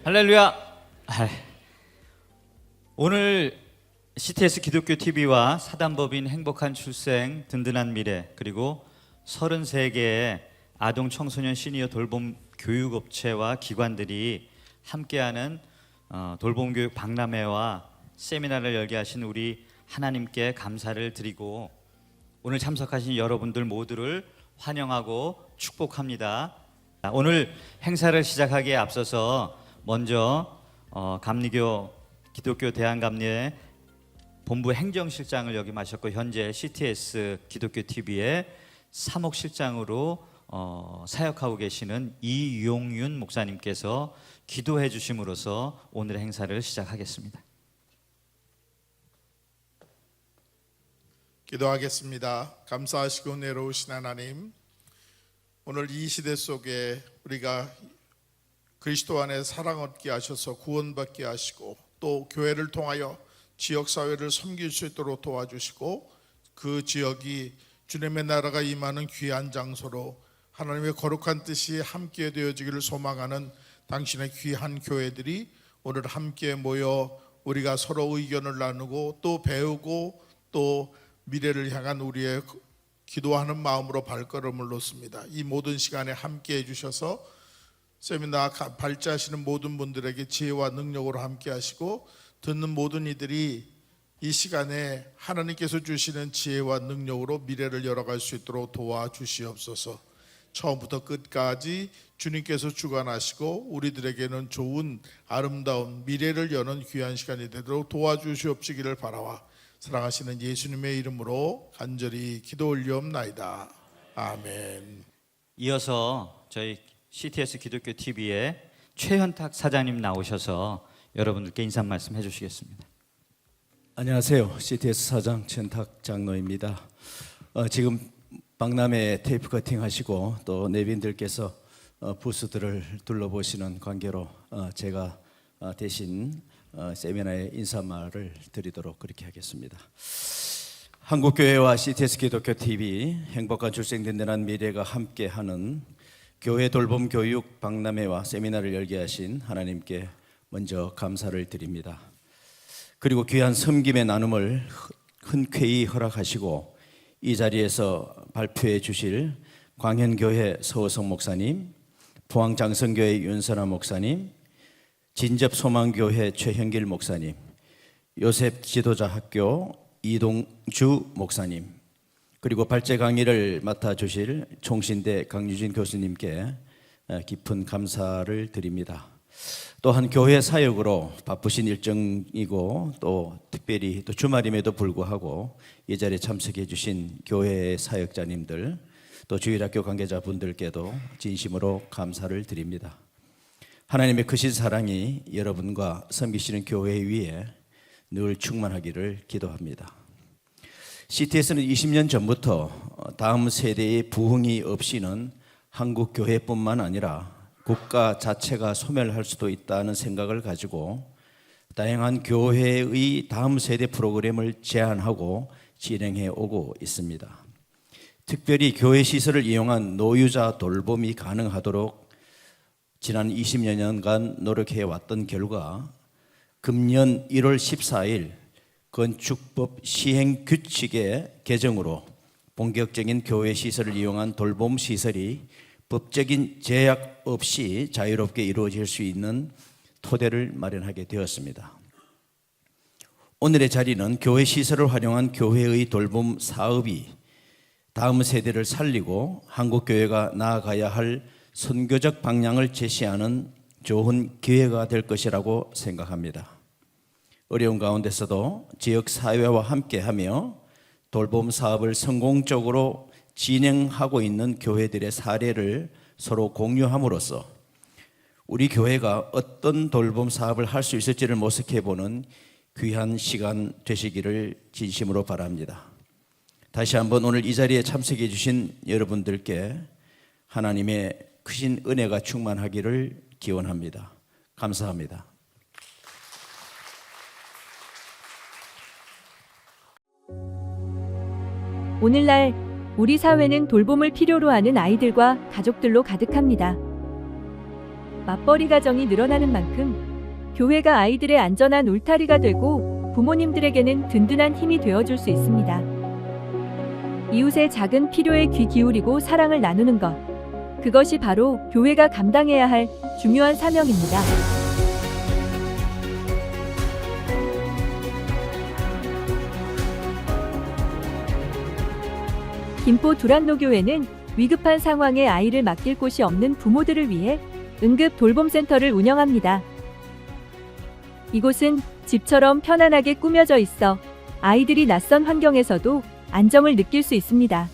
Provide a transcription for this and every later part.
할렐루야. 오늘 CTS 기독교 TV와 사단법인 행복한 출생 든든한 미래 그리고 33개의 아동 청소년 시니어 돌봄 교육업체와 기관들이 함께하는 돌봄교육 박람회와 세미나를 열게 하신 우리 하나님께 감사를 드리고 오늘 참석하신 여러분들 모두를 환영하고 축복합니다. 오늘 행사를 시작하기에 앞서서 먼저 감리교 기독교 대한감리회 본부 행정실장을 역임하셨고 현재 CTS 기독교 TV의 사목실장으로 사역하고 계시는 이용윤 목사님께서 기도해 주심으로써 오늘의 행사를 시작하겠습니다. 기도하겠습니다. 감사하시고 은혜로우신 하나님, 오늘 이 시대 속에 우리가 그리스도 안에 사랑 얻게 하셔서 구원받게 하시고 또 교회를 통하여 지역사회를 섬길 수 있도록 도와주시고 그 지역이 주님의 나라가 임하는 귀한 장소로 하나님의 거룩한 뜻이 함께 되어지기를 소망하는 당신의 귀한 교회들이 오늘 함께 모여 우리가 서로 의견을 나누고 또 배우고 또 미래를 향한 우리의 기도하는 마음으로 발걸음을 놓습니다. 이 모든 시간에 함께 해주셔서 세미나 발제하시는 모든 분들에게 지혜와 능력으로 함께 하시고 듣는 모든 이들이 이 시간에 하나님께서 주시는 지혜와 능력으로 미래를 열어갈 수 있도록 도와주시옵소서. 처음부터 끝까지 주님께서 주관하시고 우리들에게는 좋은 아름다운 미래를 여는 귀한 시간이 되도록 도와주시옵시기를 바라와 사랑하시는 예수님의 이름으로 간절히 기도 올리옵나이다. 아멘. 이어서 저희 CTS 기독교 TV의 최현탁 사장님 나오셔서 여러분들께 인사 말씀 해주시겠습니다. 안녕하세요. CTS 사장 최현탁 장로입니다. 지금 박람회 테이프 커팅 하시고 또 내빈들께서 부스들을 둘러보시는 관계로 제가 대신 세미나에 인사말을 드리도록 그렇게 하겠습니다. 한국교회와 CTS 기독교 TV 행복한 출생 든든한 미래가 함께하는 교회 돌봄 교육 박람회와 세미나를 열게 하신 하나님께 먼저 감사를 드립니다. 그리고 귀한 섬김의 나눔을 흔쾌히 허락하시고 이 자리에서 발표해 주실 광현교회 서호성 목사님, 포항장성교회 윤선아 목사님, 진접소망교회 최형길 목사님, 요셉 지도자학교 이동주 목사님, 그리고 발제 강의를 맡아주실 총신대 강유진 교수님께 깊은 감사를 드립니다. 또한 교회 사역으로 바쁘신 일정이고 또 특별히 또 주말임에도 불구하고 이 자리에 참석해 주신 교회 사역자님들 또 주일학교 관계자분들께도 진심으로 감사를 드립니다. 하나님의 크신 사랑이 여러분과 섬기시는 교회 위에 늘 충만하기를 기도합니다. CTS는 20년 전부터 다음 세대의 부흥이 없이는 한국 교회뿐만 아니라 국가 자체가 소멸할 수도 있다는 생각을 가지고 다양한 교회의 다음 세대 프로그램을 제안하고 진행해 오고 있습니다. 특별히 교회 시설을 이용한 노유자 돌봄이 가능하도록 지난 20여 년간 노력해 왔던 결과 금년 1월 14일 건축법 시행 규칙의 개정으로 본격적인 교회 시설을 이용한 돌봄 시설이 법적인 제약 없이 자유롭게 이루어질 수 있는 토대를 마련하게 되었습니다. 오늘의 자리는 교회 시설을 활용한 교회의 돌봄 사업이 다음 세대를 살리고 한국 교회가 나아가야 할 선교적 방향을 제시하는 좋은 기회가 될 것이라고 생각합니다. 어려운 가운데서도 지역 사회와 함께하며 돌봄 사업을 성공적으로 진행하고 있는 교회들의 사례를 서로 공유함으로써 우리 교회가 어떤 돌봄 사업을 할 수 있을지를 모색해보는 귀한 시간 되시기를 진심으로 바랍니다. 다시 한번 오늘 이 자리에 참석해 주신 여러분들께 하나님의 크신 은혜가 충만하기를 기원합니다. 감사합니다. 오늘날 우리 사회는 돌봄을 필요로 하는 아이들과 가족들로 가득합니다. 맞벌이 가정이 늘어나는 만큼 교회가 아이들의 안전한 울타리가 되고 부모님들에게는 든든한 힘이 되어줄 수 있습니다. 이웃의 작은 필요에 귀 기울이고 사랑을 나누는 것. 그것이 바로 교회가 감당해야 할 중요한 사명입니다. 김포 두란노교회는 위급한 상황에 아이를 맡길 곳이 없는 부모들을 위해 응급 돌봄센터를 운영합니다. 이곳은 집처럼 편안하게 꾸며져 있어 아이들이 낯선 환경에서도 안정을 느낄 수 있습니다.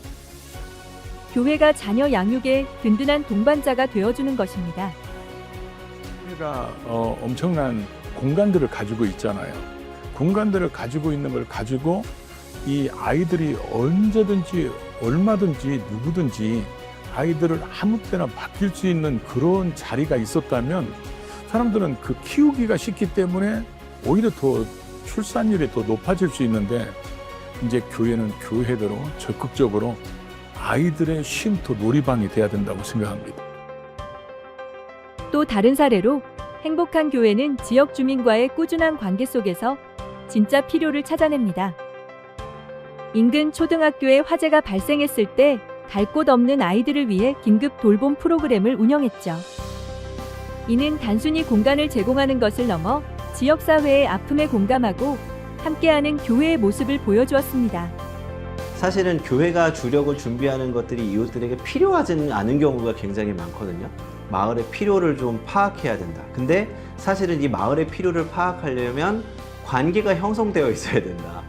교회가 자녀 양육의 든든한 동반자가 되어주는 것입니다. 교회가 엄청난 공간들을 가지고 있잖아요. 공간들을 가지고 있는 걸 가지고 이 아이들이 언제든지 얼마든지 누구든지 아이들을 아무 때나 맡길 수 있는 그런 자리가 있었다면 사람들은 그 키우기가 쉽기 때문에 오히려 더 출산율이 더 높아질 수 있는데 이제 교회는 교회대로 적극적으로 아이들의 쉼터 놀이방이 돼야 된다고 생각합니다. 또 다른 사례로 행복한 교회는 지역 주민과의 꾸준한 관계 속에서 진짜 필요를 찾아냅니다. 인근 초등학교에 화재가 발생했을 때 갈 곳 없는 아이들을 위해 긴급 돌봄 프로그램을 운영했죠. 이는 단순히 공간을 제공하는 것을 넘어 지역사회의 아픔에 공감하고 함께하는 교회의 모습을 보여주었습니다. 사실은 교회가 주려고 준비하는 것들이 이웃들에게 필요하지는 않은 경우가 굉장히 많거든요. 마을의 필요를 좀 파악해야 된다. 근데 사실은 이 마을의 필요를 파악하려면 관계가 형성되어 있어야 된다.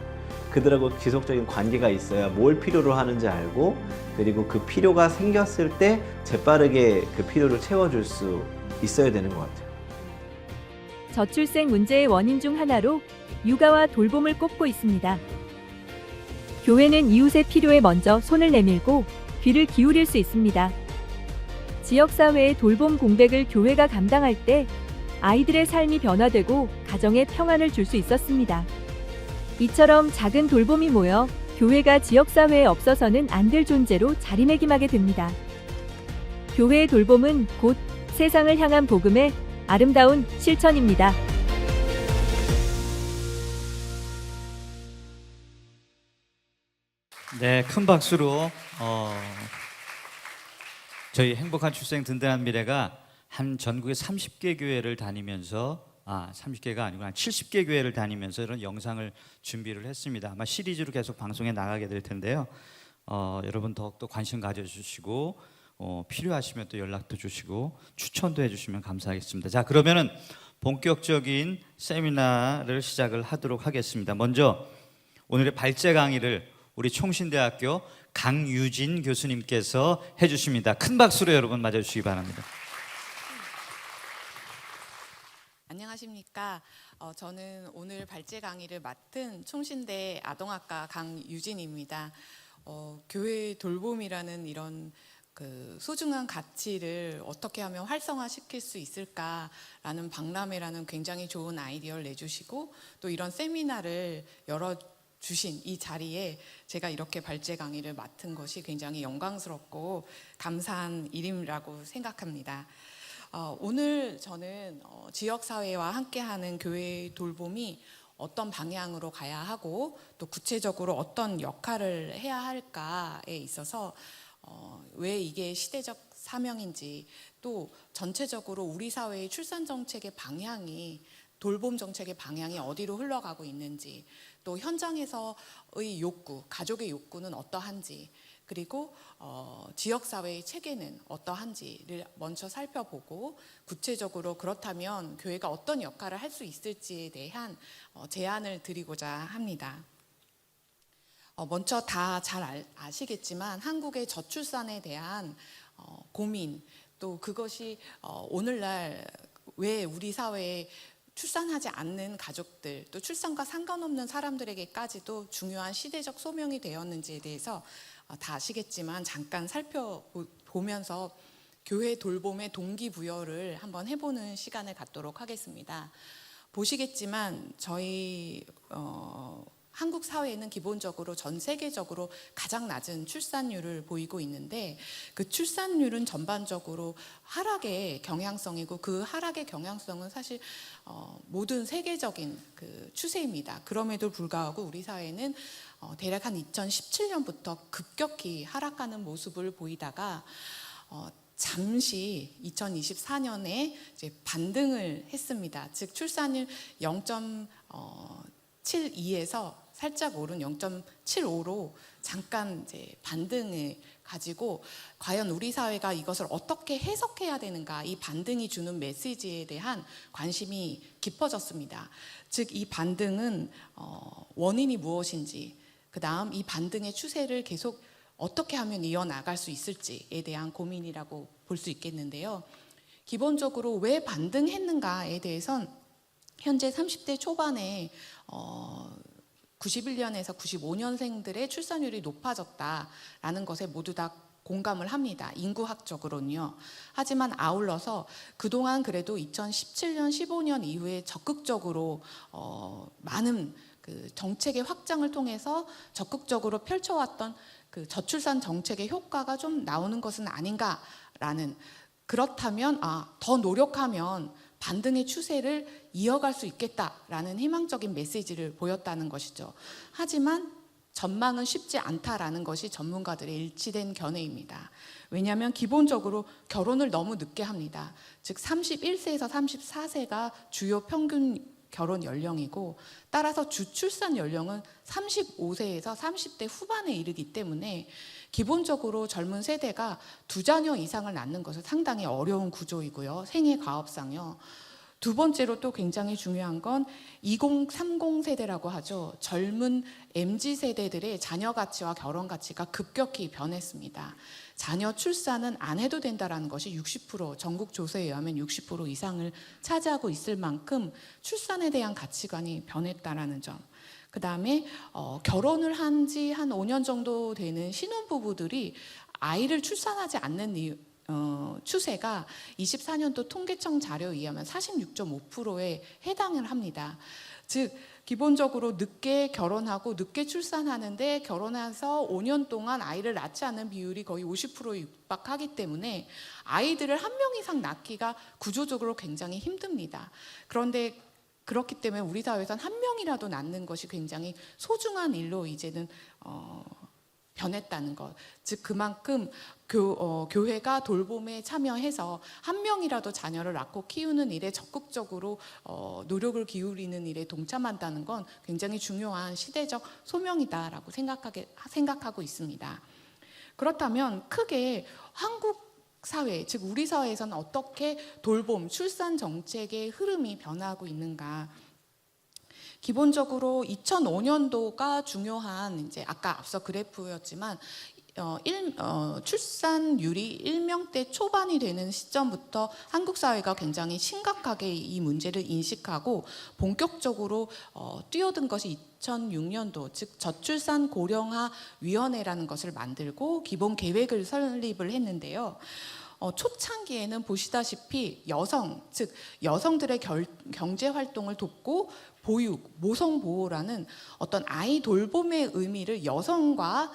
그들하고 지속적인 관계가 있어야 뭘 필요로 하는지 알고 그리고 그 필요가 생겼을 때 재빠르게 그 필요를 채워줄 수 있어야 되는 것 같아요. 저출생 문제의 원인 중 하나로 육아와 돌봄을 꼽고 있습니다. 교회는 이웃의 필요에 먼저 손을 내밀고 귀를 기울일 수 있습니다. 지역사회의 돌봄 공백을 교회가 감당할 때 아이들의 삶이 변화되고 가정에 평안을 줄 수 있었습니다. 이처럼 작은 돌봄이 모여 교회가 지역사회에 없어서는 안 될 존재로 자리매김하게 됩니다. 교회의 돌봄은 곧 세상을 향한 복음의 아름다운 실천입니다. 네, 큰 박수로 저희 행복한 출생 든든한 미래가 한 전국의 30개 교회를 다니면서 30개가 아니고 한 70개 교회를 다니면서 이런 영상을 준비를 했습니다. 아마 시리즈로 계속 방송에 나가게 될 텐데요. 여러분 더욱더 관심 가져주시고 필요하시면 또 연락도 주시고 추천도 해주시면 감사하겠습니다. 자, 그러면은 본격적인 세미나를 시작을 하도록 하겠습니다. 먼저 오늘의 발제 강의를 우리 총신대학교 강유진 교수님께서 해주십니다. 큰 박수로 여러분 맞아주시기 바랍니다. 안녕하십니까. 저는 오늘 발제 강의를 맡은 총신대 아동학과 강유진입니다. 교회 돌봄이라는 이런 그 소중한 가치를 어떻게 하면 활성화시킬 수 있을까라는 박람회라는 굉장히 좋은 아이디어를 내주시고 또 이런 세미나를 열어주신 이 자리에 제가 이렇게 발제 강의를 맡은 것이 굉장히 영광스럽고 감사한 일이라고 생각합니다. 오늘 저는 지역사회와 함께하는 교회 돌봄이 어떤 방향으로 가야 하고 또 구체적으로 어떤 역할을 해야 할까에 있어서 왜 이게 시대적 사명인지 또 전체적으로 우리 사회의 출산 정책의 방향이 돌봄 정책의 방향이 어디로 흘러가고 있는지 또 현장에서의 욕구, 가족의 욕구는 어떠한지 그리고 지역사회의 체계는 어떠한지를 먼저 살펴보고 구체적으로 그렇다면 교회가 어떤 역할을 할 수 있을지에 대한 제안을 드리고자 합니다. 먼저 다 잘 아시겠지만 한국의 저출산에 대한 고민 또 그것이 오늘날 왜 우리 사회에 출산하지 않는 가족들 또 출산과 상관없는 사람들에게까지도 중요한 시대적 소명이 되었는지에 대해서 다 아시겠지만 잠깐 살펴보면서 교회 돌봄의 동기부여를 한번 해보는 시간을 갖도록 하겠습니다. 보시겠지만 저희 한국 사회는 기본적으로 전 세계적으로 가장 낮은 출산율을 보이고 있는데 그 출산율은 전반적으로 하락의 경향성이고 그 하락의 경향성은 사실 모든 세계적인 그 추세입니다. 그럼에도 불구하고 우리 사회는 대략 한 2017년부터 급격히 하락하는 모습을 보이다가 잠시 2024년에 이제 반등을 했습니다. 즉 출산율 0.72에서 살짝 오른 0.75로 잠깐 이제 반등을 가지고 과연 우리 사회가 이것을 어떻게 해석해야 되는가, 이 반등이 주는 메시지에 대한 관심이 깊어졌습니다. 즉 이 반등은 원인이 무엇인지, 그 다음 이 반등의 추세를 계속 어떻게 하면 이어나갈 수 있을지에 대한 고민이라고 볼 수 있겠는데요. 기본적으로 왜 반등했는가에 대해선 현재 30대 초반에 91년에서 95년생들의 출산율이 높아졌다라는 것에 모두 다 공감을 합니다. 인구학적으로는요. 하지만 아울러서 그동안 그래도 2017년, 15년 이후에 적극적으로 많은 그 정책의 확장을 통해서 적극적으로 펼쳐왔던 그 저출산 정책의 효과가 좀 나오는 것은 아닌가라는, 그렇다면 더 노력하면 반등의 추세를 이어갈 수 있겠다라는 희망적인 메시지를 보였다는 것이죠. 하지만 전망은 쉽지 않다라는 것이 전문가들의 일치된 견해입니다. 왜냐하면 기본적으로 결혼을 너무 늦게 합니다. 즉 31세에서 34세가 주요 평균 결혼 연령이고, 따라서 주출산 연령은 35세에서 30대 후반에 이르기 때문에 기본적으로 젊은 세대가 2자녀 이상을 낳는 것은 상당히 어려운 구조이고요. 생애 과업상요. 두 번째로 또 굉장히 중요한 건 2030 세대라고 하죠. 젊은 MZ 세대들의 자녀 가치와 결혼 가치가 급격히 변했습니다. 자녀 출산은 안 해도 된다라는 것이 60%, 전국 조사에 의하면 60% 이상을 차지하고 있을 만큼 출산에 대한 가치관이 변했다라는 점. 그 다음에 결혼을 한 지 한 5년 정도 되는 신혼부부들이 아이를 출산하지 않는 추세가 24년도 통계청 자료에 의하면 46.5%에 해당을 합니다. 즉 기본적으로 늦게 결혼하고 늦게 출산하는데 결혼해서 5년 동안 아이를 낳지 않는 비율이 거의 50%에 육박하기 때문에 아이들을 한 명 이상 낳기가 구조적으로 굉장히 힘듭니다. 그런데 그렇기 때문에 우리 사회에서는 한 명이라도 낳는 것이 굉장히 소중한 일로 이제는 변했다는 것. 즉 그만큼 교회가 돌봄에 참여해서 한 명이라도 자녀를 낳고 키우는 일에 적극적으로 노력을 기울이는 일에 동참한다는 건 굉장히 중요한 시대적 소명이다라고 생각하고 있습니다. 그렇다면 크게 한국 사회, 즉 우리 사회에서는 어떻게 돌봄, 출산 정책의 흐름이 변화하고 있는가? 기본적으로 2005년도가 중요한, 이제 아까 앞서 그래프였지만 출산율이 1명대 초반이 되는 시점부터 한국 사회가 굉장히 심각하게 이 문제를 인식하고 본격적으로 뛰어든 것이 2006년도, 즉 저출산 고령화 위원회라는 것을 만들고 기본 계획을 설립을 했는데요. 초창기에는 보시다시피 여성, 즉 여성들의 경제 활동을 돕고 보육, 모성 보호라는 어떤 아이 돌봄의 의미를 여성과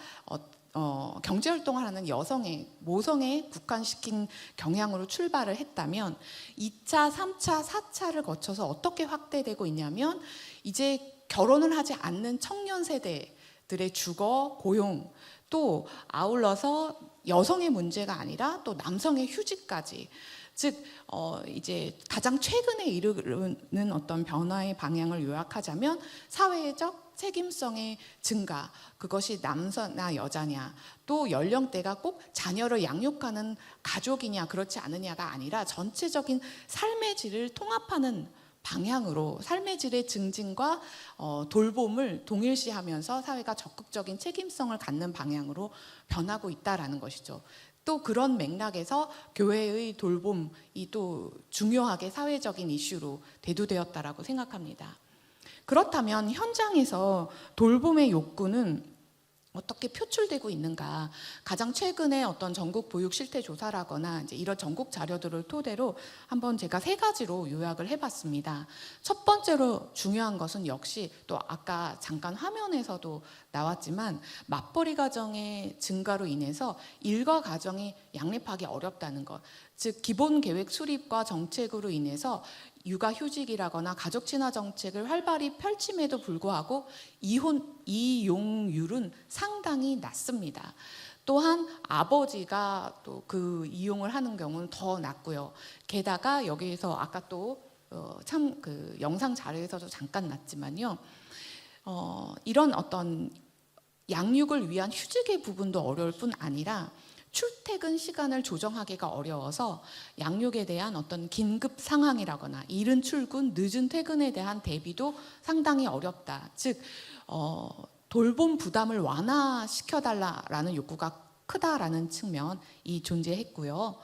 경제 활동을 하는 여성의 모성에 국한시킨 경향으로 출발을 했다면 2차, 3차, 4차를 거쳐서 어떻게 확대되고 있냐면 이제 결혼을 하지 않는 청년 세대들의 주거, 고용, 또 아울러서 여성의 문제가 아니라 또 남성의 휴직까지, 즉 이제 가장 최근에 이르는 어떤 변화의 방향을 요약하자면 사회적 책임성의 증가, 그것이 남자나 여자냐, 또 연령대가 꼭 자녀를 양육하는 가족이냐 그렇지 않느냐가 아니라 전체적인 삶의 질을 통합하는 방향으로 삶의 질의 증진과 돌봄을 동일시하면서 사회가 적극적인 책임성을 갖는 방향으로 변하고 있다라는 것이죠. 또 그런 맥락에서 교회의 돌봄이 또 중요하게 사회적인 이슈로 대두되었다라고 생각합니다. 그렇다면 현장에서 돌봄의 욕구는 어떻게 표출되고 있는가. 가장 최근에 어떤 전국 보육 실태 조사라거나 이제 이런 전국 자료들을 토대로 한번 제가 3가지로 요약을 해봤습니다. 첫 번째로 중요한 것은 역시 또 아까 잠깐 화면에서도 나왔지만 맞벌이 가정의 증가로 인해서 일과 가정이 양립하기 어렵다는 것. 즉 기본 계획 수립과 정책으로 인해서 육아휴직이라거나 가족 친화 정책을 활발히 펼침에도 불구하고 이용률은 상당히 낮습니다. 또한 아버지가 또 그 이용을 하는 경우는 더 낮고요. 게다가 여기에서 아까 또 참 그 영상 자료에서도 잠깐 났지만요. 이런 어떤 양육을 위한 휴직의 부분도 어려울 뿐 아니라 출퇴근 시간을 조정하기가 어려워서 양육에 대한 어떤 긴급 상황이라거나 이른 출근, 늦은 퇴근에 대한 대비도 상당히 어렵다. 즉 돌봄 부담을 완화시켜달라라는 욕구가 크다라는 측면이 존재했고요.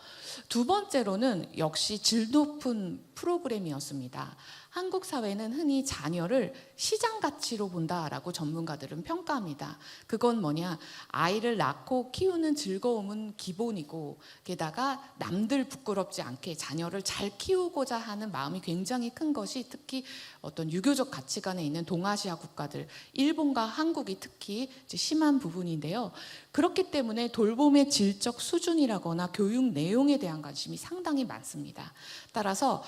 두 번째로는 역시 질 높은 프로그램이었습니다. 한국 사회는 흔히 자녀를 시장 가치로 본다라고 전문가들은 평가합니다. 그건 뭐냐? 아이를 낳고 키우는 즐거움은 기본이고 게다가 남들 부끄럽지 않게 자녀를 잘 키우고자 하는 마음이 굉장히 큰 것이 특히 어떤 유교적 가치관에 있는 동아시아 국가들, 일본과 한국이 특히 심한 부분인데요. 그렇기 때문에 돌봄의 질적 수준이라거나 교육 내용에 대한 관심이 상당히 많습니다. 따라서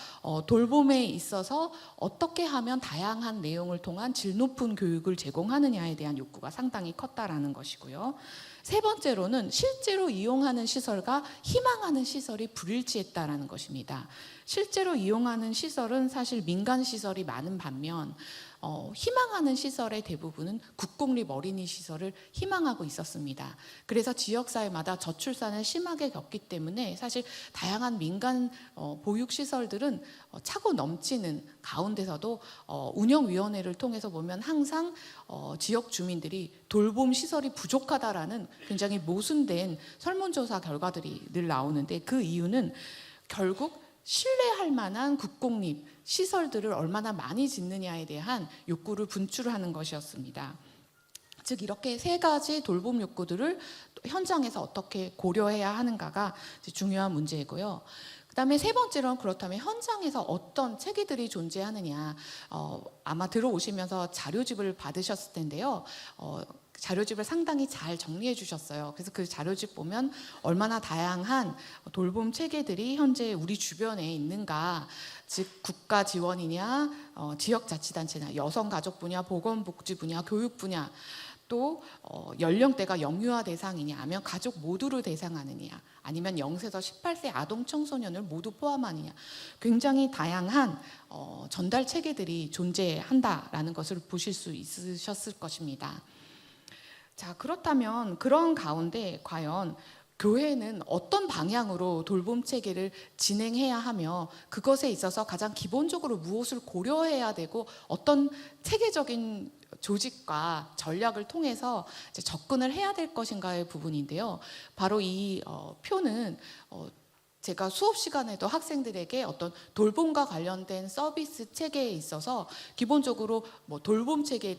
돌봄에 있어서 어떻게 하면 다양한 내용을 통한 질 높은 교육을 제공하느냐에 대한 욕구가 상당히 컸다라는 것이고요. 세 번째로는 실제로 이용하는 시설과 희망하는 시설이 불일치했다라는 것입니다. 실제로 이용하는 시설은 사실 민간 시설이 많은 반면 희망하는 시설의 대부분은 국공립 어린이 시설을 희망하고 있었습니다. 그래서 지역사회마다 저출산을 심하게 겪기 때문에 사실 다양한 민간 보육시설들은 차고 넘치는 가운데서도 운영위원회를 통해서 보면 항상 지역 주민들이 돌봄 시설이 부족하다라는 굉장히 모순된 설문조사 결과들이 늘 나오는데 그 이유는 결국 신뢰할 만한 국공립 시설들을 얼마나 많이 짓느냐에 대한 욕구를 분출하는 것이었습니다. 즉 이렇게 3가지 돌봄 욕구들을 현장에서 어떻게 고려해야 하는가가 중요한 문제이고요. 그다음에 세 번째로는 그렇다면 현장에서 어떤 체계들이 존재하느냐. 아마 들어오시면서 자료집을 받으셨을 텐데요. 자료집을 상당히 잘 정리해 주셨어요. 그래서 그 자료집 보면 얼마나 다양한 돌봄 체계들이 현재 우리 주변에 있는가, 즉 국가 지원이냐, 지역자치단체나 여성가족 분야, 보건복지 분야, 교육 분야, 또 연령대가 영유아 대상이냐, 아니면 가족 모두를 대상하느냐, 아니면 0세에서 18세 아동 청소년을 모두 포함하느냐, 굉장히 다양한 전달 체계들이 존재한다라는 것을 보실 수 있으셨을 것입니다. 자, 그렇다면 그런 가운데 과연 교회는 어떤 방향으로 돌봄 체계를 진행해야 하며 그것에 있어서 가장 기본적으로 무엇을 고려해야 되고 어떤 체계적인 조직과 전략을 통해서 이제 접근을 해야 될 것인가의 부분인데요. 바로 이 표는 제가 수업 시간에도 학생들에게 어떤 돌봄과 관련된 서비스 체계에 있어서 기본적으로 뭐 돌봄 체계,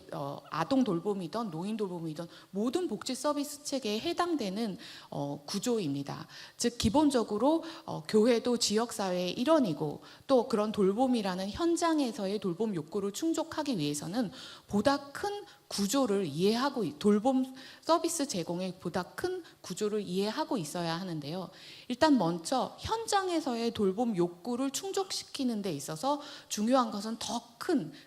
아동 돌봄이든 노인 돌봄이든 모든 복지 서비스 체계에 해당되는 구조입니다. 즉 기본적으로 교회도 지역사회의 일원이고 또 그런 돌봄이라는 현장에서의 돌봄 욕구를 충족하기 위해서는 보다 큰 구조를 이해하고 돌봄 서비스 제공의 보다 큰 구조를 이해하고 있어야 하는데요. 일단 먼저 현장에서의 돌봄 욕구를 충족시키는 데 있어서 중요한 것은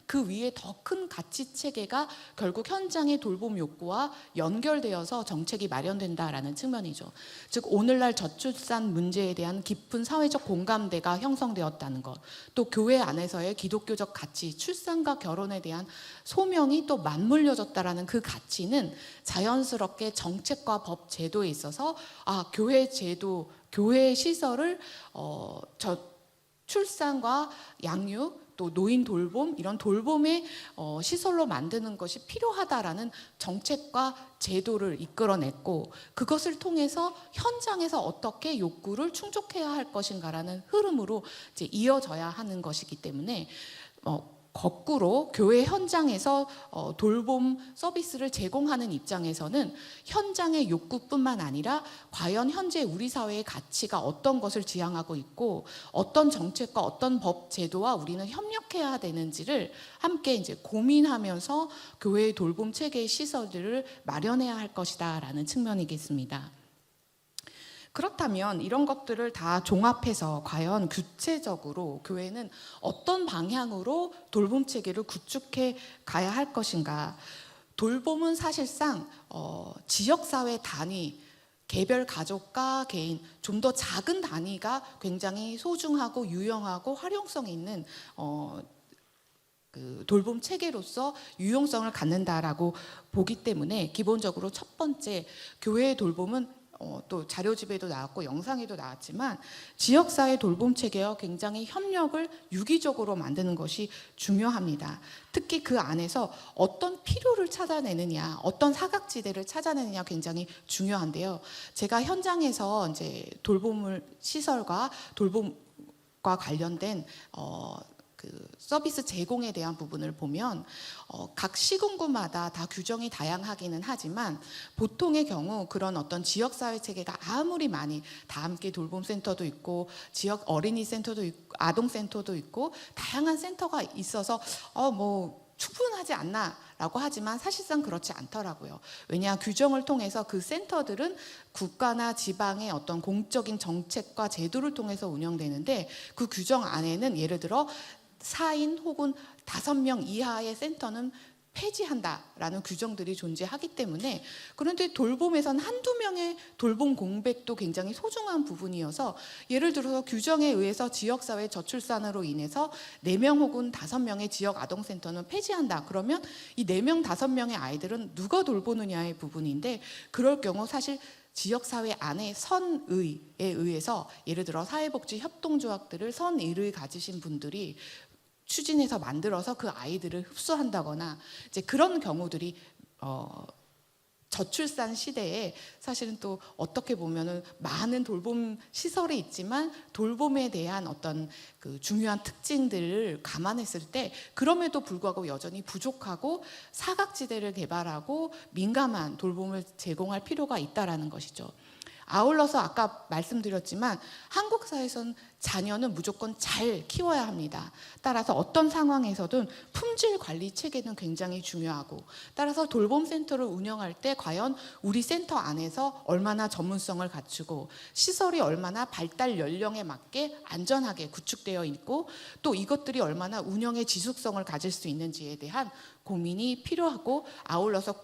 그 위에 더 큰 가치 체계가 결국 현장의 돌봄 욕구와 연결되어서 정책이 마련된다라는 측면이죠. 즉 오늘날 저출산 문제에 대한 깊은 사회적 공감대가 형성되었다는 것, 또 교회 안에서의 기독교적 가치, 출산과 결혼에 대한 소명이 또 맞물려졌다라는 그 가치는 자연스럽게 정책과 법 제도에 있어서 교회 제도, 교회 시설을 출산과 양육 또 노인 돌봄 이런 돌봄의 시설로 만드는 것이 필요하다라는 정책과 제도를 이끌어냈고 그것을 통해서 현장에서 어떻게 욕구를 충족해야 할 것인가라는 흐름으로 이제 이어져야 하는 것이기 때문에 거꾸로 교회 현장에서 돌봄 서비스를 제공하는 입장에서는 현장의 욕구뿐만 아니라 과연 현재 우리 사회의 가치가 어떤 것을 지향하고 있고 어떤 정책과 어떤 법 제도와 우리는 협력해야 되는지를 함께 이제 고민하면서 교회의 돌봄 체계의 시설들을 마련해야 할 것이다라는 측면이겠습니다. 그렇다면 이런 것들을 다 종합해서 과연 구체적으로 교회는 어떤 방향으로 돌봄 체계를 구축해 가야 할 것인가? 돌봄은 사실상 지역사회 단위, 개별 가족과 개인, 좀 더 작은 단위가 굉장히 소중하고 유용하고 활용성 있는 그 돌봄 체계로서 유용성을 갖는다라고 보기 때문에 기본적으로 첫 번째 교회의 돌봄은 또 자료집에도 나왔고 영상에도 나왔지만 지역사회 돌봄 체계와 굉장히 협력을 유기적으로 만드는 것이 중요합니다. 특히 그 안에서 어떤 필요를 찾아내느냐, 어떤 사각지대를 찾아내느냐 굉장히 중요한데요. 제가 현장에서 이제 돌봄을 시설과 돌봄과 관련된 그 서비스 제공에 대한 부분을 보면 각 시군구마다 다 규정이 다양하기는 하지만 보통의 경우 그런 어떤 지역사회 체계가 아무리 많이 다 함께 돌봄센터도 있고 지역 어린이센터도 있고 아동센터도 있고 다양한 센터가 있어서 뭐 충분하지 않나라고 하지만 사실상 그렇지 않더라고요. 왜냐 규정을 통해서 그 센터들은 국가나 지방의 어떤 공적인 정책과 제도를 통해서 운영되는데 그 규정 안에는 예를 들어 4인 혹은 5명 이하의 센터는 폐지한다라는 규정들이 존재하기 때문에 그런데 돌봄에선 한두 명의 돌봄 공백도 굉장히 소중한 부분이어서 예를 들어서 규정에 의해서 지역사회 저출산으로 인해서 4명 혹은 5명의 지역 아동센터는 폐지한다. 그러면 이 4명, 5명의 아이들은 누가 돌보느냐의 부분인데 그럴 경우 사실 지역사회 안에 선의에 의해서 예를 들어 사회복지 협동조합들을 선의를 가지신 분들이 추진해서 만들어서 그 아이들을 흡수한다거나 이제 그런 경우들이 저출산 시대에 사실은 또 어떻게 보면은 많은 돌봄 시설이 있지만 돌봄에 대한 어떤 그 중요한 특징들을 감안했을 때 그럼에도 불구하고 여전히 부족하고 사각지대를 개발하고 민감한 돌봄을 제공할 필요가 있다라는 것이죠. 아울러서 아까 말씀드렸지만 한국 사회에서는 자녀는 무조건 잘 키워야 합니다. 따라서 어떤 상황에서든 품질 관리 체계는 굉장히 중요하고 따라서 돌봄센터를 운영할 때 과연 우리 센터 안에서 얼마나 전문성을 갖추고 시설이 얼마나 발달 연령에 맞게 안전하게 구축되어 있고 또 이것들이 얼마나 운영의 지속성을 가질 수 있는지에 대한 고민이 필요하고 아울러서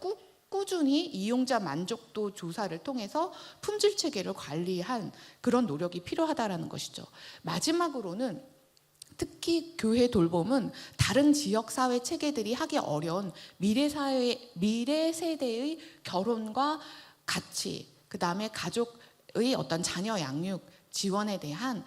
꾸준히 이용자 만족도 조사를 통해서 품질 체계를 관리한 그런 노력이 필요하다라는 것이죠. 마지막으로는 특히 교회 돌봄은 다른 지역 사회 체계들이 하기 어려운 미래 세대의 결혼과 가치, 그다음에 가족의 어떤 자녀 양육 지원에 대한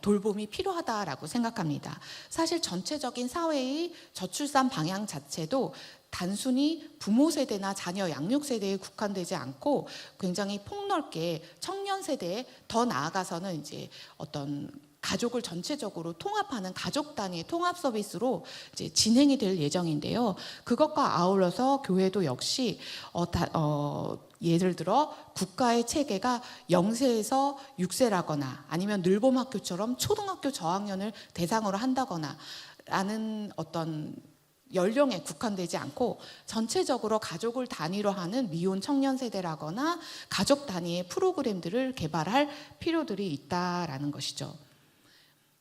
돌봄이 필요하다라고 생각합니다. 사실 전체적인 사회의 저출산 방향 자체도 단순히 부모 세대나 자녀 양육 세대에 국한되지 않고 굉장히 폭넓게 청년 세대에 더 나아가서는 이제 어떤 가족을 전체적으로 통합하는 가족 단위의 통합 서비스로 이제 진행이 될 예정인데요. 그것과 아울러서 교회도 역시 예를 들어 국가의 체계가 0세에서 6세라거나 아니면 늘봄학교처럼 초등학교 저학년을 대상으로 한다거나 라는 어떤 연령에 국한되지 않고 전체적으로 가족을 단위로 하는 미혼 청년 세대라거나 가족 단위의 프로그램들을 개발할 필요들이 있다라는 것이죠.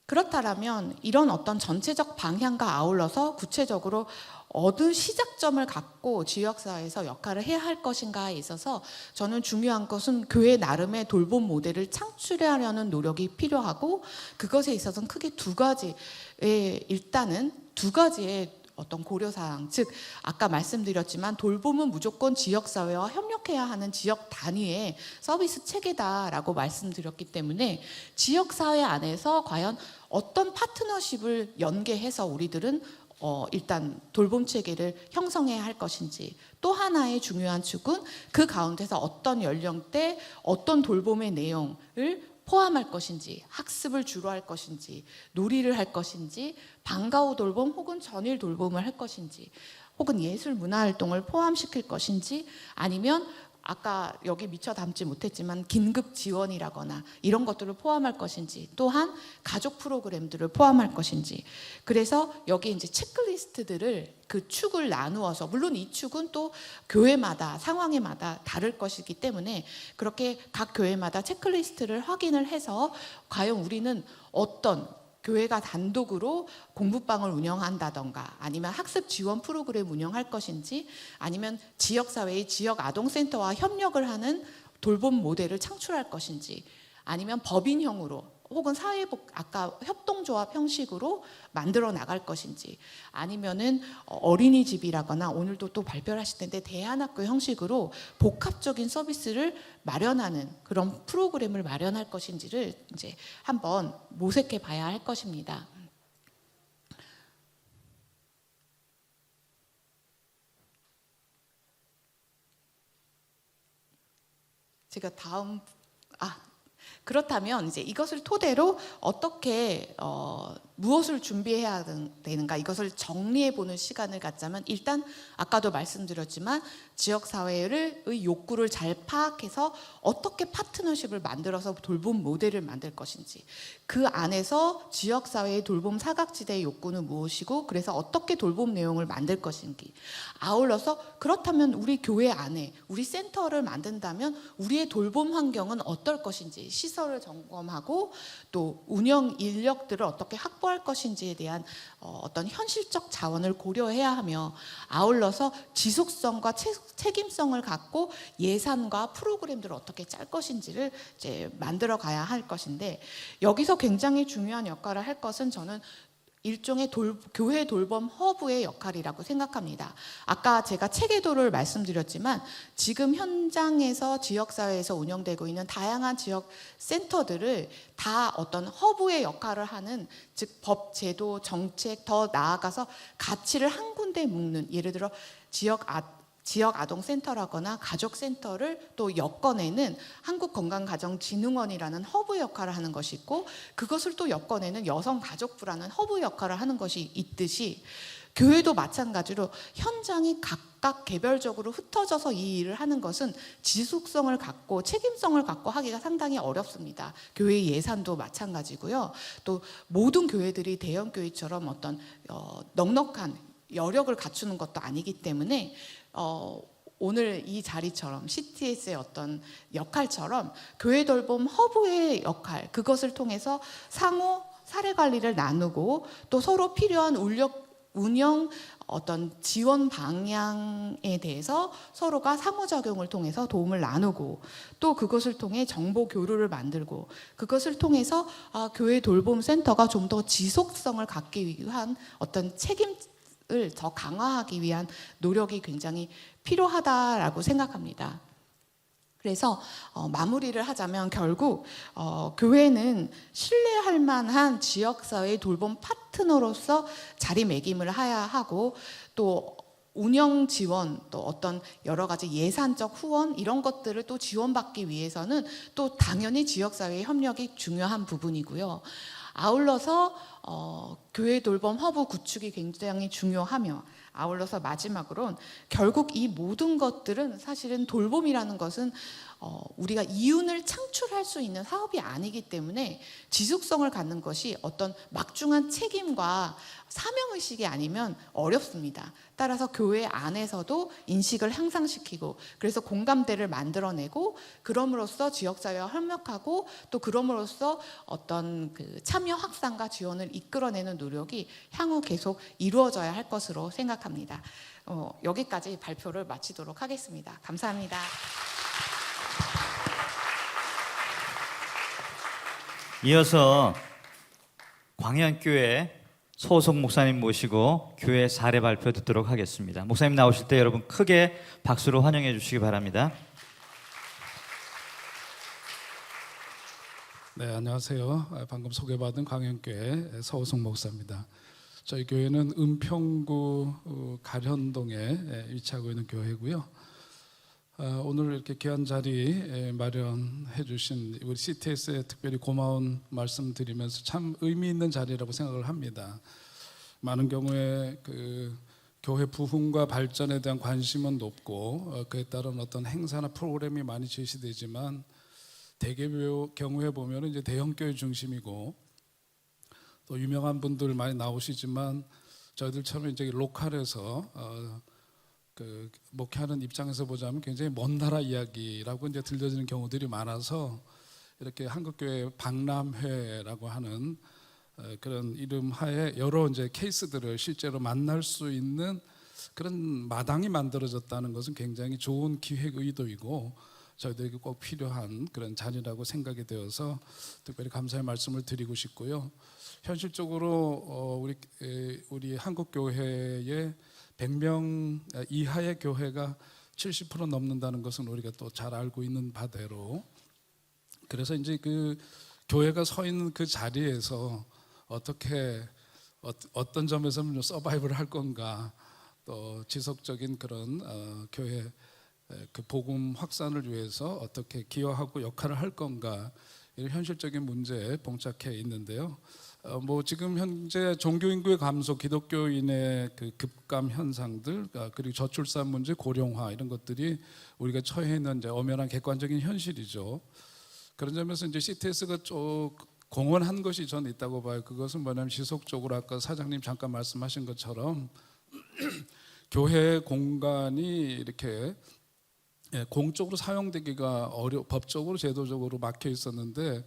그렇다면 이런 어떤 전체적 방향과 아울러서 구체적으로 어느 시작점을 갖고 지역사회에서 역할을 해야 할 것인가에 있어서 저는 중요한 것은 교회 나름의 돌봄 모델을 창출하려는 노력이 필요하고 그것에 있어서는 크게 일단은 두 가지의 어떤 고려사항, 즉 아까 말씀드렸지만 돌봄은 무조건 지역사회와 협력해야 하는 지역 단위의 서비스 체계다라고 말씀드렸기 때문에 지역사회 안에서 과연 어떤 파트너십을 연계해서 우리들은 일단 돌봄 체계를 형성해야 할 것인지 또 하나의 중요한 축은 그 가운데서 어떤 연령대 어떤 돌봄의 내용을 포함할 것인지, 학습을 주로 할 것인지, 놀이를 할 것인지, 방과 후 돌봄 혹은 전일 돌봄을 할 것인지, 혹은 예술 문화 활동을 포함시킬 것인지, 아니면 아까 여기 미처 담지 못했지만 긴급 지원이라거나 이런 것들을 포함할 것인지, 또한 가족 프로그램들을 포함할 것인지. 그래서 여기 이제 체크리스트들을 그 축을 나누어서, 물론 이 축은 또 교회마다 상황에마다 다를 것이기 때문에 그렇게 각 교회마다 체크리스트를 확인을 해서 과연 우리는 어떤 교회가 단독으로 공부방을 운영한다던가, 아니면 학습 지원 프로그램 운영할 것인지, 아니면 지역사회의 지역 아동센터와 협력을 하는 돌봄 모델을 창출할 것인지, 아니면 법인형으로 혹은 아까 협동조합 형식으로 만들어 나갈 것인지, 아니면은 어린이집이라거나 오늘도 또 발표를 하실 텐데 대안학교 형식으로 복합적인 서비스를 마련하는 그런 프로그램을 마련할 것인지를 이제 한번 모색해 봐야 할 것입니다. 제가 그렇다면 이제 이것을 토대로 어떻게 무엇을 준비해야 되는가, 이것을 정리해 보는 시간을 갖자면, 일단 아까도 말씀드렸지만 지역사회의 욕구를 잘 파악해서 어떻게 파트너십을 만들어서 돌봄 모델을 만들 것인지, 그 안에서 지역사회의 돌봄 사각지대의 욕구는 무엇이고 그래서 어떻게 돌봄 내용을 만들 것인지, 아울러서 그렇다면 우리 교회 안에 우리 센터를 만든다면 우리의 돌봄 환경은 어떨 것인지, 시설을 점검하고 또 운영 인력들을 어떻게 확보할 것인지에 대한 어떤 현실적 자원을 고려해야 하며, 아울러서 지속성과 책임성을 갖고 예산과 프로그램들을 어떻게 짤 것인지를 이제 만들어 가야 할 것인데, 여기서 굉장히 중요한 역할을 할 것은 저는 일종의 교회 돌봄 허브의 역할이라고 생각합니다. 아까 제가 체계도를 말씀드렸지만 지금 현장에서 지역사회에서 운영되고 있는 다양한 지역 센터들을 다 어떤 허브의 역할을 하는, 즉 법, 제도, 정책, 더 나아가서 가치를 한 군데에 묶는, 예를 들어 지역 아동센터라거나 가족센터를 또 엮어내는 한국건강가정진흥원이라는 허브 역할을 하는 것이 있고, 그것을 또 엮어내는 여성가족부라는 허브 역할을 하는 것이 있듯이, 교회도 마찬가지로 현장이 각각 개별적으로 흩어져서 이 일을 하는 것은 지속성을 갖고 책임성을 갖고 하기가 상당히 어렵습니다. 교회 예산도 마찬가지고요. 또 모든 교회들이 대형 교회처럼 어떤 넉넉한 여력을 갖추는 것도 아니기 때문에 오늘 이 자리처럼 CTS의 어떤 역할처럼 교회 돌봄 허브의 역할, 그것을 통해서 상호 사례 관리를 나누고 또 서로 필요한 운영 어떤 지원 방향에 대해서 서로가 상호작용을 통해서 도움을 나누고, 또 그것을 통해 정보 교류를 만들고, 그것을 통해서 교회 돌봄 센터가 좀 더 지속성을 갖기 위한 어떤 책임을 더 강화하기 위한 노력이 굉장히 필요하다라고 생각합니다. 그래서 마무리를 하자면 결국 교회는 신뢰할 만한 지역사회 돌봄 파트너로서 자리매김을 해야 하고, 또 운영 지원, 또 어떤 여러 가지 예산적 후원, 이런 것들을 또 지원받기 위해서는 또 당연히 지역사회의 협력이 중요한 부분이고요. 아울러서 교회 돌봄 허브 구축이 굉장히 중요하며, 아울러서 마지막으로는 결국 이 모든 것들은 사실은 돌봄이라는 것은 우리가 이윤을 창출할 수 있는 사업이 아니기 때문에 지속성을 갖는 것이 어떤 막중한 책임과 사명의식이 아니면 어렵습니다. 따라서 교회 안에서도 인식을 향상시키고, 그래서 공감대를 만들어내고, 그럼으로써 지역사회와 협력하고, 또 그럼으로써 어떤 그 참여 확산과 지원을 이끌어내는 노력이 향후 계속 이루어져야 할 것으로 생각합니다. 여기까지 발표를 마치도록 하겠습니다. 감사합니다. 이어서 광양교회 소속 목사님 모시고 교회 사례 발표 듣도록 하겠습니다. 목사님 나오실 때 여러분 크게 박수로 환영해 주시기 바랍니다. 네, 안녕하세요. 방금 소개받은 광양교회 서우성 목사입니다. 저희 교회는 은평구 가련동에 위치하고 있는 교회고요. 오늘 이렇게 귀한 자리 마련해 주신 우리 CTS에 특별히 고마운 말씀 드리면서 참 의미 있는 자리라고 생각을 합니다. 많은 경우에 그 교회 부흥과 발전에 대한 관심은 높고 그에 따른 어떤 행사나 프로그램이 많이 제시되지만 대개 경우에 보면 이제 대형 교회 중심이고 또 유명한 분들 많이 나오시지만 저희들처럼 이제 로컬에서 그 목회하는 입장에서 보자면 굉장히 먼 나라 이야기라고 이제 들려지는 경우들이 많아서 이렇게 한국교회 박람회라고 하는 그런 이름 하에 여러 이제 케이스들을 실제로 만날 수 있는 그런 마당이 만들어졌다는 것은 굉장히 좋은 기획 의도이고 저희들에게 꼭 필요한 그런 자리라고 생각이 되어서 특별히 감사의 말씀을 드리고 싶고요. 현실적으로 우리 한국 교회의 100명 이하의 교회가 70% 넘는다는 것은 우리가 또 잘 알고 있는 바대로, 그래서 이제 그 교회가 서 있는 그 자리에서 어떻게 어떤 점에서는 서바이벌을 할 건가, 또 지속적인 그런 교회 그 복음 확산을 위해서 어떻게 기여하고 역할을 할 건가, 이런 현실적인 문제에 봉착해 있는데요. 뭐 지금 현재 종교 인구의 감소, 기독교인의 그 급감 현상들, 그리고 저출산 문제, 고령화 이런 것들이 우리가 처해 있는 이제 엄연한 객관적인 현실이죠. 그런 점에서 이제 CTS가 좀 공헌한 것이 저는 있다고 봐요. 그것은 뭐냐면 지속적으로 아까 사장님 잠깐 말씀하신 것처럼 교회 공간이 이렇게 공적으로 사용되기가 법적으로 제도적으로 막혀 있었는데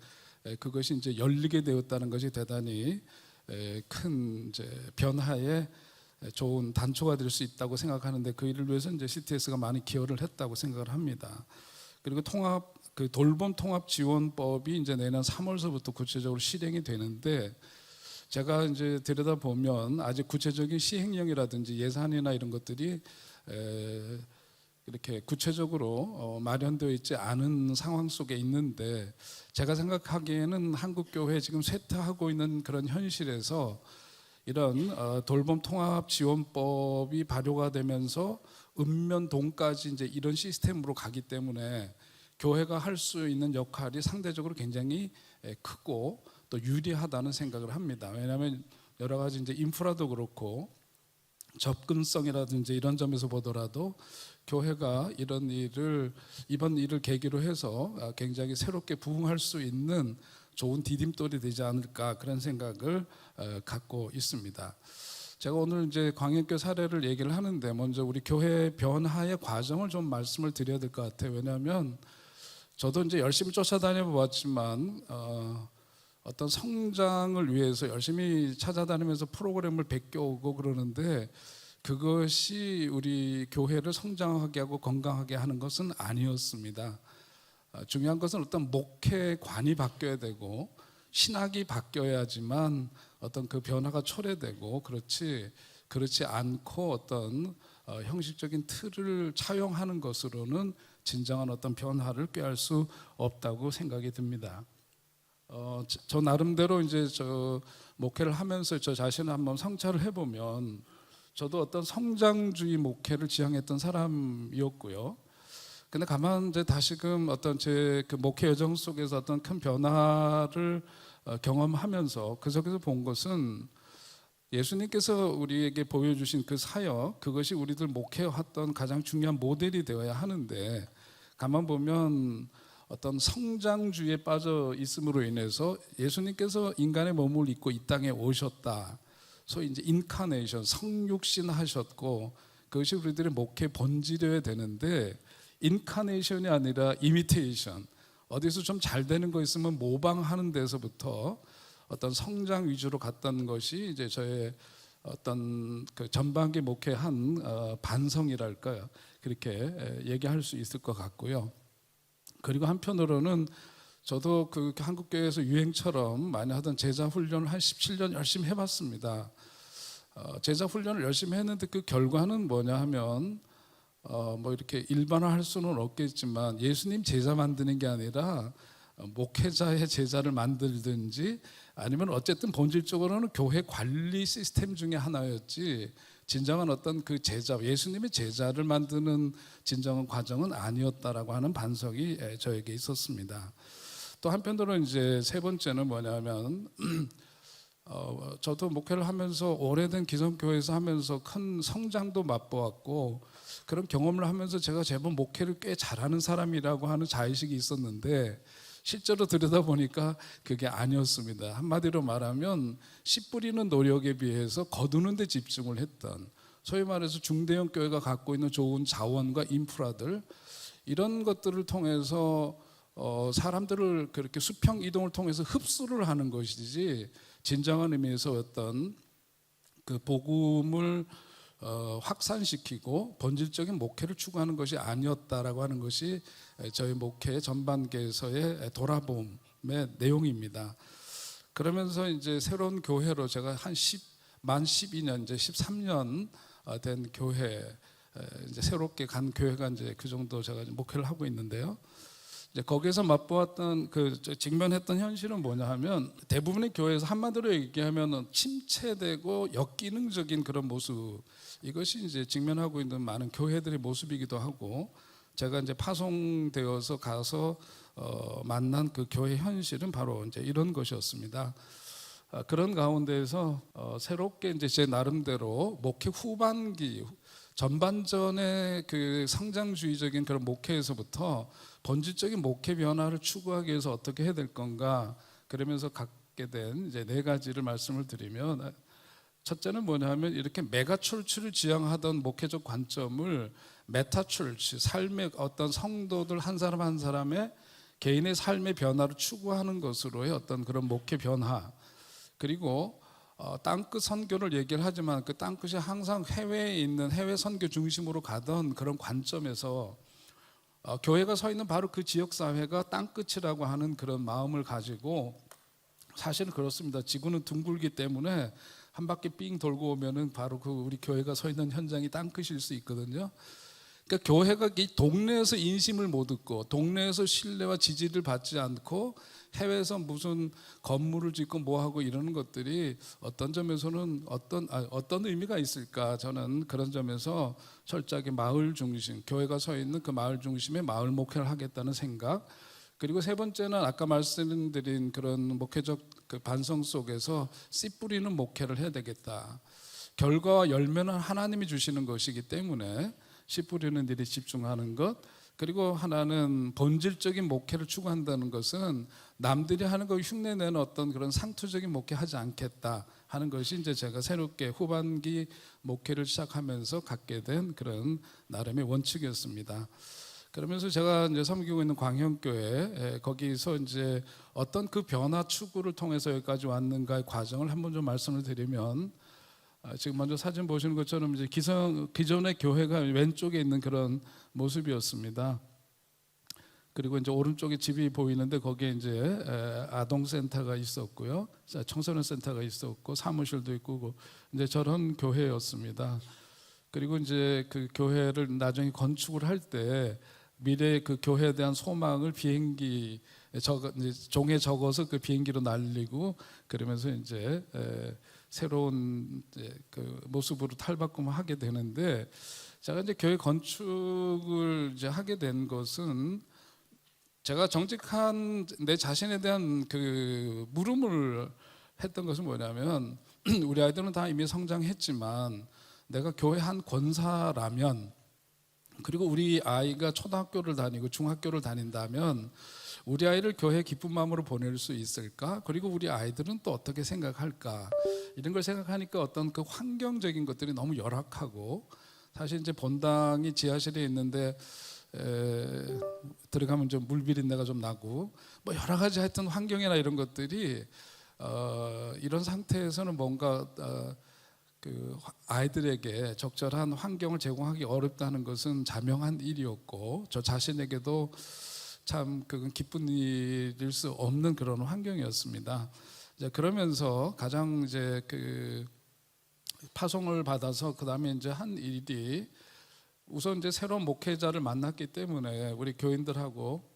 그것이 이제 열리게 되었다는 것이 대단히 큰 이제 변화의 좋은 단초가 될 수 있다고 생각하는데 그 일을 위해서 이제 CTS가 많이 기여를 했다고 생각을 합니다. 그리고 그 돌봄 통합 지원법이 이제 내년 3월서부터 구체적으로 실행이 되는데 제가 이제 들여다 보면 아직 구체적인 시행령이라든지 예산이나 이런 것들이 이렇게 구체적으로 마련되어 있지 않은 상황 속에 있는데 제가 생각하기에는 한국교회 지금 쇠퇴하고 있는 그런 현실에서 이런 돌봄 통합 지원법이 발효가 되면서 읍면동까지 이제 이런 시스템으로 가기 때문에 교회가 할 수 있는 역할이 상대적으로 굉장히 크고 또 유리하다는 생각을 합니다. 왜냐하면 여러 가지 이제 인프라도 그렇고 접근성이라든지 이런 점에서 보더라도 교회가 이번 일을 계기로 해서 굉장히 새롭게 부흥할 수 있는 좋은 디딤돌이 되지 않을까, 그런 생각을 갖고 있습니다. 제가 오늘 이제 광역교회 사례를 얘기를 하는데 먼저 우리 교회 변화의 과정을 좀 말씀을 드려야 될 것 같아요. 왜냐하면 저도 이제 열심히 쫓아다녀 보았지만 어떤 성장을 위해서 열심히 찾아다니면서 프로그램을 베껴오고 그러는데 그것이 우리 교회를 성장하게 하고 건강하게 하는 것은 아니었습니다. 중요한 것은 어떤 목회관이 바뀌어야 되고 신학이 바뀌어야지만 어떤 그 변화가 초래되고 그렇지 않고 어떤 형식적인 틀을 차용하는 것으로는 진정한 어떤 변화를 꾀할 수 없다고 생각이 듭니다. 저 나름대로 이제 저 목회를 하면서 저 자신을 한번 성찰을 해보면 저도 어떤 성장주의 목회를 지향했던 사람이었고요. 근데 가만 이제 다시금 어떤 제 그 목회 여정 속에서 어떤 큰 변화를 경험하면서 그 속에서 본 것은 예수님께서 우리에게 보여주신 그 사역, 그것이 우리들 목회해왔던 가장 중요한 모델이 되어야 하는데 가만 보면 어떤 성장주의에 빠져 있음으로 인해서 예수님께서 인간의 몸을 입고 이 땅에 오셨다. 소위 이제 인카네이션, 성육신 하셨고 그것이 우리들의 목회 본질이어야 되는데 인카네이션이 아니라 이미테이션, 어디서 좀 잘 되는 거 있으면 모방하는 데서부터 어떤 성장 위주로 갔던 것이 이제 저의 어떤 그 전반기 목회한 반성이랄까요, 그렇게 얘기할 수 있을 것 같고요. 그리고 한편으로는 저도 그 한국교회에서 유행처럼 많이 하던 제자 훈련을 한 17년 열심히 해봤습니다. 제자 훈련을 열심히 했는데 그 결과는 뭐냐 하면 뭐 이렇게 일반화할 수는 없겠지만 예수님 제자 만드는 게 아니라 목회자의 제자를 만들든지 아니면 어쨌든 본질적으로는 교회 관리 시스템 중에 하나였지 진정한 어떤 그 제자, 예수님의 제자를 만드는 진정한 과정은 아니었다라고 하는 반성이 저에게 있었습니다. 또 한편으로는 이제 세 번째는 뭐냐면 저도 목회를 하면서 오래된 기성교회에서 하면서 큰 성장도 맛보았고 그런 경험을 하면서 제가 제법 목회를 꽤 잘하는 사람이라고 하는 자의식이 있었는데 실제로 들여다보니까 그게 아니었습니다. 한마디로 말하면 씨 뿌리는 노력에 비해서 거두는 데 집중을 했던, 소위 말해서 중대형 교회가 갖고 있는 좋은 자원과 인프라들, 이런 것들을 통해서 사람들을 그렇게 수평 이동을 통해서 흡수를 하는 것이지 진정한 의미에서 어떤 그 복음을 확산시키고 본질적인 목회를 추구하는 것이 아니었다라고 하는 것이 저희 목회 전반기에서의 돌아봄의 내용입니다. 그러면서 이제 새로운 교회로 제가 만 12년, 이제 13년 된 교회, 이제 새롭게 간 교회가 이제 그 정도 제가 목회를 하고 있는데요. 이제 거기에서 맛보았던 그 직면했던 현실은 뭐냐 하면 대부분의 교회에서 한마디로 얘기하면 침체되고 역기능적인 그런 모습, 이것이 이제 직면하고 있는 많은 교회들의 모습이기도 하고, 제가 이제 파송되어서 가서 만난 그 교회 현실은 바로 이제 이런 것이었습니다. 그런 가운데에서 새롭게 이제 제 나름대로 목회 후반기 전반전의 그 성장주의적인 그런 목회에서부터 본질적인 목회 변화를 추구하기 위해서 어떻게 해야 될 건가, 그러면서 갖게 된 이제 네 가지를 말씀을 드리면, 첫째는 뭐냐면 이렇게 메가철치를 지향하던 목회적 관점을 메타철치, 삶의 어떤 성도들 한 사람 한 사람의 개인의 삶의 변화를 추구하는 것으로의 어떤 그런 목회 변화, 그리고 땅끝 선교를 얘기를 하지만 그 땅끝이 항상 해외에 있는 해외 선교 중심으로 가던 그런 관점에서 교회가 서 있는 바로 그 지역 사회가 땅끝이라고 하는 그런 마음을 가지고, 사실은 그렇습니다. 지구는 둥글기 때문에 한 바퀴 삥 돌고 오면은 바로 그 우리 교회가 서 있는 현장이 땅끝일 수 있거든요. 그러니까 교회가 이 동네에서 인심을 못 얻고 동네에서 신뢰와 지지를 받지 않고 해외에서 무슨 건물을 짓고 뭐하고 이러는 것들이 어떤 점에서는 어떤 의미가 있을까, 저는 그런 점에서 철저하게 마을 중심, 교회가 서 있는 그 마을 중심의 마을 목회를 하겠다는 생각, 그리고 세 번째는 아까 말씀드린 그런 목회적 그 반성 속에서 씨 뿌리는 목회를 해야 되겠다. 결과와 열매는 하나님이 주시는 것이기 때문에 씨 뿌리는 일에 집중하는 것, 그리고 하나는 본질적인 목회를 추구한다는 것은 남들이 하는 거 흉내내는 어떤 그런 상투적인 목회 하지 않겠다 하는 것이 이제 제가 새롭게 후반기 목회를 시작하면서 갖게 된 그런 나름의 원칙이었습니다. 그러면서 제가 이제 섬기고 있는 광형교회, 거기서 이제 어떤 그 변화 추구를 통해서 여기까지 왔는가의 과정을 한번 좀 말씀을 드리면, 지금 먼저 사진 보시는 것처럼 이제 기존의 교회가 왼쪽에 있는 그런 모습이었습니다. 그리고 이제 오른쪽에 집이 보이는데 거기에 이제 아동센터가 있었고요, 청소년 센터가 있었고 사무실도 있고 이제 저런 교회였습니다. 그리고 이제 그 교회를 나중에 건축을 할 때 미래의 그 교회에 대한 소망을 비행기 종에 적어서 그 비행기로 날리고, 그러면서 이제 새로운 이제 그 모습으로 탈바꿈을 하게 되는데, 제가 이제 교회 건축을 이제 하게 된 것은 제가 정직한 내 자신에 대한 그 물음을 했던 것은 뭐냐면, 우리 아이들은 다 이미 성장했지만 내가 교회 한 권사라면, 그리고 우리 아이가 초등학교를 다니고 중학교를 다닌다면 우리 아이를 교회 기쁜 마음으로 보낼 수 있을까? 그리고 우리 아이들은 또 어떻게 생각할까? 이런 걸 생각하니까 어떤 그 환경적인 것들이 너무 열악하고, 사실 이제 본당이 지하실에 있는데 들어가면 좀 물비린내가 좀 나고 뭐 여러 가지 하여튼 환경이나 이런 것들이 이런 상태에서는 뭔가 그 아이들에게 적절한 환경을 제공하기 어렵다는 것은 자명한 일이었고, 저 자신에게도 참 그건 기쁜 일일 수 없는 그런 환경이었습니다. 이제 그러면서 가장 이제 그 파송을 받아서 그 다음에 이제 한 일이, 우선 이제 새로운 목회자를 만났기 때문에 우리 교인들하고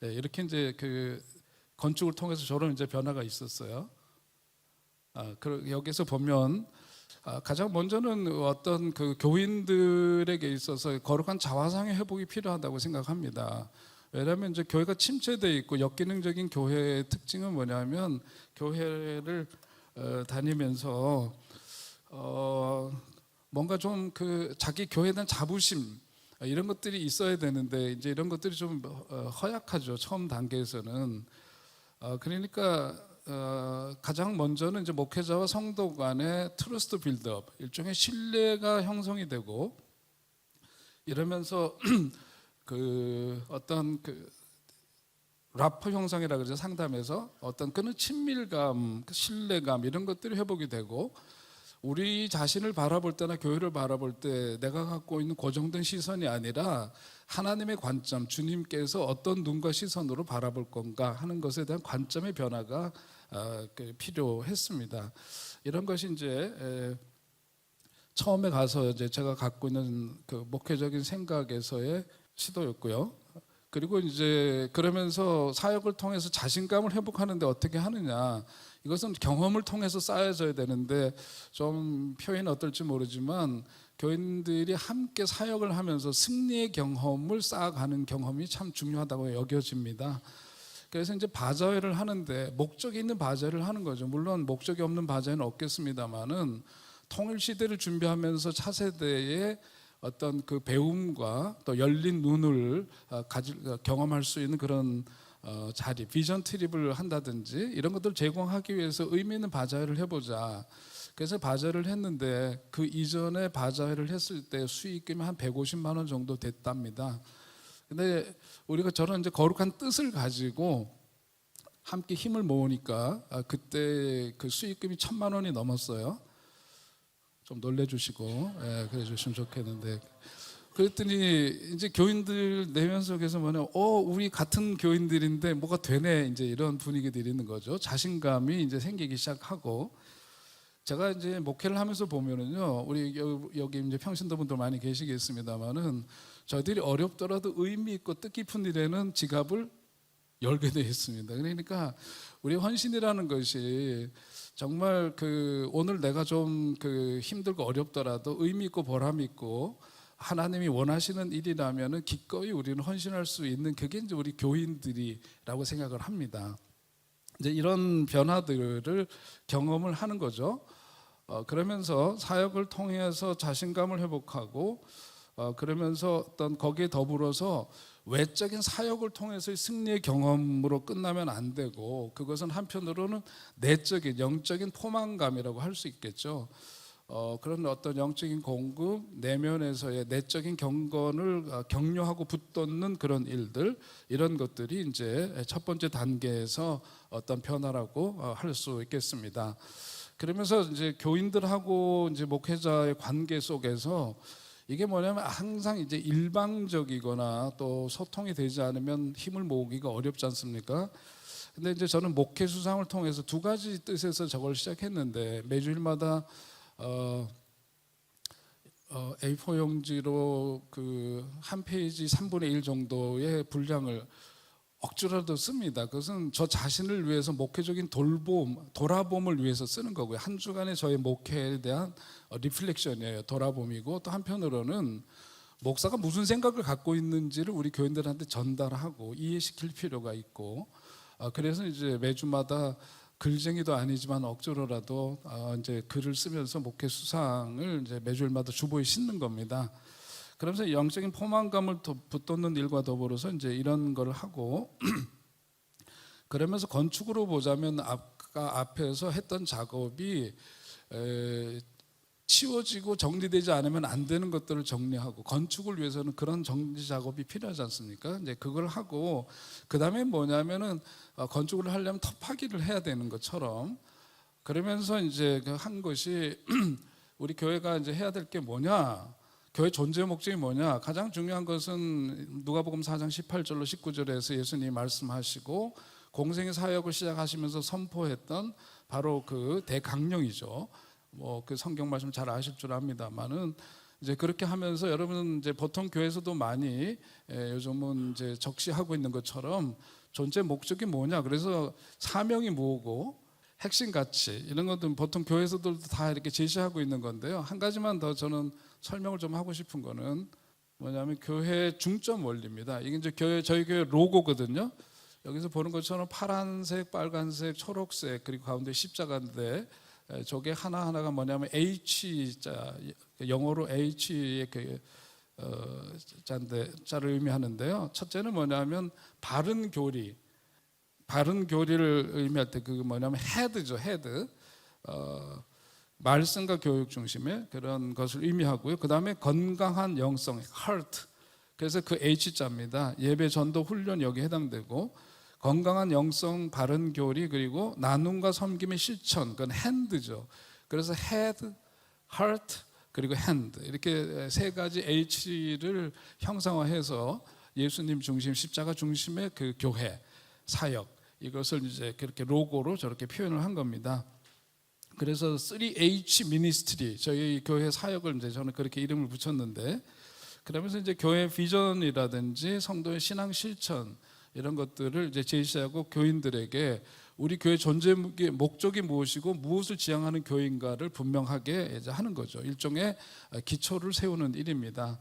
이렇게 이제 그 건축을 통해서 저런 이제 변화가 있었어요. 여기서 보면 가장 먼저는 어떤 그 교인들에게 있어서 거룩한 자화상의 회복이 필요하다고 생각합니다. 왜냐하면 이제 교회가 침체되어 있고 역기능적인 교회의 특징은 뭐냐면 교회를 다니면서 뭔가 좀 그 자기 교회에 대한 자부심 이런 것들이 있어야 되는데 이제 이런 것들이 좀 허약하죠. 처음 단계에서는. 그러니까 가장 먼저는 이제 목회자와 성도 간의 트러스트 빌드업, 일종의 신뢰가 형성이 되고 이러면서 그 어떤 그 라퍼 형성이라 그러죠. 상담에서 어떤 그런 친밀감, 신뢰감 이런 것들이 회복이 되고 우리 자신을 바라볼 때나 교회를 바라볼 때 내가 갖고 있는 고정된 시선이 아니라 하나님의 관점, 주님께서 어떤 눈과 시선으로 바라볼 건가 하는 것에 대한 관점의 변화가 필요했습니다. 이런 것이 이제 처음에 가서 이제 제가 갖고 있는 그 목회적인 생각에서의 시도였고요. 그리고 이제 그러면서 사역을 통해서 자신감을 회복하는데 어떻게 하느냐? 이것은 경험을 통해서 쌓여져야 되는데 좀 표현이 어떨지 모르지만 교인들이 함께 사역을 하면서 승리의 경험을 쌓아가는 경험이 참 중요하다고 여겨집니다. 그래서 이제 바자회를 하는데 목적이 있는 바자회를 하는 거죠. 물론 목적이 없는 바자회는 없겠습니다만은 통일 시대를 준비하면서 차세대의 어떤 그 배움과 또 열린 눈을 경험할 수 있는 그런 자리, 비전 트립을 한다든지 이런 것들을 제공하기 위해서 의미 있는 바자회를 해보자. 그래서 바자회를 했는데 그 이전에 바자회를 했을 때 수익금이 한 150만 원 정도 됐답니다. 근데 우리가 저런 이제 거룩한 뜻을 가지고 함께 힘을 모으니까 그때 그 수익금이 1,000만 원이 넘었어요. 좀 놀래주시고 그래 주시면 좋겠는데 그랬더니 이제 교인들 내면 속에서 뭐냐 우리 같은 교인들인데 뭐가 되네 이제 이런 분위기들이 있는 거죠. 자신감이 이제 생기기 시작하고 제가 이제 목회를 하면서 보면은요 우리 여기 이제 평신도 분들 많이 계시겠습니다만은 저희들이 어렵더라도 의미 있고 뜻깊은 일에는 지갑을 열게 되어 있습니다. 그러니까 우리 헌신이라는 것이 정말 그 오늘 내가 좀 그 힘들고 어렵더라도 의미 있고 보람 있고 하나님이 원하시는 일이라면은 기꺼이 우리는 헌신할 수 있는 그게 이제 우리 교인들이라고 생각을 합니다. 이제 이런 변화들을 경험을 하는 거죠. 그러면서 사역을 통해서 자신감을 회복하고 그러면서 어떤 거기에 더불어서 외적인 사역을 통해서의 승리의 경험으로 끝나면 안 되고 그것은 한편으로는 내적인 영적인 포만감이라고 할 수 있겠죠. 그런 어떤 영적인 공급, 내면에서의 내적인 경건을 격려하고 붙돋는 그런 일들 이런 것들이 이제 첫 번째 단계에서 어떤 변화라고 할 수 있겠습니다. 그러면서 이제 교인들하고 이제 목회자의 관계 속에서 이게 뭐냐면 항상 이제 일방적이거나 또 소통이 되지 않으면 힘을 모으기가 어렵지 않습니까? 근데 이제 저는 목회 수상을 통해서 두 가지 뜻에서 저걸 시작했는데 매주일마다 A4 용지로 그 한 페이지 3분의 1 정도의 분량을 억지로라도 씁니다. 그것은 저 자신을 위해서 목회적인 돌아봄을 위해서 쓰는 거고요. 한 주간의 저의 목회에 대한 리플렉션이에요. 돌아봄이고 또 한편으로는 목사가 무슨 생각을 갖고 있는지를 우리 교인들한테 전달하고 이해시킬 필요가 있고 그래서 이제 매주마다 글쟁이도 아니지만 억지로라도 이제 글을 쓰면서 목회 수상을 이제 매주일마다 주보에 싣는 겁니다. 그러면서 영적인 포만감을 붙돋는 일과 더불어서 이제 이런 걸 하고 그러면서 건축으로 보자면 아까 앞에서 했던 작업이 치워지고 정리되지 않으면 안 되는 것들을 정리하고 건축을 위해서는 그런 정리 작업이 필요하지 않습니까? 이제 그걸 하고 그 다음에 뭐냐면은 건축을 하려면 터파기를 해야 되는 것처럼 그러면서 이제 한 것이 우리 교회가 이제 해야 될 게 뭐냐? 교회 존재 목적이 뭐냐? 가장 중요한 것은 누가복음 4장 18절로 19절에서 예수님이 말씀하시고 공생의 사역을 시작하시면서 선포했던 바로 그 대강령이죠. 뭐 그 성경 말씀 잘 아실 줄 압니다만은 이제 그렇게 하면서 여러분 이제 보통 교회에서도 많이 요즘은 이제 적시하고 있는 것처럼 존재 목적이 뭐냐? 그래서 사명이 뭐고 핵심 가치 이런 것들은 보통 교회에서도 다 이렇게 제시하고 있는 건데요. 한 가지만 더 저는 설명을 좀 하고 싶은 거는 뭐냐면 교회 중점 원리입니다. 이게 이제 저희 교회 로고거든요. 여기서 보는 것처럼 파란색, 빨간색, 초록색 그리고 가운데 십자가인데 저게 하나하나가 뭐냐면 H자, 영어로 H의 자를 의미하는데요. 첫째는 뭐냐면 바른 교리. 바른 교리를 의미할 때 그 뭐냐면 헤드죠, 헤드. 말씀과 교육 중심의 그런 것을 의미하고요. 그 다음에 건강한 영성, heart. 그래서 그 H자입니다. 예배, 전도, 훈련 여기 해당되고 건강한 영성, 바른 교리 그리고 나눔과 섬김의 실천, 그건 hand죠. 그래서 head, heart 그리고 hand 이렇게 세 가지 H를 형상화해서 예수님 중심, 십자가 중심의 그 교회, 사역 이것을 이제 그렇게 로고로 저렇게 표현을 한 겁니다. 그래서 3H 미니스트리 저희 교회 사역을 이제 저는 그렇게 이름을 붙였는데 그러면서 이제 교회 비전이라든지 성도의 신앙 실천 이런 것들을 이제 제시하고 교인들에게 우리 교회 존재 목적이 무엇이고 무엇을 지향하는 교회인가를 분명하게 이제 하는 거죠. 일종의 기초를 세우는 일입니다.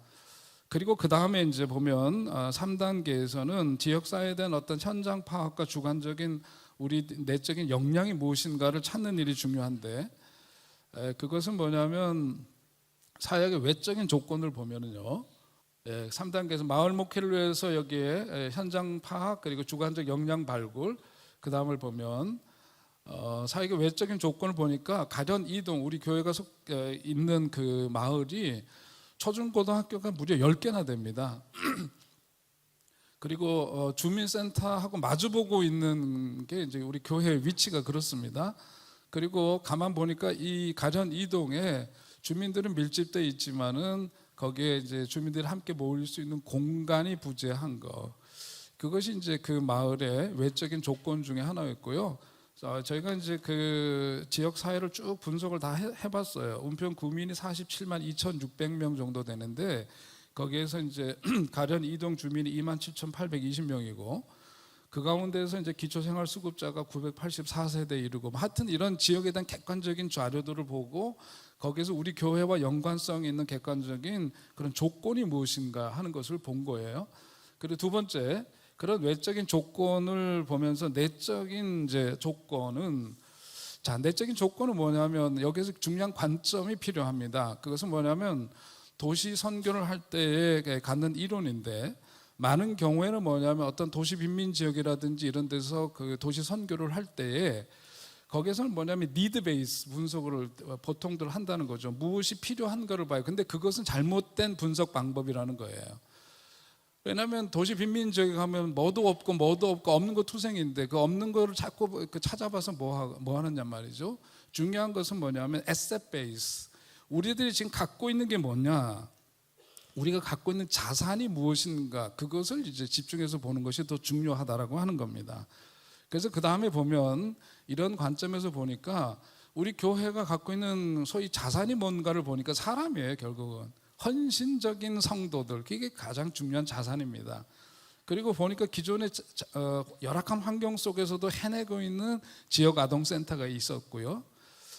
그리고 그 다음에 이제 보면 3단계에서는 지역사회에 대한 어떤 현장 파악과 주관적인 우리 내적인 역량이 무엇인가를 찾는 일이 중요한데 그것은 뭐냐면 사역의 외적인 조건을 보면은요. 3단계에서 마을 목회를 위해서 여기에 현장 파악 그리고 주관적 역량 발굴 그 다음을 보면 사역의 외적인 조건을 보니까 가련 이동 우리 교회가 있는 그 마을이 초중고등학교가 무려 10개나 됩니다. 그리고 주민센터하고 마주보고 있는 게 이제 우리 교회 위치가 그렇습니다. 그리고 가만 보니까 이 가련 이동에 주민들은 밀집돼 있지만은 거기에 이제 주민들이 함께 모일 수 있는 공간이 부재한 거. 그것이 이제 그 마을의 외적인 조건 중에 하나였고요. 저희가 이제 그 지역 사회를 쭉 분석을 다 해봤어요. 은평 구민이 47만 2,600명 정도 되는데 거기에서 이제 가련 이동 주민이 27,820명이고 그 가운데서 이제 기초생활수급자가 984세대에 이르고 하여튼 이런 지역에 대한 객관적인 자료들을 보고 거기에서 우리 교회와 연관성 있는 객관적인 그런 조건이 무엇인가 하는 것을 본 거예요. 그리고 두 번째 그런 외적인 조건을 보면서 내적인 이제 조건은 내적인 조건은 뭐냐면 여기서 중요한 관점이 필요합니다. 그것은 뭐냐면 도시 선교를 할 때에 갖는 이론인데 많은 경우에는 뭐냐면 어떤 도시 빈민 지역이라든지 이런 데서 그 도시 선교를 할 때에 거기에서는 뭐냐면 니드 베이스 분석을 보통들 한다는 거죠. 무엇이 필요한가를 봐요. 근데 그것은 잘못된 분석 방법이라는 거예요. 왜냐하면 도시 빈민 지역에 가면 뭐도 없고 없는 거 투생인데 그 없는 거를 자꾸 찾아봐서 뭐 하느냐 말이죠. 중요한 것은 뭐냐면 에셋 베이스. 우리들이 지금 갖고 있는 게 뭐냐, 우리가 갖고 있는 자산이 무엇인가 그것을 이제 집중해서 보는 것이 더 중요하다라고 하는 겁니다. 그래서 그 다음에 보면 이런 관점에서 보니까 우리 교회가 갖고 있는 소위 자산이 뭔가를 보니까 사람이에요. 결국은 헌신적인 성도들 그게 가장 중요한 자산입니다. 그리고 보니까 기존의 열악한 환경 속에서도 해내고 있는 지역 아동센터가 있었고요.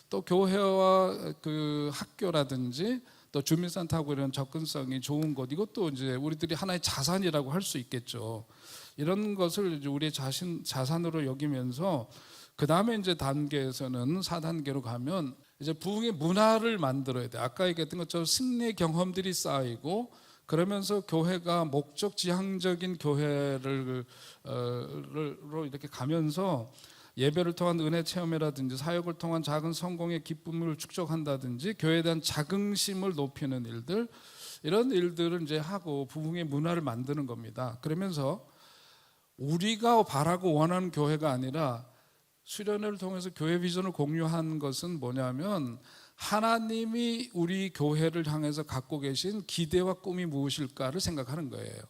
또 교회와 그 학교라든지 또 주민센터하고 이런 접근성이 좋은 곳 이것도 이제 우리들이 하나의 자산이라고 할 수 있겠죠. 이런 것을 이제 우리의 자산으로 여기면서 그 다음에 이제 단계에서는 4단계로 가면 이제 부흥의 문화를 만들어야 돼. 아까 얘기했던 것처럼 승리의 경험들이 쌓이고 그러면서 교회가 목적 지향적인 교회를 로 이렇게 가면서 예배를 통한 은혜 체험이라든지 사역을 통한 작은 성공의 기쁨을 축적한다든지 교회에 대한 자긍심을 높이는 일들 이런 일들을 이제 하고 부흥의 문화를 만드는 겁니다. 그러면서 우리가 바라고 원하는 교회가 아니라 수련회를 통해서 교회 비전을 공유한 것은 뭐냐면 하나님이 우리 교회를 향해서 갖고 계신 기대와 꿈이 무엇일까를 생각하는 거예요.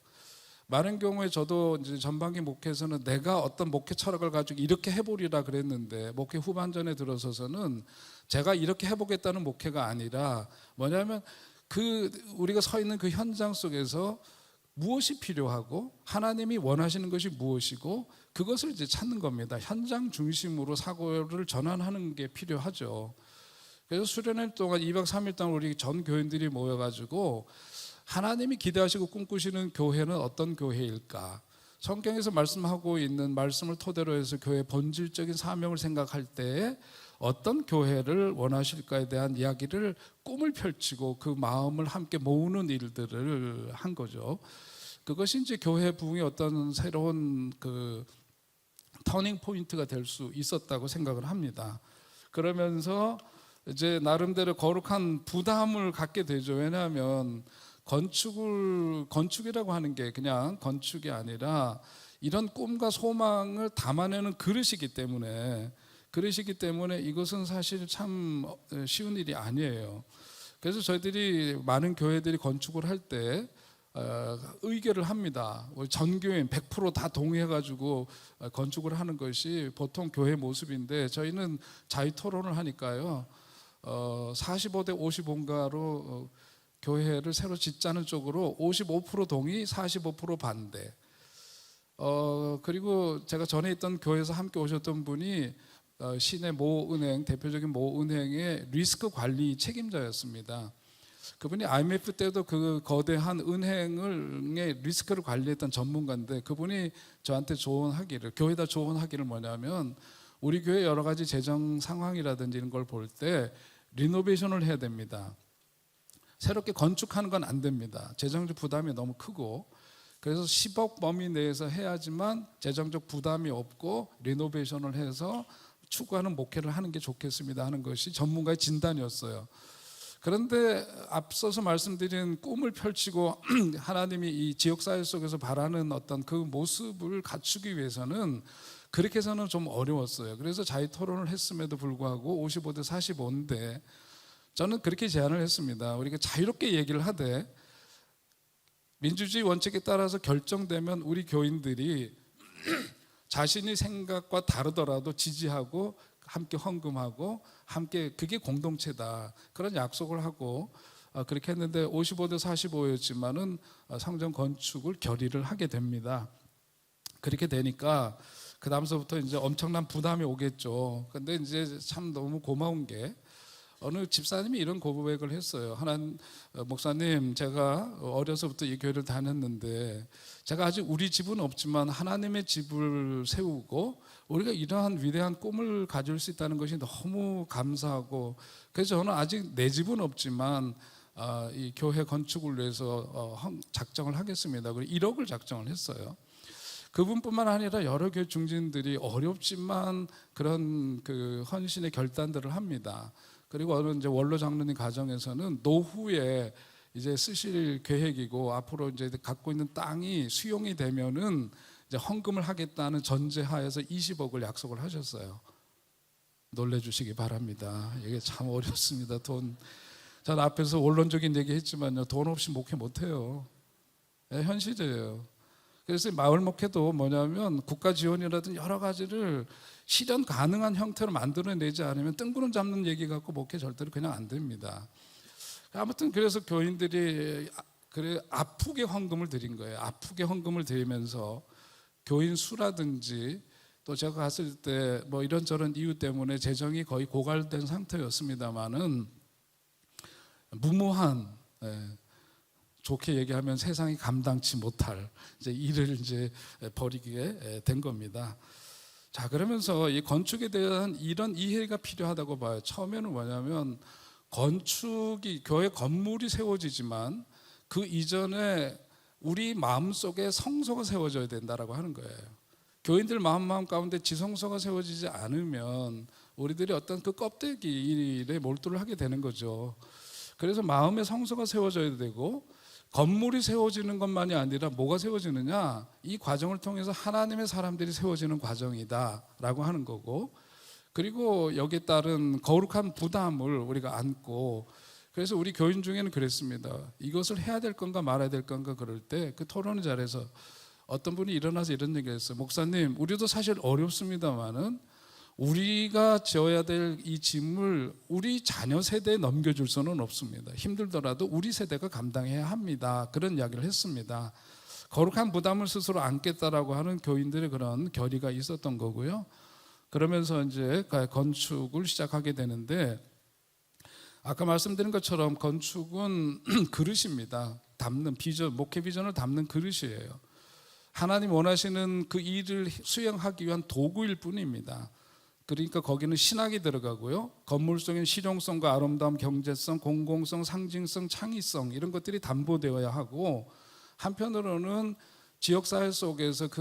많은 경우에 저도 이제 전반기 목회에서는 내가 어떤 목회 철학을 가지고 이렇게 해보리라 그랬는데 목회 후반전에 들어서서는 제가 이렇게 해보겠다는 목회가 아니라 뭐냐면 그 우리가 서 있는 그 현장 속에서 무엇이 필요하고 하나님이 원하시는 것이 무엇이고 그것을 이제 찾는 겁니다. 현장 중심으로 사고를 전환하는 게 필요하죠. 그래서 수련회 동안 2박 3일 동안 우리 전 교인들이 모여가지고 하나님이 기대하시고 꿈꾸시는 교회는 어떤 교회일까? 성경에서 말씀하고 있는 말씀을 토대로 해서 교회의 본질적인 사명을 생각할 때 어떤 교회를 원하실까에 대한 이야기를 꿈을 펼치고 그 마음을 함께 모으는 일들을 한 거죠. 그것이 이제 교회 부흥의 어떤 새로운 그 터닝 포인트가 될 수 있었다고 생각을 합니다. 그러면서 이제 나름대로 거룩한 부담을 갖게 되죠. 왜냐하면 건축이라고 하는 게 그냥 건축이 아니라 이런 꿈과 소망을 담아내는 그릇이기 때문에 이것은 사실 참 쉬운 일이 아니에요. 그래서 저희들이 많은 교회들이 건축을 할 때 의결을 합니다. 전교인 100% 다 동의해가지고 건축을 하는 것이 보통 교회 모습인데 저희는 자유 토론을 하니까요. 45대 55인가로 교회를 새로 짓자는 쪽으로 55% 동의, 45% 반대. 그리고 제가 전에 있던 교회에서 함께 오셨던 분이 시내 모 은행, 대표적인 모 은행의 리스크 관리 책임자였습니다. 그분이 IMF 때도 그 거대한 은행의 리스크를 관리했던 전문가인데 그분이 저한테 조언하기를, 교회에다 조언하기를 뭐냐면 우리 교회 여러 가지 재정 상황이라든지 이런 걸 볼 때 리노베이션을 해야 됩니다. 새롭게 건축하는 건 안 됩니다. 재정적 부담이 너무 크고 그래서 10억 범위 내에서 해야지만 재정적 부담이 없고 리노베이션을 해서 추구하는 목회를 하는 게 좋겠습니다 하는 것이 전문가의 진단이었어요. 그런데 앞서서 말씀드린 꿈을 펼치고 하나님이 이 지역사회 속에서 바라는 어떤 그 모습을 갖추기 위해서는 그렇게 해서는 좀 어려웠어요. 그래서 자유 토론을 했음에도 불구하고 55대 45인데 저는 그렇게 제안을 했습니다. 우리가 자유롭게 얘기를 하되 민주주의 원칙에 따라서 결정되면 우리 교인들이 자신의 생각과 다르더라도 지지하고 함께 헌금하고 함께 그게 공동체다 그런 약속을 하고 그렇게 했는데 55대 45였지만은 성전 건축을 결의를 하게 됩니다. 그렇게 되니까 그 다음서부터 이제 엄청난 부담이 오겠죠. 근데 이제 참 너무 고마운 게 어느 집사님이 이런 고백을 했어요. 목사님, 제가 어려서부터 이 교회를 다녔는데 제가 아직 우리 집은 없지만 하나님의 집을 세우고 우리가 이러한 위대한 꿈을 가질 수 있다는 것이 너무 감사하고 그래서 저는 아직 내 집은 없지만 이 교회 건축을 위해서 작정을 하겠습니다. 그리고 1억을 작정을 했어요. 그분뿐만 아니라 여러 교회 중진들이 어렵지만 그런 그 헌신의 결단들을 합니다. 그리고 어느 이제 원로 장로님 가정에서는 노후에 이제 쓰실 계획이고 앞으로 이제 갖고 있는 땅이 수용이 되면은 이제 헌금을 하겠다는 전제하에서 20억을 약속을 하셨어요. 놀래주시기 바랍니다. 이게 참 어렵습니다. 돈. 전 앞에서 원론적인 얘기했지만요, 돈 없이 목회 못해요. 네, 현실이에요. 그래서 마을 목회도 뭐냐면 국가 지원이라든 여러 가지를 실현 가능한 형태로 만들어내지 않으면 뜬구름 잡는 얘기 갖고 목회 절대로 그냥 안 됩니다. 아무튼 그래서 교인들이 그래 아프게 헌금을 드린 거예요. 아프게 헌금을 드리면서 교인 수라든지 또 제가 갔을 때 뭐 이런저런 이유 때문에 재정이 거의 고갈된 상태였습니다만은 무모한 좋게 얘기하면 세상이 감당치 못할 이제 일을 이제 벌이게 된 겁니다. 자, 그러면서 이 건축에 대한 이런 이해가 필요하다고 봐요. 처음에는 뭐냐면 건축이 교회 건물이 세워지지만 그 이전에 우리 마음속에 성소가 세워져야 된다라고 하는 거예요. 교인들 마음 가운데 지성소가 세워지지 않으면 우리들이 어떤 그 껍데기 일에 몰두를 하게 되는 거죠. 그래서 마음의 성소가 세워져야 되고 건물이 세워지는 것만이 아니라 뭐가 세워지느냐, 이 과정을 통해서 하나님의 사람들이 세워지는 과정이다라고 하는 거고, 그리고 여기에 따른 거룩한 부담을 우리가 안고, 그래서 우리 교인 중에는 그랬습니다. 이것을 해야 될 건가 말아야 될 건가 그럴 때 그 토론 자리에서 어떤 분이 일어나서 이런 얘기를 했어요. 목사님, 우리도 사실 어렵습니다만은 우리가 지어야 될 이 짐을 우리 자녀 세대에 넘겨줄 수는 없습니다. 힘들더라도 우리 세대가 감당해야 합니다. 그런 이야기를 했습니다. 거룩한 부담을 스스로 안겠다라고 하는 교인들의 그런 결의가 있었던 거고요. 그러면서 이제 건축을 시작하게 되는데, 아까 말씀드린 것처럼 건축은 그릇입니다. 담는 비전, 목회 비전을 담는 그릇이에요. 하나님 원하시는 그 일을 수행하기 위한 도구일 뿐입니다. 그러니까 거기는 신학이 들어가고요. 건물 속엔 실용성과 아름다움, 경제성, 공공성, 상징성, 창의성 이런 것들이 담보되어야 하고, 한편으로는 지역사회 속에서 그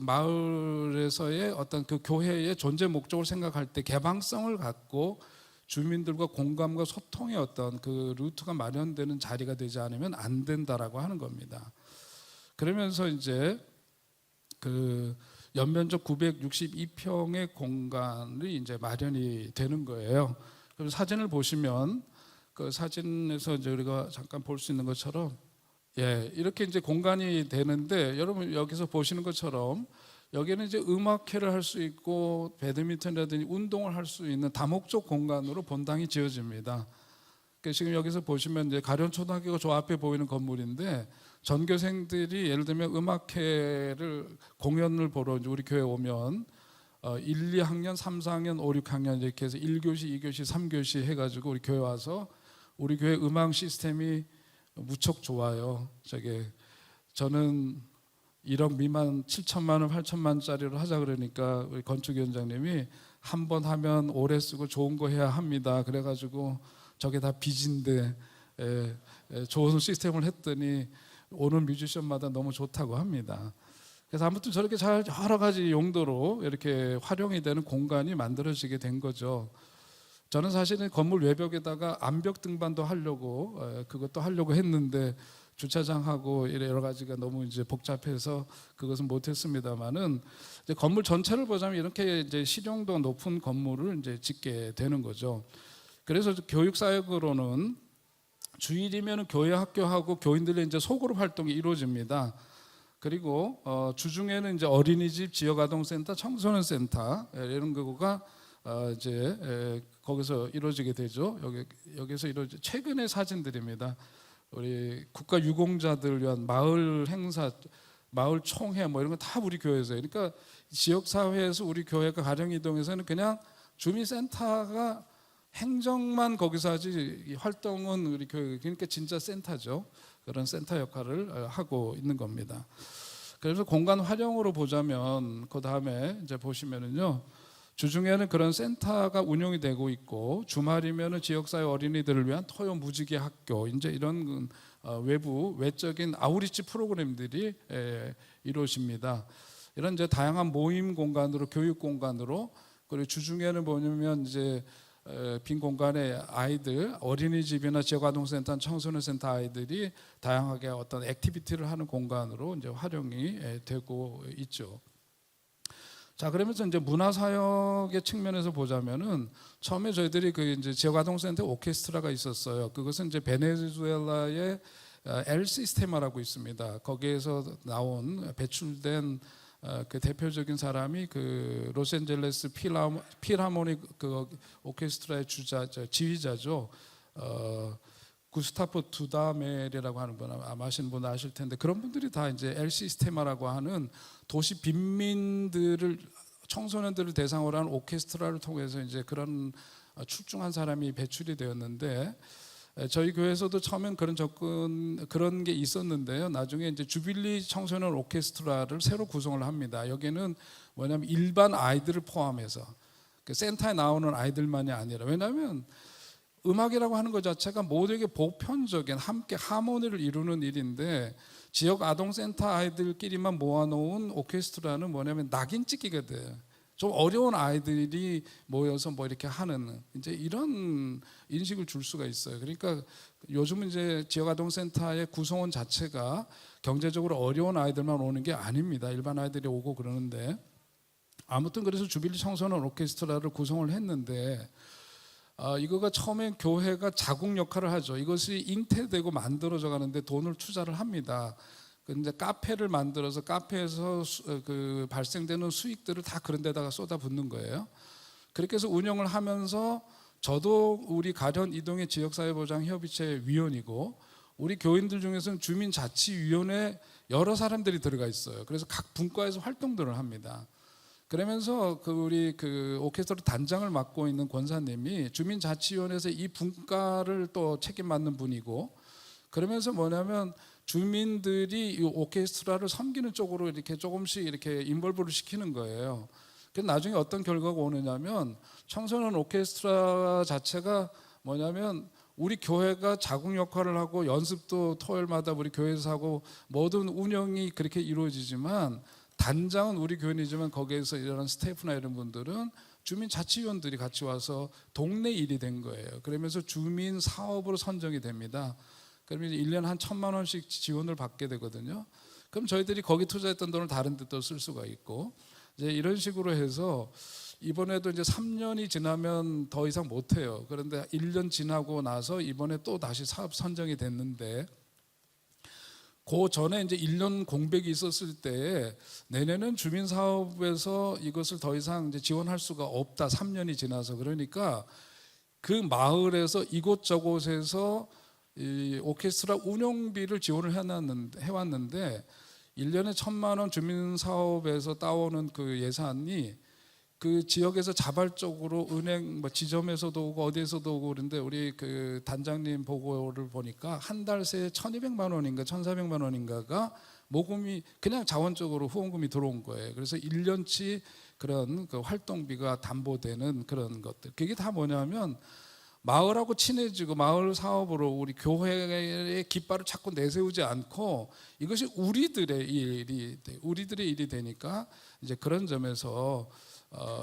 마을에서의 어떤 그 교회의 존재 목적을 생각할 때 개방성을 갖고 주민들과 공감과 소통의 어떤 그 루트가 마련되는 자리가 되지 않으면 안 된다라고 하는 겁니다. 그러면서 이제 그 연면적 962평의 공간이 이제 마련이 되는 거예요. 그럼 사진을 보시면 그 사진에서 이제 우리가 잠깐 볼 수 있는 것처럼, 이렇게 이제 공간이 되는데, 여러분 여기서 보시는 것처럼 여기는 이제 음악회를 할 수 있고 배드민턴이라든지 운동을 할 수 있는 다목적 공간으로 본당이 지어집니다. 그러니까 지금 여기서 보시면 이제 가련초등학교가 저 앞에 보이는 건물인데, 전교생들이 예를 들면 음악회를 공연을 보러 우리 교회 오면 1, 2학년, 3, 4학년, 5, 6학년 이렇게 해서 1교시, 2교시, 3교시 해가지고 우리 교회 와서, 우리 교회 음악 시스템이 무척 좋아요. 저는 1억 미만 7천만 원, 8천만 원짜리로 하자 그러니까 우리 건축위원장님이 한 번 하면 오래 쓰고 좋은 거 해야 합니다. 그래가지고 저게 다 빚인데 좋은 시스템을 했더니 오는 뮤지션마다 너무 좋다고 합니다. 그래서 아무튼 저렇게 잘 여러 가지 용도로 이렇게 활용이 되는 공간이 만들어지게 된 거죠. 저는 사실은 건물 외벽에다가 암벽 등반도 하려고 그것도 하려고 했는데 주차장하고 여러 가지가 너무 이제 복잡해서 그것은 못했습니다만은, 이제 건물 전체를 보자면 이렇게 이제 실용도 높은 건물을 이제 짓게 되는 거죠. 그래서 교육 사역으로는 주일이면 교회 학교하고 교인들의 이제 소그룹 활동이 이루어집니다. 그리고 주중에는 이제 어린이집, 지역아동센터, 청소년센터 이런 거가 이제 거기서 이루어지게 되죠. 여기서 최근의 사진들입니다. 우리 국가 유공자들 위한 마을 행사, 마을 총회 뭐 이런 거 다 우리 교회에서. 그러니까 지역 사회에서 우리 교회가 가령이동에서는 그냥 주민센터가 행정만 거기서 하지, 이 활동은 우리 교회, 그러니까 진짜 센터죠. 그런 센터 역할을 하고 있는 겁니다. 그래서 공간 활용으로 보자면, 그 다음에 이제 보시면은요, 주중에는 그런 센터가 운영이 되고 있고, 주말이면은 지역사회 어린이들을 위한 토요 무지개 학교, 이제 이런 외적인 아우리치 프로그램들이 이루어집니다. 이런 이제 다양한 모임 공간으로, 교육 공간으로, 그리고 주중에는 뭐냐면 이제 빈 공간에 아이들, 어린이집이나 지역아동센터, 청소년센터 아이들이 다양하게 어떤 액티비티를 하는 공간으로 이제 활용이 되고 있죠. 자, 그러면서 이제 문화사역의 측면에서 보자면은, 처음에 저희들이 그 이제 지역아동센터 오케스트라가 있었어요. 그것은 이제 베네수엘라의 엘 시스테마라고 있습니다. 거기에서 나온 배출된 그 대표적인 사람이 그 로스앤젤레스 필하모닉 그 오케스트라의 지휘자죠. 구스타프 두다멜이라고 하는 분, 아마 아시는 분 아실 텐데, 그런 분들이 다 이제 엘 시스테마라고 하는 도시 빈민들을, 청소년들을 대상으로 한 오케스트라를 통해서 이제 그런 출중한 사람이 배출이 되었는데, 저희 교회에서도 처음엔 그런 게 있었는데요. 나중에 이제 주빌리 청소년 오케스트라를 새로 구성을 합니다. 여기는 뭐냐면 일반 아이들을 포함해서 그 센터에 나오는 아이들만이 아니라, 왜냐하면 음악이라고 하는 것 자체가 모두에게 보편적인 함께 하모니를 이루는 일인데, 지역 아동센터 아이들끼리만 모아놓은 오케스트라는 뭐냐면 낙인 찍기가 돼요. 좀 어려운 아이들이 모여서 뭐 이렇게 하는 이제 이런 인식을 줄 수가 있어요. 그러니까 요즘은 이제 지역 아동센터의 구성원 자체가 경제적으로 어려운 아이들만 오는 게 아닙니다. 일반 아이들이 오고 그러는데, 아무튼 그래서 주빌리 청소년 오케스트라를 구성을 했는데, 이거가 처음엔 교회가 자국 역할을 하죠. 이것이 잉태되고 만들어져 가는데 돈을 투자를 합니다. 근데 카페를 만들어서 카페에서 그 발생되는 수익들을 다 그런 데다가 쏟아붓는 거예요. 그렇게 해서 운영을 하면서, 저도 우리 가련 이동의 지역사회보장협의체 위원이고, 우리 교인들 중에서는 주민자치위원회 여러 사람들이 들어가 있어요. 그래서 각 분과에서 활동들을 합니다. 그러면서 우리 오케스트라 단장을 맡고 있는 권사님이 주민자치위원회에서 이 분과를 또 책임 맡는 분이고, 그러면서 뭐냐면 주민들이 이 오케스트라를 섬기는 쪽으로 이렇게 조금씩 이렇게 인볼브를 시키는 거예요. 그래서 나중에 어떤 결과가 오느냐면 청소년 오케스트라 자체가 뭐냐면 우리 교회가 자궁 역할을 하고 연습도 토요일마다 우리 교회에서 하고 모든 운영이 그렇게 이루어지지만 단장은 우리 교인이지만 거기에서 일하는 스태프나 이런 분들은 주민자치위원들이 같이 와서 동네 일이 된 거예요. 그러면서 주민 사업으로 선정이 됩니다. 그러면 1년에 한 1,000만 원씩 지원을 받게 되거든요. 그럼 저희들이 거기 투자했던 돈을 다른 데 또 쓸 수가 있고, 이제 이런 식으로 해서 이번에도 이제 3년이 지나면 더 이상 못 해요. 그런데 1년 지나고 나서 이번에 또 다시 사업 선정이 됐는데, 그 전에 이제 1년 공백이 있었을 때 내년은 주민 사업에서 이것을 더 이상 이제 지원할 수가 없다. 3년이 지나서. 그러니까 그 마을에서 이곳저곳에서 이 오케스트라 운영비를 지원을 해왔는데 1년에 1,000만 원 주민 사업에서 따오는 그 예산이 그 지역에서 자발적으로 은행 지점에서도 오고 어디에서도 오고 그런데 우리 그 단장님 보고를 보니까 한 달 새에 1,200만 원인가 1,400만 원인가가 모금이 그냥 자원적으로 후원금이 들어온 거예요. 그래서 1년치 그런 그 활동비가 담보되는 그런 것들. 그게 다 뭐냐면 마을하고 친해지고 마을 사업으로 우리 교회의 깃발을 자꾸 내세우지 않고 이것이 우리들의 일이 되니까 이제 그런 점에서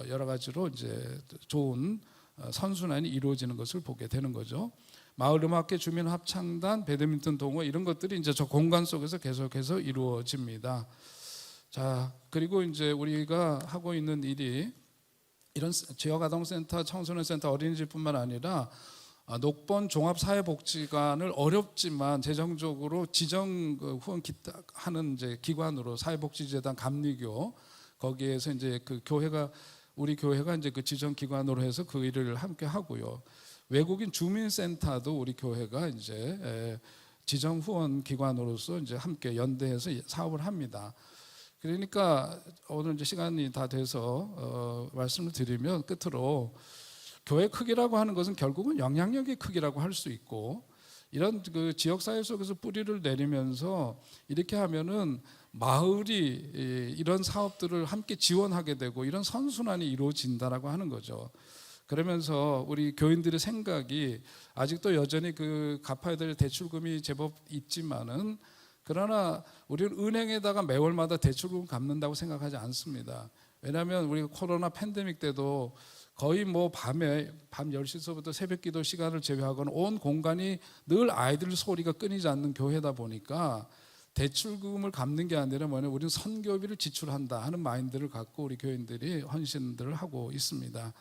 여러 가지로 이제 좋은 선순환이 이루어지는 것을 보게 되는 거죠. 마을음악회, 주민합창단, 배드민턴 동호회 이런 것들이 이제 저 공간 속에서 계속해서 이루어집니다. 자, 그리고 이제 우리가 하고 있는 일이 이런 지역아동센터, 청소년센터, 어린이집뿐만 아니라 녹번 종합사회복지관을 어렵지만 재정적으로 지정 후원하는 이제 기관으로 사회복지재단 감리교 거기에서 이제 그 교회가 우리 교회가 이제 그 지정 기관으로 해서 그 일을 함께 하고요. 외국인 주민센터도 우리 교회가 이제 지정 후원 기관으로서 이제 함께 연대해서 사업을 합니다. 그러니까 오늘 이제 시간이 다 돼서 말씀을 드리면 끝으로 교회 크기라고 하는 것은 결국은 영향력의 크기라고 할 수 있고 이런 그 지역 사회 속에서 뿌리를 내리면서 이렇게 하면은 마을이 이런 사업들을 함께 지원하게 되고 이런 선순환이 이루어진다라고 하는 거죠. 그러면서 우리 교인들의 생각이 아직도 여전히 그 갚아야 될 대출금이 제법 있지만은 그러나 우리는 은행에다가 매월마다 대출금 갚는다고 생각하지 않습니다. 왜냐하면 우리가 코로나 팬데믹 때도 거의 뭐 밤 10시서부터 새벽 기도 시간을 제외하고는 온 공간이 늘 아이들 소리가 끊이지 않는 교회다 보니까 대출금을 갚는 게 아니라 뭐냐 우리는 선교비를 지출한다 하는 마인드를 갖고 우리 교인들이 헌신들을 하고 있습니다.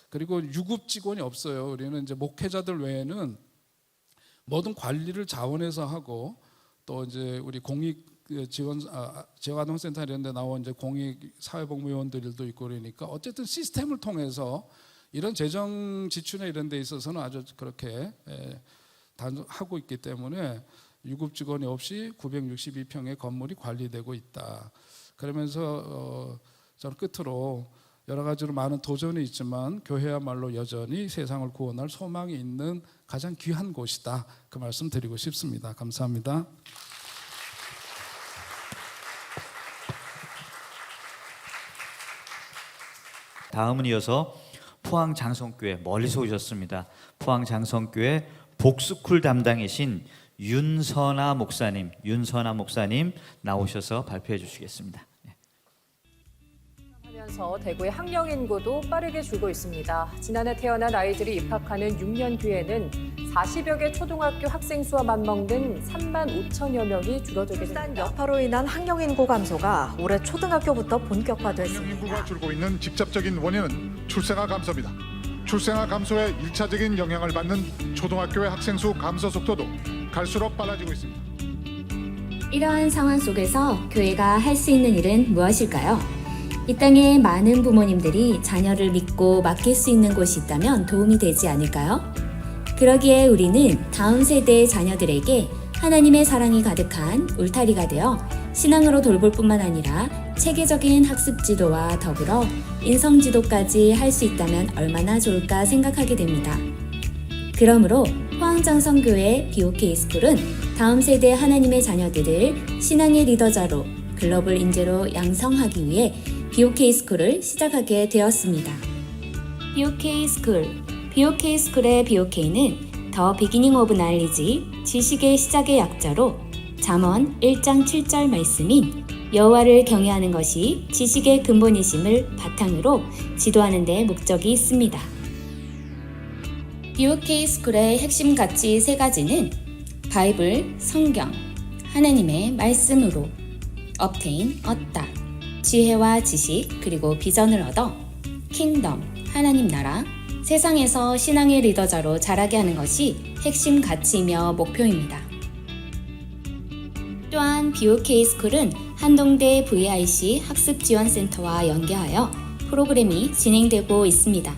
그리고 유급 직원이 없어요. 우리는 이제 목회자들 외에는 모든 관리를 자원해서 하고 또 이제 우리 공익 지원 지역아동센터 이런 데 나온 이제 공익 사회복무요원들도 있고 그러니까 어쨌든 시스템을 통해서 이런 재정 지출에 이런 데 있어서는 아주 그렇게 하고 있기 때문에 유급 직원이 없이 962평의 건물이 관리되고 있다. 그러면서 저는 끝으로 여러 가지로 많은 도전이 있지만 교회야말로 여전히 세상을 구원할 소망이 있는 가장 귀한 곳이다. 그 말씀 드리고 싶습니다. 감사합니다. 다음은 이어서 포항 장성교회 멀리서 오셨습니다. 포항 장성교회 복수쿨 담당이신 윤선아 목사님 나오셔서 발표해 주시겠습니다. 하면서 대구의 학령 인구도 빠르게 줄고 있습니다. 지난해 태어난 아이들이 입학하는 6년 뒤에는 40여 개 초등학교 학생 수와 맞먹는 3만 5천여 명이 줄어들게 됩니다. 출산 여파로 인한 학령 인구 감소가 올해 초등학교부터 본격화됐습니다. 학령 인구가 줄고 있는 직접적인 원인은 출생아 감소입니다. 출생아 감소에 1차적인 영향을 받는 초등학교의 학생 수 감소 속도도 갈수록 빨라지고 있습니다. 이러한 상황 속에서 교회가 할 수 있는 일은 무엇일까요? 이 땅에 많은 부모님들이 자녀를 믿고 맡길 수 있는 곳이 있다면 도움이 되지 않을까요? 그러기에 우리는 다음 세대의 자녀들에게 하나님의 사랑이 가득한 울타리가 되어 신앙으로 돌볼 뿐만 아니라 체계적인 학습 지도와 더불어 인성 지도까지 할 수 있다면 얼마나 좋을까 생각하게 됩니다. 그러므로 포항장성교회 BOK 스쿨은 다음 세대 하나님의 자녀들을 신앙의 리더자로 글로벌 인재로 양성하기 위해 BOK 스쿨을 시작하게 되었습니다. BOK 스쿨, BOK 스쿨의 BOK는 더 비기닝 오브 날리지, 지식의 시작의 약자로 잠언 1장 7절 말씀인 여호와를 경외하는 것이 지식의 근본이심을 바탕으로 지도하는 데 목적이 있습니다. BOK 스쿨의 핵심 가치 3가지는 바이블, 성경, 하나님의 말씀으로 obtain, 얻다, 지혜와 지식, 그리고 비전을 얻어 킹덤, 하나님 나라, 세상에서 신앙의 리더자로 자라게 하는 것이 핵심 가치이며 목표입니다. 또한 BOK 스쿨은 한동대 VIC 학습지원센터와 연계하여 프로그램이 진행되고 있습니다.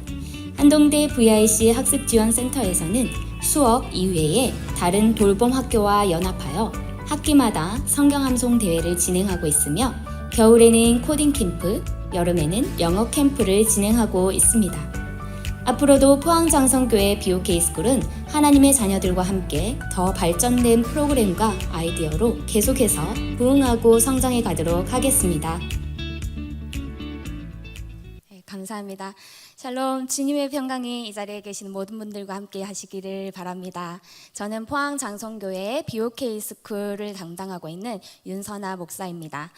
한동대 VIC 학습지원센터에서는 수업 이외에 다른 돌봄 학교와 연합하여 학기마다 성경 함송 대회를 진행하고 있으며 겨울에는 코딩 캠프, 여름에는 영어 캠프를 진행하고 있습니다. 앞으로도 포항장성교회 BOK 스쿨은 하나님의 자녀들과 함께 더 발전된 프로그램과 아이디어로 계속해서 부흥하고 성장해 가도록 하겠습니다. 네, 감사합니다. 샬롬, 주님의 평강이 이 자리에 계시는 모든 분들과 함께 하시기를 바랍니다. 저는 포항장성교회 BOK 스쿨을 담당하고 있는 윤선아 목사입니다.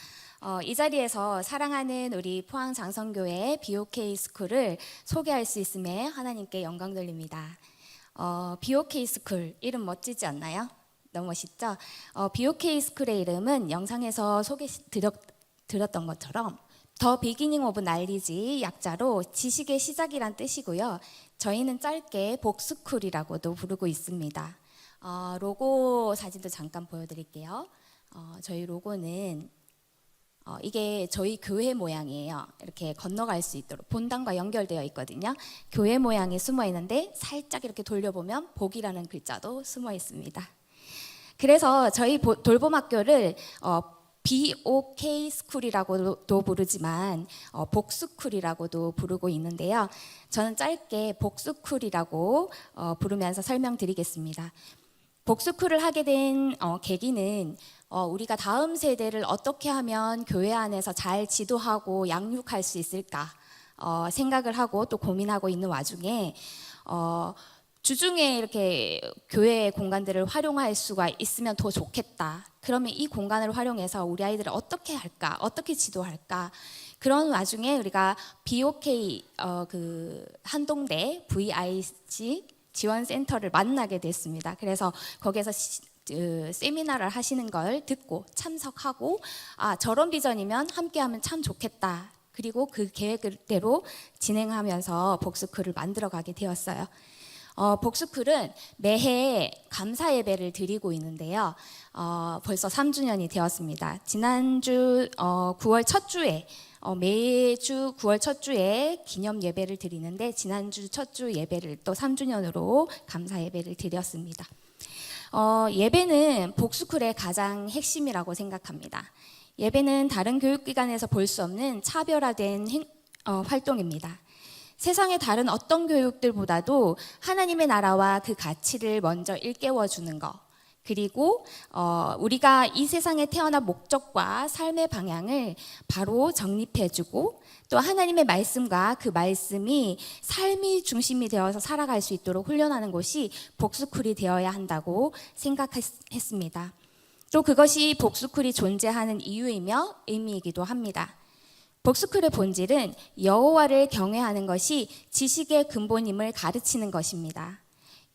이 자리에서 사랑하는 우리 포항장성교회 BOK 스쿨을 소개할 수 있음에 하나님께 영광 돌립니다. BOK 스쿨 이름 멋지지 않나요? 너무 멋있죠? BOK 스쿨의 이름은 영상에서 들었던 것처럼 더 비기닝 오브 날리지 약자로 지식의 시작이란 뜻이고요. 저희는 짧게 복스쿨이라고도 부르고 있습니다. 로고 사진도 잠깐 보여드릴게요. 저희 로고는 이게 저희 교회 모양이에요. 이렇게 건너갈 수 있도록 본당과 연결되어 있거든요. 교회 모양이 숨어 있는데 살짝 이렇게 돌려보면 복이라는 글자도 숨어 있습니다. 그래서 저희 돌봄학교를 BOK 스쿨이라고도 부르지만 복스쿨이라고도 부르고 있는데요. 저는 짧게 복스쿨이라고 부르면서 설명드리겠습니다. 복스쿨을 하게 된 계기는 우리가 다음 세대를 어떻게 하면 교회 안에서 잘 지도하고 양육할 수 있을까 생각을 하고 또 고민하고 있는 와중에 주중에 이렇게 교회 공간들을 활용할 수가 있으면 더 좋겠다. 그러면 이 공간을 활용해서 우리 아이들을 어떻게 할까? 어떻게 지도할까? 그런 와중에 우리가 BOK 한동대 VIC 지원센터를 만나게 됐습니다. 그래서 거기에서 세미나를 하시는 걸 듣고 참석하고 저런 비전이면 함께하면 참 좋겠다. 그리고 그 계획대로 진행하면서 복스쿨을 만들어가게 되었어요. 복스쿨은 매해 감사 예배를 드리고 있는데요. 벌써 3주년이 되었습니다. 지난주 9월 첫 주에 매주 9월 첫 주에 기념 예배를 드리는데 지난주 첫 주 예배를 또 3주년으로 감사 예배를 드렸습니다. 예배는 복스쿨의 가장 핵심이라고 생각합니다. 예배는 다른 교육기관에서 볼 수 없는 차별화된 활동입니다. 세상의 다른 어떤 교육들보다도 하나님의 나라와 그 가치를 먼저 일깨워 주는 것, 그리고 우리가 이 세상에 태어난 목적과 삶의 방향을 바로 정립해주고 또 하나님의 말씀과 그 말씀이 삶이 중심이 되어서 살아갈 수 있도록 훈련하는 곳이 복스쿨이 되어야 한다고 생각했습니다. 또 그것이 복스쿨이 존재하는 이유이며 의미이기도 합니다. 복스쿨의 본질은 여호와를 경외하는 것이 지식의 근본임을 가르치는 것입니다.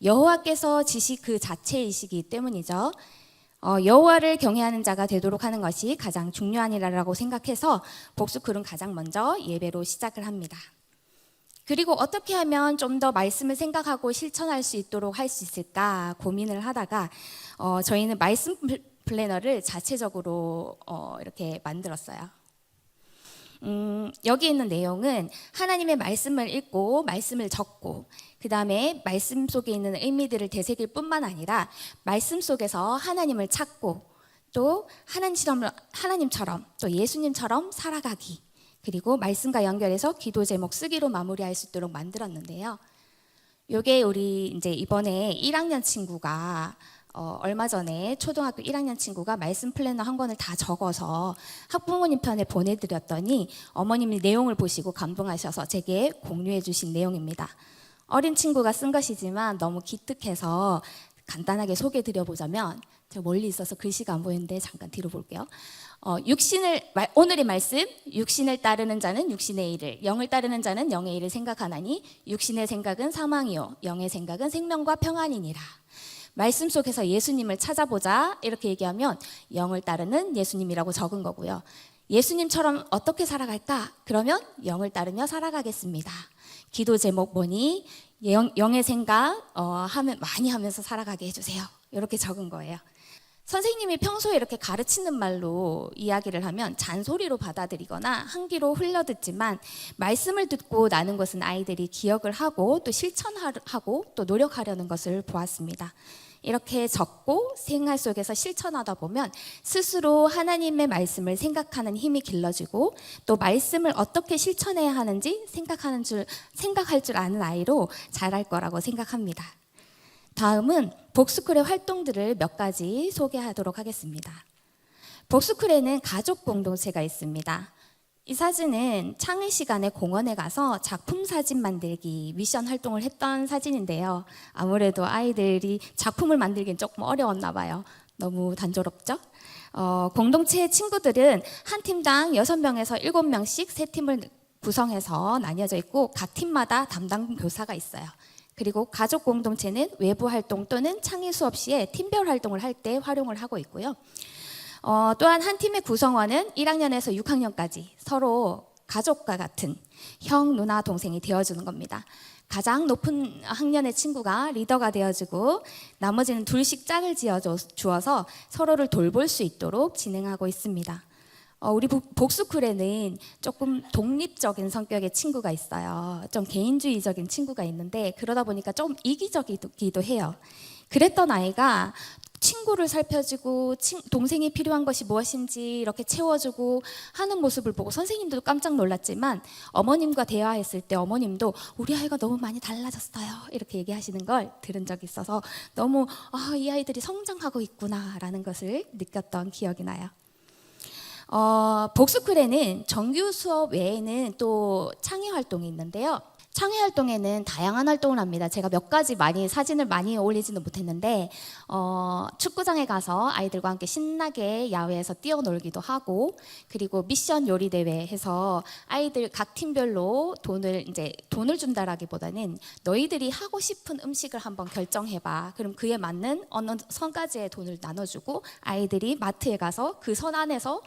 여호와께서 지식 그 자체이시기 때문이죠. 여호와를 경외하는 자가 되도록 하는 것이 가장 중요한 일이라고 생각해서 복스쿨은 가장 먼저 예배로 시작을 합니다. 그리고 어떻게 하면 좀 더 말씀을 생각하고 실천할 수 있도록 할 수 있을까 고민을 하다가 저희는 말씀 플래너를 자체적으로 이렇게 만들었어요. 여기 있는 내용은 하나님의 말씀을 읽고 말씀을 적고 그 다음에 말씀 속에 있는 의미들을 되새길 뿐만 아니라 말씀 속에서 하나님을 찾고 또 하나님처럼 또 예수님처럼 살아가기, 그리고 말씀과 연결해서 기도 제목 쓰기로 마무리할 수 있도록 만들었는데요. 요게 우리 이제 이번에 1학년 친구가 얼마 전에 초등학교 1학년 친구가 말씀 플래너 한 권을 다 적어서 학부모님 편에 보내드렸더니 어머님이 내용을 보시고 감동하셔서 제게 공유해 주신 내용입니다. 어린 친구가 쓴 것이지만 너무 기특해서 간단하게 소개해 드려보자면, 제가 멀리 있어서 글씨가 안 보이는데 잠깐 뒤로 볼게요. 오늘의 말씀, 육신을 따르는 자는 육신의 일을, 영을 따르는 자는 영의 일을 생각하나니 육신의 생각은 사망이요 영의 생각은 생명과 평안이니라. 말씀 속에서 예수님을 찾아보자 이렇게 얘기하면 영을 따르는 예수님이라고 적은 거고요. 예수님처럼 어떻게 살아갈까? 그러면 영을 따르며 살아가겠습니다. 기도 제목 뭐니? 영의 생각 많이 하면서 살아가게 해주세요. 이렇게 적은 거예요. 선생님이 평소에 이렇게 가르치는 말로 이야기를 하면 잔소리로 받아들이거나 한 귀로 흘려듣지만, 말씀을 듣고 나는 것은 아이들이 기억을 하고 또 실천하고 또 노력하려는 것을 보았습니다. 이렇게 적고 생활 속에서 실천하다 보면 스스로 하나님의 말씀을 생각하는 힘이 길러지고 또 말씀을 어떻게 실천해야 하는지 생각할 줄 아는 아이로 자랄 거라고 생각합니다. 다음은 복스쿨의 활동들을 몇 가지 소개하도록 하겠습니다. 복스쿨에는 가족 공동체가 있습니다. 이 사진은 창의 시간에 공원에 가서 작품 사진 만들기 미션 활동을 했던 사진인데요. 아무래도 아이들이 작품을 만들기는 조금 어려웠나 봐요. 너무 단조롭죠? 공동체 친구들은 한 팀당 6명에서 7명씩 3팀을 구성해서 나뉘어져 있고 각 팀마다 담당 교사가 있어요. 그리고 가족 공동체는 외부 활동 또는 창의 수업 시에 팀별 활동을 할 때 활용을 하고 있고요. 또한 한 팀의 구성원은 1학년에서 6학년까지 서로 가족과 같은 형, 누나, 동생이 되어주는 겁니다. 가장 높은 학년의 친구가 리더가 되어주고 나머지는 둘씩 짝을 지어주어서 서로를 돌볼 수 있도록 진행하고 있습니다. 우리 복스쿨에는 조금 독립적인 성격의 친구가 있어요. 좀 개인주의적인 친구가 있는데 그러다 보니까 좀 이기적이기도 해요. 그랬던 아이가 친구를 살펴주고 동생이 필요한 것이 무엇인지 이렇게 채워주고 하는 모습을 보고 선생님도 깜짝 놀랐지만, 어머님과 대화했을 때 어머님도 우리 아이가 너무 많이 달라졌어요 이렇게 얘기하시는 걸 들은 적이 있어서 너무 이 아이들이 성장하고 있구나라는 것을 느꼈던 기억이 나요. 복스쿨에는 정규 수업 외에는 또 창의 활동이 있는데요. 창의 활동에는 다양한 활동을 합니다. 제가 몇 가지 사진을 많이 올리지는 못했는데 축구장에 가서 아이들과 함께 신나게 야외에서 뛰어놀기도 하고, 그리고 미션 요리 대회 해서 아이들 각 팀별로 돈을 준다라기보다는 너희들이 하고 싶은 음식을 한번 결정해봐. 그럼 그에 맞는 어느 선 가지의 돈을 나눠주고 아이들이 마트에 가서 그 선 안에서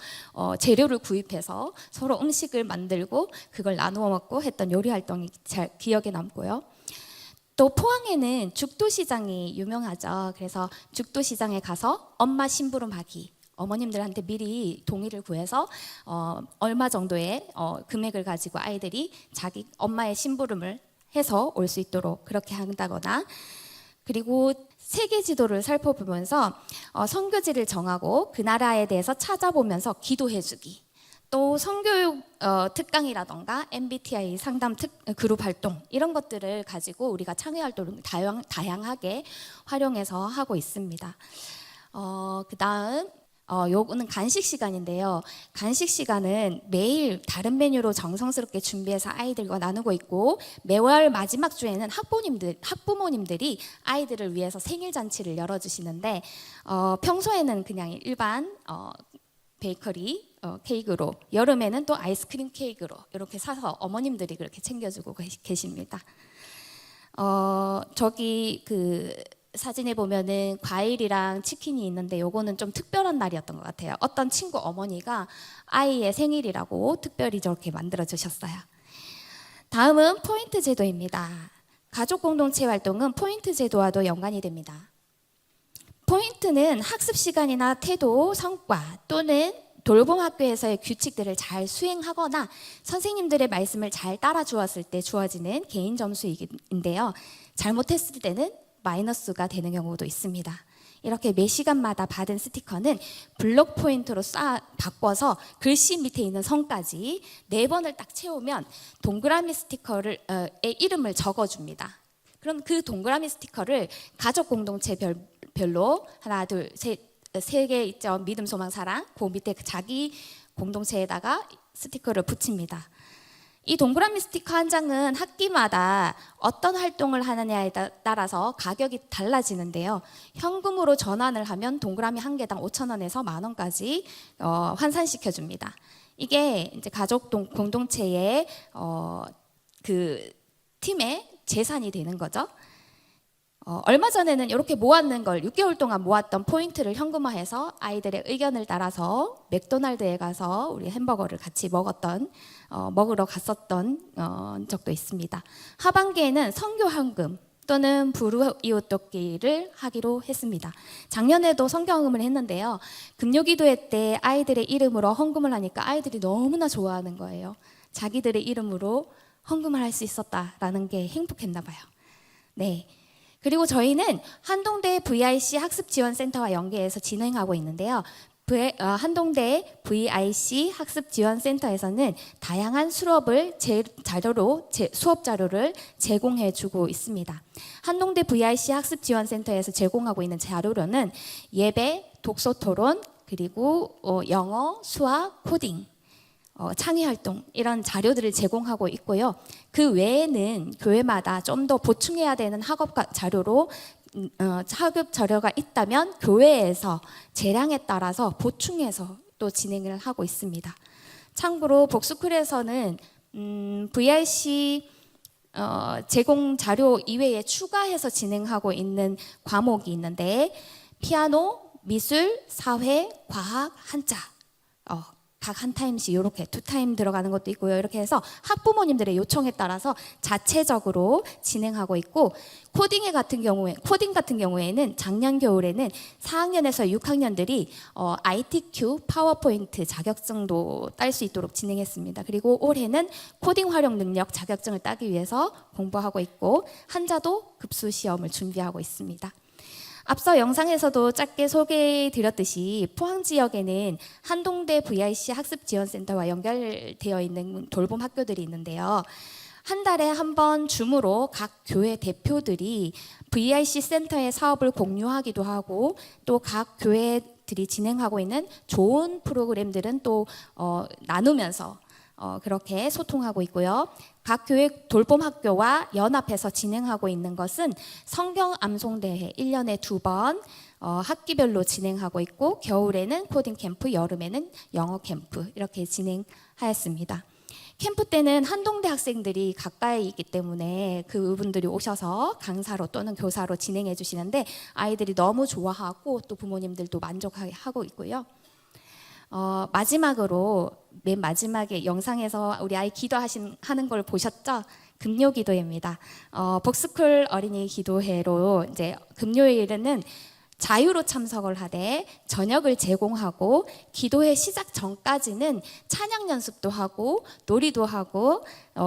재료를 구입해서 서로 음식을 만들고 그걸 나누어 먹고 했던 요리 활동이 잘 기억에 남고요. 또 포항에는 죽도시장이 유명하죠. 그래서 죽도시장에 가서 엄마 심부름하기, 어머님들한테 미리 동의를 구해서 얼마 정도의 금액을 가지고 아이들이 자기 엄마의 심부름을 해서 올 수 있도록 그렇게 한다거나, 그리고 세계 지도를 살펴보면서 선교지를 정하고 그 나라에 대해서 찾아보면서 기도해주기, 또 성교육 특강이라던가 MBTI 상담 그룹 활동 이런 것들을 가지고 우리가 창의 활동을 다양하게 활용해서 하고 있습니다. 그 다음 요거는 간식 시간인데요. 간식 시간은 매일 다른 메뉴로 정성스럽게 준비해서 아이들과 나누고 있고, 매월 마지막 주에는 학부모님들이 아이들을 위해서 생일 잔치를 열어주시는데 평소에는 그냥 일반 베이커리 케이크로, 여름에는 또 아이스크림 케이크로 이렇게 사서 어머님들이 그렇게 챙겨주고 계십니다. 저기 그 사진에 보면은 과일이랑 치킨이 있는데 요거는 좀 특별한 날이었던 것 같아요. 어떤 친구 어머니가 아이의 생일이라고 특별히 저렇게 만들어 주셨어요. 다음은 포인트 제도입니다. 가족 공동체 활동은 포인트 제도와도 연관이 됩니다. 포인트는 학습 시간이나 태도, 성과 또는 돌봄학교에서의 규칙들을 잘 수행하거나 선생님들의 말씀을 잘 따라 주었을 때 주어지는 개인 점수인데요. 잘못했을 때는 마이너스가 되는 경우도 있습니다. 이렇게 매 시간마다 받은 스티커는 블록 포인트로 바꿔서 글씨 밑에 있는 선까지 4번을 딱 채우면 동그라미 스티커의 이름을 적어줍니다. 그럼 그 동그라미 스티커를 가족 공동체별로 하나, 둘, 셋, 3개 있죠. 믿음, 소망, 사랑. 그 밑에 자기 공동체에다가 스티커를 붙입니다. 이 동그라미 스티커 한 장은 학기마다 어떤 활동을 하느냐에 따라서 가격이 달라지는데요. 현금으로 전환을 하면 동그라미 한 개당 5,000원에서 10,000원까지 환산시켜 줍니다. 이게 이제 가족 공동체의 그 팀의 재산이 되는 거죠. 얼마 전에는 이렇게 모았는 걸 6개월 동안 모았던 포인트를 현금화해서 아이들의 의견을 따라서 맥도날드에 가서 우리 햄버거를 같이 먹으러 갔었던 적도 있습니다. 하반기에는 선교 헌금 또는 불우이웃 돕기를 하기로 했습니다. 작년에도 선교 헌금을 했는데요. 금요기도회 때 아이들의 이름으로 헌금을 하니까 아이들이 너무나 좋아하는 거예요. 자기들의 이름으로 헌금을 할 수 있었다라는 게 행복했나 봐요. 네. 그리고 저희는 한동대 VIC 학습지원센터와 연계해서 진행하고 있는데요. 한동대 VIC 학습지원센터에서는 다양한 수업 자료를 제공해주고 있습니다. 한동대 VIC 학습지원센터에서 제공하고 있는 자료로는 예배, 독서토론, 그리고 영어, 수학, 코딩, 창의활동 이런 자료들을 제공하고 있고요. 그 외에는 교회마다 좀 더 보충해야 되는 학업 자료로 학업 자료가 있다면 교회에서 재량에 따라서 보충해서 또 진행을 하고 있습니다. 참고로 복스쿨에서는 VIC 제공 자료 이외에 추가해서 진행하고 있는 과목이 있는데 피아노, 미술, 사회, 과학, 한자 각 한 타임씩 이렇게 2타임 들어가는 것도 있고요. 이렇게 해서 학부모님들의 요청에 따라서 자체적으로 진행하고 있고 코딩 같은 경우에는 작년 겨울에는 4학년에서 6학년들이 ITQ 파워포인트 자격증도 딸 수 있도록 진행했습니다. 그리고 올해는 코딩 활용 능력 자격증을 따기 위해서 공부하고 있고 한자도 급수 시험을 준비하고 있습니다. 앞서 영상에서도 짧게 소개해드렸듯이 포항 지역에는 한동대 VIC 학습지원센터와 연결되어 있는 돌봄 학교들이 있는데요. 한 달에 한 번 줌으로 각 교회 대표들이 VIC 센터의 사업을 공유하기도 하고 또 각 교회들이 진행하고 있는 좋은 프로그램들은 또 나누면서 그렇게 소통하고 있고요. 각 교회 돌봄학교와 연합해서 진행하고 있는 것은 성경 암송대회 1년에 2번 학기별로 진행하고 있고 겨울에는 코딩 캠프, 여름에는 영어 캠프 이렇게 진행하였습니다. 캠프 때는 한동대 학생들이 가까이 있기 때문에 그분들이 오셔서 강사로 또는 교사로 진행해 주시는데 아이들이 너무 좋아하고 또 부모님들도 만족하고 있고요. 마지막으로 맨 마지막에 영상에서 우리 아이 하는 걸 보셨죠? 금요 기도회입니다. 복스쿨 어린이 기도회로 이제 금요일에는 자유로 참석을 하되 저녁을 제공하고 기도회 시작 전까지는 찬양 연습도 하고 놀이도 하고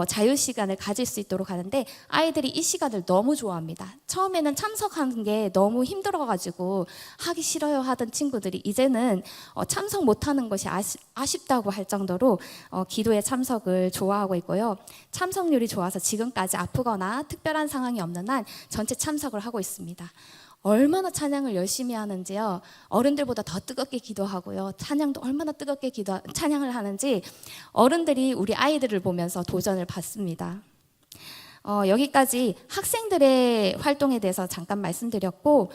자유 시간을 가질 수 있도록 하는데 아이들이 이 시간을 너무 좋아합니다. 처음에는 참석하는 게 너무 힘들어가지고 하기 싫어요 하던 친구들이 이제는 참석 못하는 것이 아쉽다고 할 정도로 기도회 참석을 좋아하고 있고요. 참석률이 좋아서 지금까지 아프거나 특별한 상황이 없는 한 전체 참석을 하고 있습니다. 얼마나 찬양을 열심히 하는지요. 어른들보다 더 뜨겁게 기도하고요. 찬양도 얼마나 뜨겁게 찬양을 하는지 어른들이 우리 아이들을 보면서 도전을 받습니다. 여기까지 학생들의 활동에 대해서 잠깐 말씀드렸고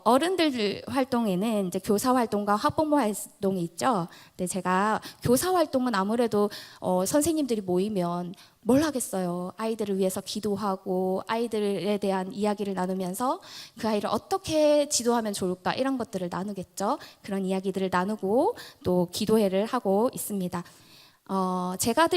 어른들 활동에는 이제 교사 활동과 학부모 활동이 있죠. 근데 제가 교사 활동은 아무래도 선생님들이 모이면 뭘 하겠어요. 아이들을 위해서 기도하고 아이들에 대한 이야기를 나누면서 그 아이를 어떻게 지도하면 좋을까 이런 것들을 나누겠죠. 그런 이야기들을 나누고 또 기도회를 하고 있습니다. 제가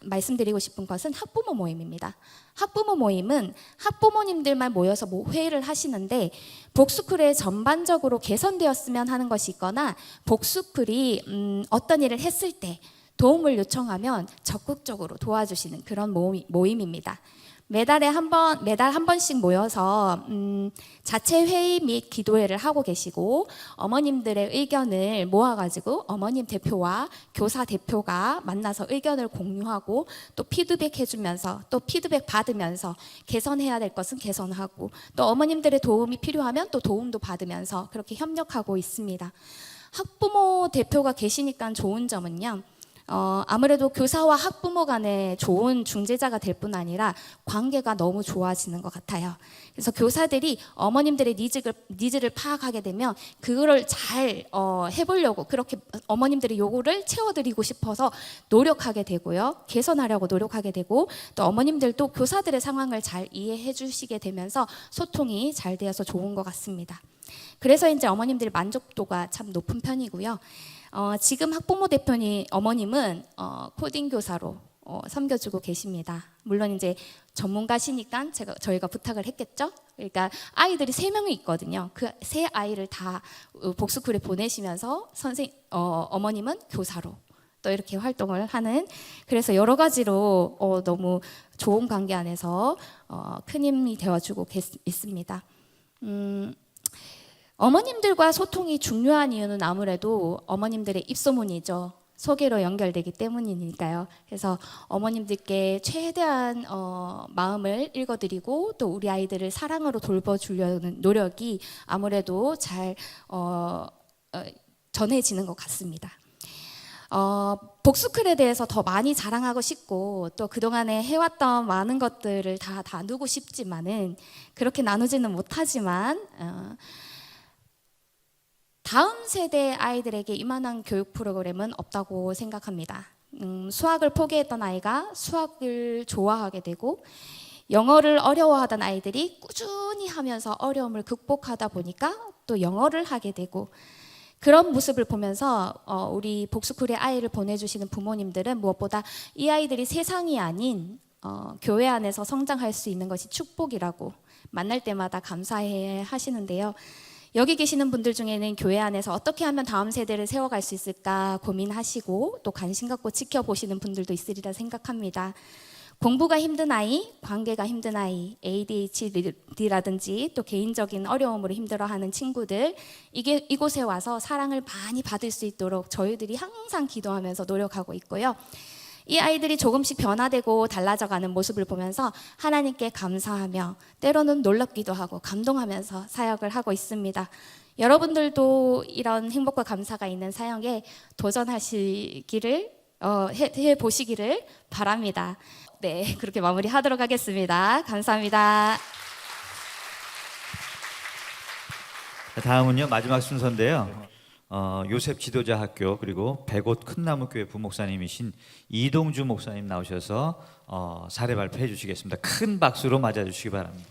말씀드리고 싶은 것은 학부모 모임입니다. 학부모 모임은 학부모님들만 모여서 회의를 하시는데 복수쿨에 전반적으로 개선되었으면 하는 것이 있거나 복수쿨이 어떤 일을 했을 때 도움을 요청하면 적극적으로 도와주시는 그런 모임입니다. 매달 한 번씩 모여서 자체 회의 및 기도회를 하고 계시고 어머님들의 의견을 모아가지고 어머님 대표와 교사 대표가 만나서 의견을 공유하고 또 피드백 해주면서 또 피드백 받으면서 개선해야 될 것은 개선하고 또 어머님들의 도움이 필요하면 또 도움도 받으면서 그렇게 협력하고 있습니다. 학부모 대표가 계시니까 좋은 점은요. 아무래도 교사와 학부모 간에 좋은 중재자가 될 뿐 아니라 관계가 너무 좋아지는 것 같아요. 그래서 교사들이 어머님들의 니즈를 파악하게 되면 그거를 잘 해보려고 그렇게 어머님들의 요구를 채워드리고 싶어서 노력하게 되고요. 개선하려고 노력하게 되고 또 어머님들도 교사들의 상황을 잘 이해해 주시게 되면서 소통이 잘 되어서 좋은 것 같습니다. 그래서 이제 어머님들의 만족도가 참 높은 편이고요. 지금 학부모 대표님 어머님은 코딩 교사로 섬겨주고 계십니다. 물론 이제 전문가시니까 저희가 부탁을 했겠죠. 그러니까 아이들이 3명이 있거든요. 그 3아이를 다 복수쿨에 보내시면서 어머님은 교사로 또 이렇게 활동을 하는 그래서 여러 가지로 너무 좋은 관계 안에서 큰 힘이 되어주고 있습니다. 어머님들과 소통이 중요한 이유는 아무래도 어머님들의 입소문이죠. 소개로 연결되기 때문이니까요. 그래서 어머님들께 최대한 마음을 읽어드리고 또 우리 아이들을 사랑으로 돌봐주려는 노력이 아무래도 잘 전해지는 것 같습니다. 복수쿨에 대해서 더 많이 자랑하고 싶고 또 그동안에 해왔던 많은 것들을 다 나누고 싶지만은 그렇게 나누지는 못하지만 다음 세대 아이들에게 이만한 교육 프로그램은 없다고 생각합니다. 수학을 포기했던 아이가 수학을 좋아하게 되고 영어를 어려워하던 아이들이 꾸준히 하면서 어려움을 극복하다 보니까 또 영어를 하게 되고 그런 모습을 보면서 우리 복수쿨에 아이를 보내주시는 부모님들은 무엇보다 이 아이들이 세상이 아닌 교회 안에서 성장할 수 있는 것이 축복이라고 만날 때마다 감사해 하시는데요. 여기 계시는 분들 중에는 교회 안에서 어떻게 하면 다음 세대를 세워갈 수 있을까 고민하시고 또 관심 갖고 지켜보시는 분들도 있으리라 생각합니다. 공부가 힘든 아이, 관계가 힘든 아이, ADHD라든지 또 개인적인 어려움으로 힘들어하는 친구들 이곳에 와서 사랑을 많이 받을 수 있도록 저희들이 항상 기도하면서 노력하고 있고요. 이 아이들이 조금씩 변화되고 달라져가는 모습을 보면서 하나님께 감사하며 때로는 놀랍기도 하고 감동하면서 사역을 하고 있습니다. 여러분들도 이런 행복과 감사가 있는 사역에 도전하시기를 해보시기를 바랍니다. 네, 그렇게 마무리하도록 하겠습니다. 감사합니다. 다음은요 마지막 순서인데요. 요셉 지도자 학교 그리고 백옷 큰나무교회 부목사님이신 이동주 목사님 나오셔서 사례 발표해 주시겠습니다. 큰 박수로 맞아주시기 바랍니다.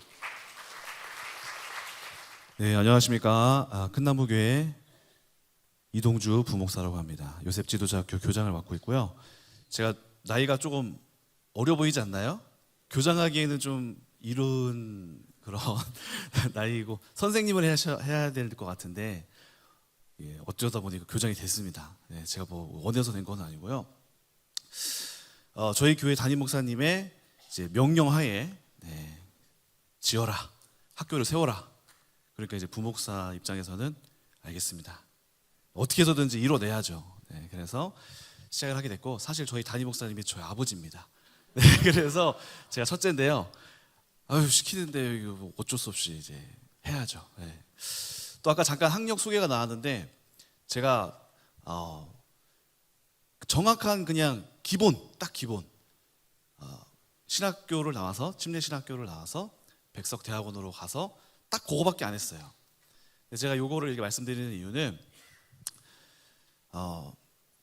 네, 안녕하십니까. 큰나무교회 이동주 부목사라고 합니다. 요셉 지도자 학교 교장을 맡고 있고요. 제가 나이가 조금 어려 보이지 않나요? 교장하기에는 좀 이른 그런 나이고 선생님을 해야 될 것 같은데 어쩌다 보니까 교장이 됐습니다. 네, 제가 뭐 원해서 된 건 아니고요. 저희 교회 담임 목사님의 이제 명령하에 지어라, 학교를 세워라. 그러니까 이제 부목사 입장에서는 알겠습니다. 어떻게 해서든지 이뤄내야죠. 네, 그래서 시작을 하게 됐고 사실 저희 담임 목사님이 저희 아버지입니다. 네, 그래서 제가 첫째인데요. 시키는데 이거 어쩔 수 없이 이제 해야죠. 네. 또 아까 잠깐 학력 소개가 나왔는데 제가 정확한 그냥 기본 딱 기본 신학교를 나와서 침례 신학교를 나와서 백석 대학원으로 가서 딱 그거밖에 안 했어요. 제가 요거를 이렇게 말씀드리는 이유는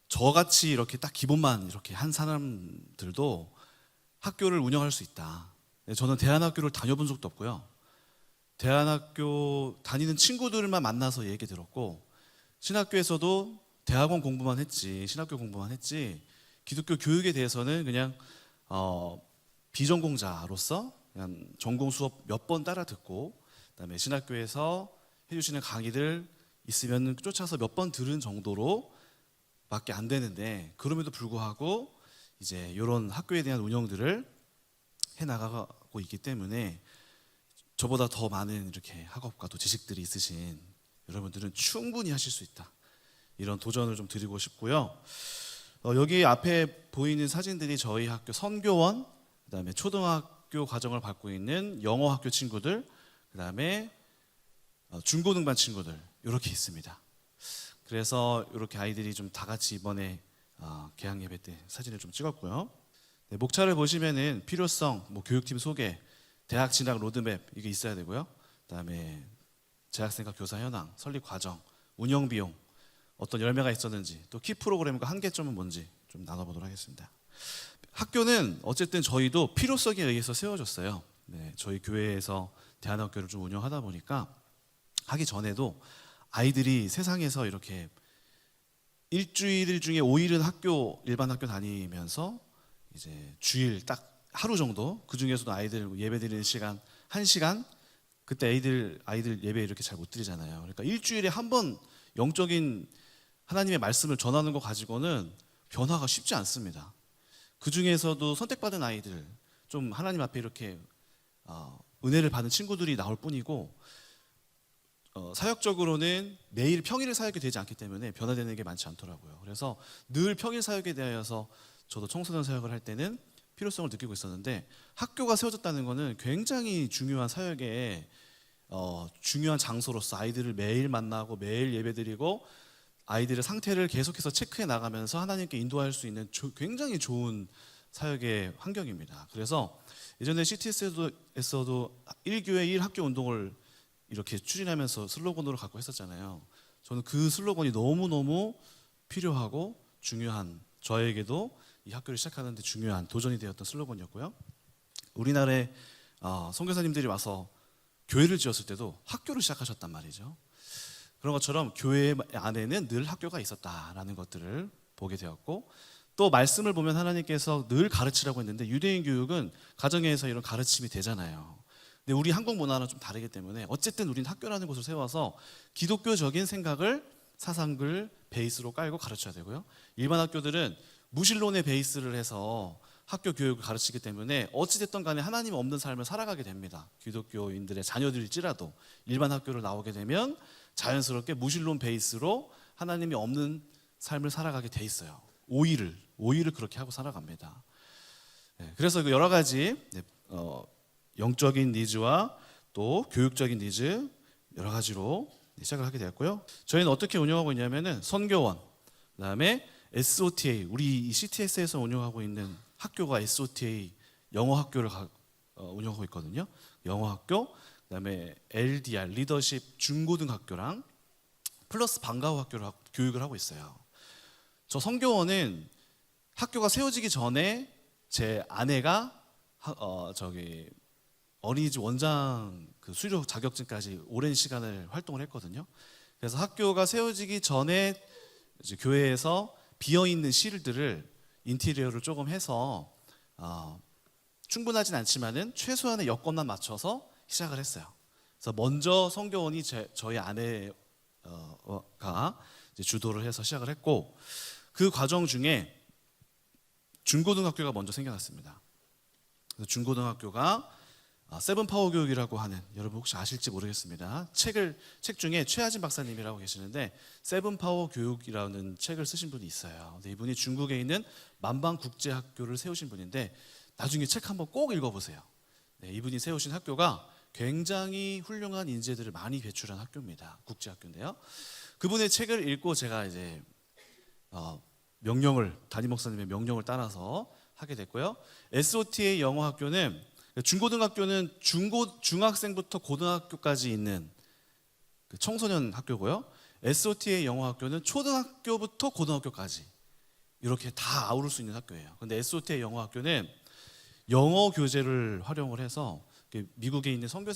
저같이 이렇게 딱 기본만 이렇게 한 사람들도 학교를 운영할 수 있다. 저는 대안학교를 다녀본 적도 없고요. 대안학교 다니는 친구들만 만나서 얘기 들었고 신학교에서도 대학원 공부만 했지 신학교 공부만 했지 기독교 교육에 대해서는 그냥 비전공자로서 그냥 전공 수업 몇 번 따라 듣고, 그다음에 신학교에서 해주시는 강의들 있으면 쫓아서 몇 번 들은 정도로밖에 안 되는데, 그럼에도 불구하고 이제 이런 학교에 대한 운영들을 해 나가고 있기 때문에 저보다 더 많은 이렇게 학업과 또 지식들이 있으신 여러분들은 충분히 하실 수 있다, 이런 도전을 좀 드리고 싶고요. 여기 앞에 보이는 사진들이 저희 학교 선교원, 그다음에 초등학교 과정을 받고 있는 영어 학교 친구들, 그다음에 중고등반 친구들 이렇게 있습니다. 그래서 이렇게 아이들이 좀 다 같이 이번에 개학 예배 때 사진을 좀 찍었고요. 네, 목차를 보시면은 필요성, 뭐 교육팀 소개, 대학 진학 로드맵 이게 있어야 되고요. 그다음에 재학생과 교사 현황, 설립 과정, 운영 비용, 어떤 열매가 있었는지, 또 키 프로그램과 한계점은 뭔지 좀 나눠보도록 하겠습니다. 학교는 어쨌든 저희도 필요성에 의해서 세워졌어요. 네, 저희 교회에서 대안학교를 좀 운영하다 보니까 하기 전에도 아이들이 세상에서 이렇게 일주일 중에 5일은 학교, 일반 학교 다니면서 이제 주일 딱 하루 정도, 그 중에서도 아이들 예배 드리는 시간 1시간, 그때 아이들 예배 이렇게 잘 못 드리잖아요. 그러니까 일주일에 한 번 영적인 하나님의 말씀을 전하는 거 가지고는 변화가 쉽지 않습니다. 그 중에서도 선택받은 아이들, 좀 하나님 앞에 이렇게 은혜를 받은 친구들이 나올 뿐이고, 사역적으로는 매일 평일 사역이 되지 않기 때문에 변화되는 게 많지 않더라고요. 그래서 늘 평일 사역에 대하여서 저도 청소년 사역을 할 때는 필요성을 느끼고 있었는데, 학교가 세워졌다는 것은 굉장히 중요한 사역의 중요한 장소로서 아이들을 매일 만나고 매일 예배드리고 아이들의 상태를 계속해서 체크해 나가면서 하나님께 인도할 수 있는 굉장히 좋은 사역의 환경입니다. 그래서 예전에 CTS에서도 1교회 1학교 운동을 이렇게 추진하면서 슬로건으로 갖고 했었잖아요. 저는 그 슬로건이 너무너무 필요하고 중요한, 저에게도 이 학교를 시작하는 데 중요한 도전이 되었던 슬로건이었고요. 우리나라에 선교사님들이 와서 교회를 지었을 때도 학교를 시작하셨단 말이죠. 그런 것처럼 교회 안에는 늘 학교가 있었다라는 것들을 보게 되었고, 또 말씀을 보면 하나님께서 늘 가르치라고 했는데 유대인 교육은 가정에서 이런 가르침이 되잖아요. 근데 우리 한국 문화는 좀 다르기 때문에 어쨌든 우리는 학교라는 곳을 세워서 기독교적인 생각을, 사상을 베이스로 깔고 가르쳐야 되고요. 일반 학교들은 무신론의 베이스를 해서 학교 교육을 가르치기 때문에 어찌됐든 간에 하나님 없는 삶을 살아가게 됩니다. 기독교인들의 자녀들일지라도 일반 학교를 나오게 되면 자연스럽게 무신론 베이스로 하나님이 없는 삶을 살아가게 돼 있어요. 오일을 그렇게 하고 살아갑니다. 그래서 그 여러 가지 영적인 니즈와 또 교육적인 니즈 여러 가지로 시작을 하게 되었고요. 저희는 어떻게 운영하고 있냐면은 선교원, 그다음에 SOTA, 우리 CTS에서 운영하고 있는 학교가 SOTA 영어 학교를 운영하고 있거든요. 영어 학교, 그다음에 LDR 리더십 중고등학교랑 플러스 방과후 학교를 교육을 하고 있어요. 저 선교원은 학교가 세워지기 전에 제 아내가 어린이집 원장 그 수료 자격증까지 오랜 시간을 활동을 했거든요. 그래서 학교가 세워지기 전에 이제 교회에서 비어 있는 실들을 인테리어를 조금 해서 충분하진 않지만은 최소한의 여건만 맞춰서 시작을 했어요. 그래서 먼저 선교원이 저희 아내가 이제 주도를 해서 시작을 했고, 그 과정 중에 중고등학교가 먼저 생겨났습니다. 그래서 중고등학교가 세븐파워 교육이라고 하는, 여러분 혹시 아실지 모르겠습니다. 책 중에 최하진 박사님이라고 계시는데 세븐파워 교육이라는 책을 쓰신 분이 있어요. 근데 이분이 중국에 있는 만방국제학교를 세우신 분인데 나중에 책 한번 꼭 읽어보세요. 네, 이분이 세우신 학교가 굉장히 훌륭한 인재들을 많이 배출한 학교입니다. 국제학교인데요. 그분의 책을 읽고 제가 이제 담임 목사님의 명령을 따라서 하게 됐고요. SOTA 영어 학교는 중고등학교는 중학생부터 고등학교까지 있는 그 청소년 학교고요. SOTA 영어 학교는 초등학교부터 고등학교까지 이렇게 다 아우를 수 있는 학교예요. 근데 SOTA 영어 학교는 영어 교재를 활용을 해서 미국에 있는 선교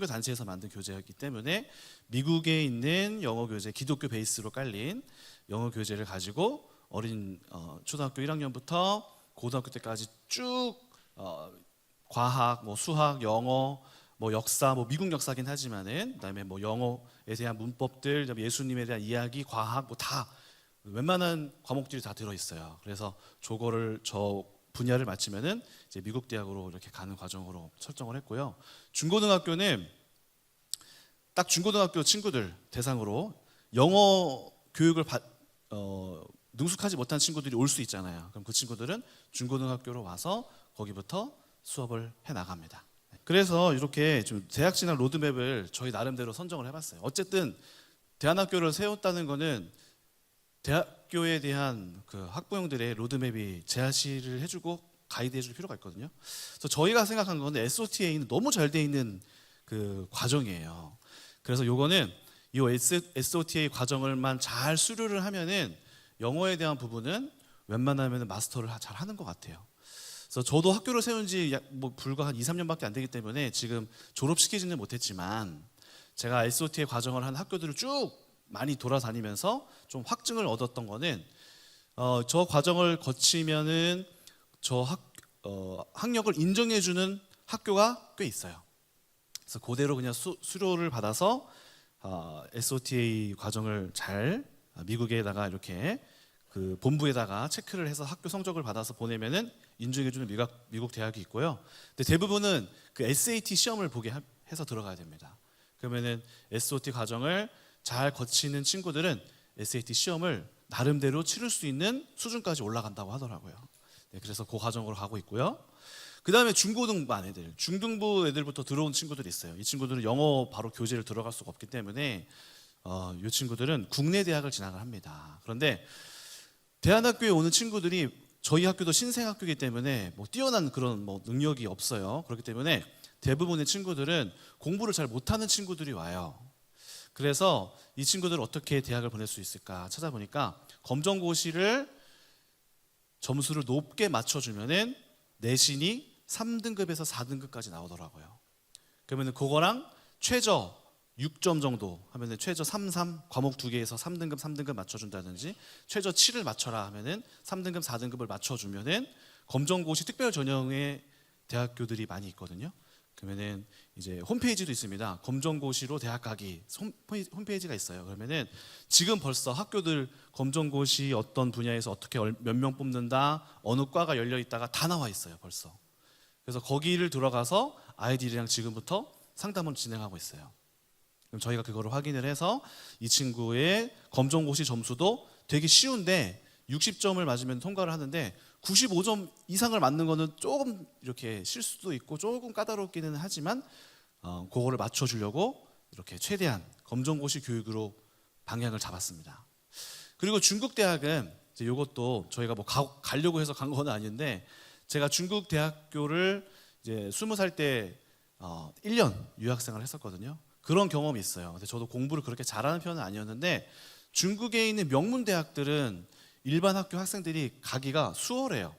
단체에서 만든 교재였기 때문에 미국에 있는 영어 교재, 기독교 베이스로 깔린 영어 교재를 가지고 어린 초등학교 1학년부터 고등학교 때까지 쭉 과학, 뭐 수학, 영어, 뭐 역사, 뭐 미국 역사긴 하지만은 그다음에 뭐 영어에 대한 문법들, 그다음에 예수님에 대한 이야기, 과학 뭐 다 웬만한 과목들이 다 들어 있어요. 그래서 저 분야를 마치면은 이제 미국 대학으로 이렇게 가는 과정으로 설정을 했고요. 중고등학교는 딱 중고등학교 친구들 대상으로 영어 교육을 능숙하지 못한 친구들이 올 수 있잖아요. 그럼 그 친구들은 중고등학교로 와서 거기부터 수업을 해 나갑니다. 그래서 이렇게 좀 대학 진학 로드맵을 저희 나름대로 선정을 해봤어요. 어쨌든 대안학교를 세웠다는 거는 대학교에 대한 그 학부형들의 로드맵이 제시를 해주고 가이드해줄 필요가 있거든요. 그래서 저희가 생각한 건 SOTA는 너무 잘 돼 있는 그 과정이에요. 그래서 요거는 이 SOTA 과정을만 잘 수료를 하면은 영어에 대한 부분은 웬만하면 마스터를 잘 하는 것 같아요. 그래서 저도 학교를 세운 지 뭐 불과 한 2, 3년밖에 안 되기 때문에 지금 졸업시키지는 못했지만 제가 SOTA 과정을 한 학교들을 쭉 많이 돌아다니면서 좀 확증을 얻었던 거는 저 과정을 거치면은 학력을 인정해주는 학교가 꽤 있어요. 그래서 그대로 그냥 수료를 받아서 SOTA 과정을 잘 미국에다가 이렇게 그 본부에다가 체크를 해서 학교 성적을 받아서 보내면은 인정해주는 미국 대학이 있고요. 근데 대부분은 그 SAT 시험을 보게 해서 들어가야 됩니다. 그러면은 SOT 과정을 잘 거치는 친구들은 SAT 시험을 나름대로 치를 수 있는 수준까지 올라간다고 하더라고요. 네, 그래서 그 과정으로 가고 있고요. 그 다음에 중고등반 애들, 중등부 애들부터 들어온 친구들이 있어요. 이 친구들은 영어 바로 교재를 들어갈 수가 없기 때문에 이 친구들은 국내 대학을 진학을 합니다. 그런데 대안학교에 오는 친구들이 저희 학교도 신생학교이기 때문에 뭐 뛰어난 그런 뭐 능력이 없어요. 그렇기 때문에 대부분의 친구들은 공부를 잘 못하는 친구들이 와요. 그래서 이 친구들을 어떻게 대학을 보낼 수 있을까 찾아보니까 검정고시를 점수를 높게 맞춰주면은 내신이 3등급에서 4등급까지 나오더라고요. 그러면은 그거랑 최저 6점 정도 하면은 최저 3 과목 2개에서 3등급 맞춰준다든지 최저 7을 맞춰라 하면은 3등급 4등급을 맞춰주면은 검정고시 특별 전형의 대학교들이 많이 있거든요. 그러면은 이제 홈페이지도 있습니다. 검정고시로 대학 가기 홈페이지가 있어요. 그러면은 지금 벌써 학교들 검정고시 어떤 분야에서 어떻게 몇 명 뽑는다, 어느 과가 열려 있다가 다 나와 있어요. 벌써. 그래서 거기를 들어가서 아이들이랑 지금부터 상담을 진행하고 있어요. 그럼 저희가 그거를 확인을 해서 이 친구의 검정고시 점수도 되게 쉬운데 60점을 맞으면 통과를 하는데 95점 이상을 맞는 거는 조금 이렇게 실수도 있고 조금 까다롭기는 하지만 그거를 맞춰주려고 이렇게 최대한 검정고시 교육으로 방향을 잡았습니다. 그리고 중국 대학은 이제 이것도 저희가 뭐 가려고 해서 간 건 아닌데 제가 중국 대학교를 이제 20살 때 1년 유학생을 했었거든요. 그런 경험이 있어요. 근데 저도 공부를 그렇게 잘하는 편은 아니었는데 중국에 있는 명문 대학들은 일반 학교 학생들이 가기가 수월해요.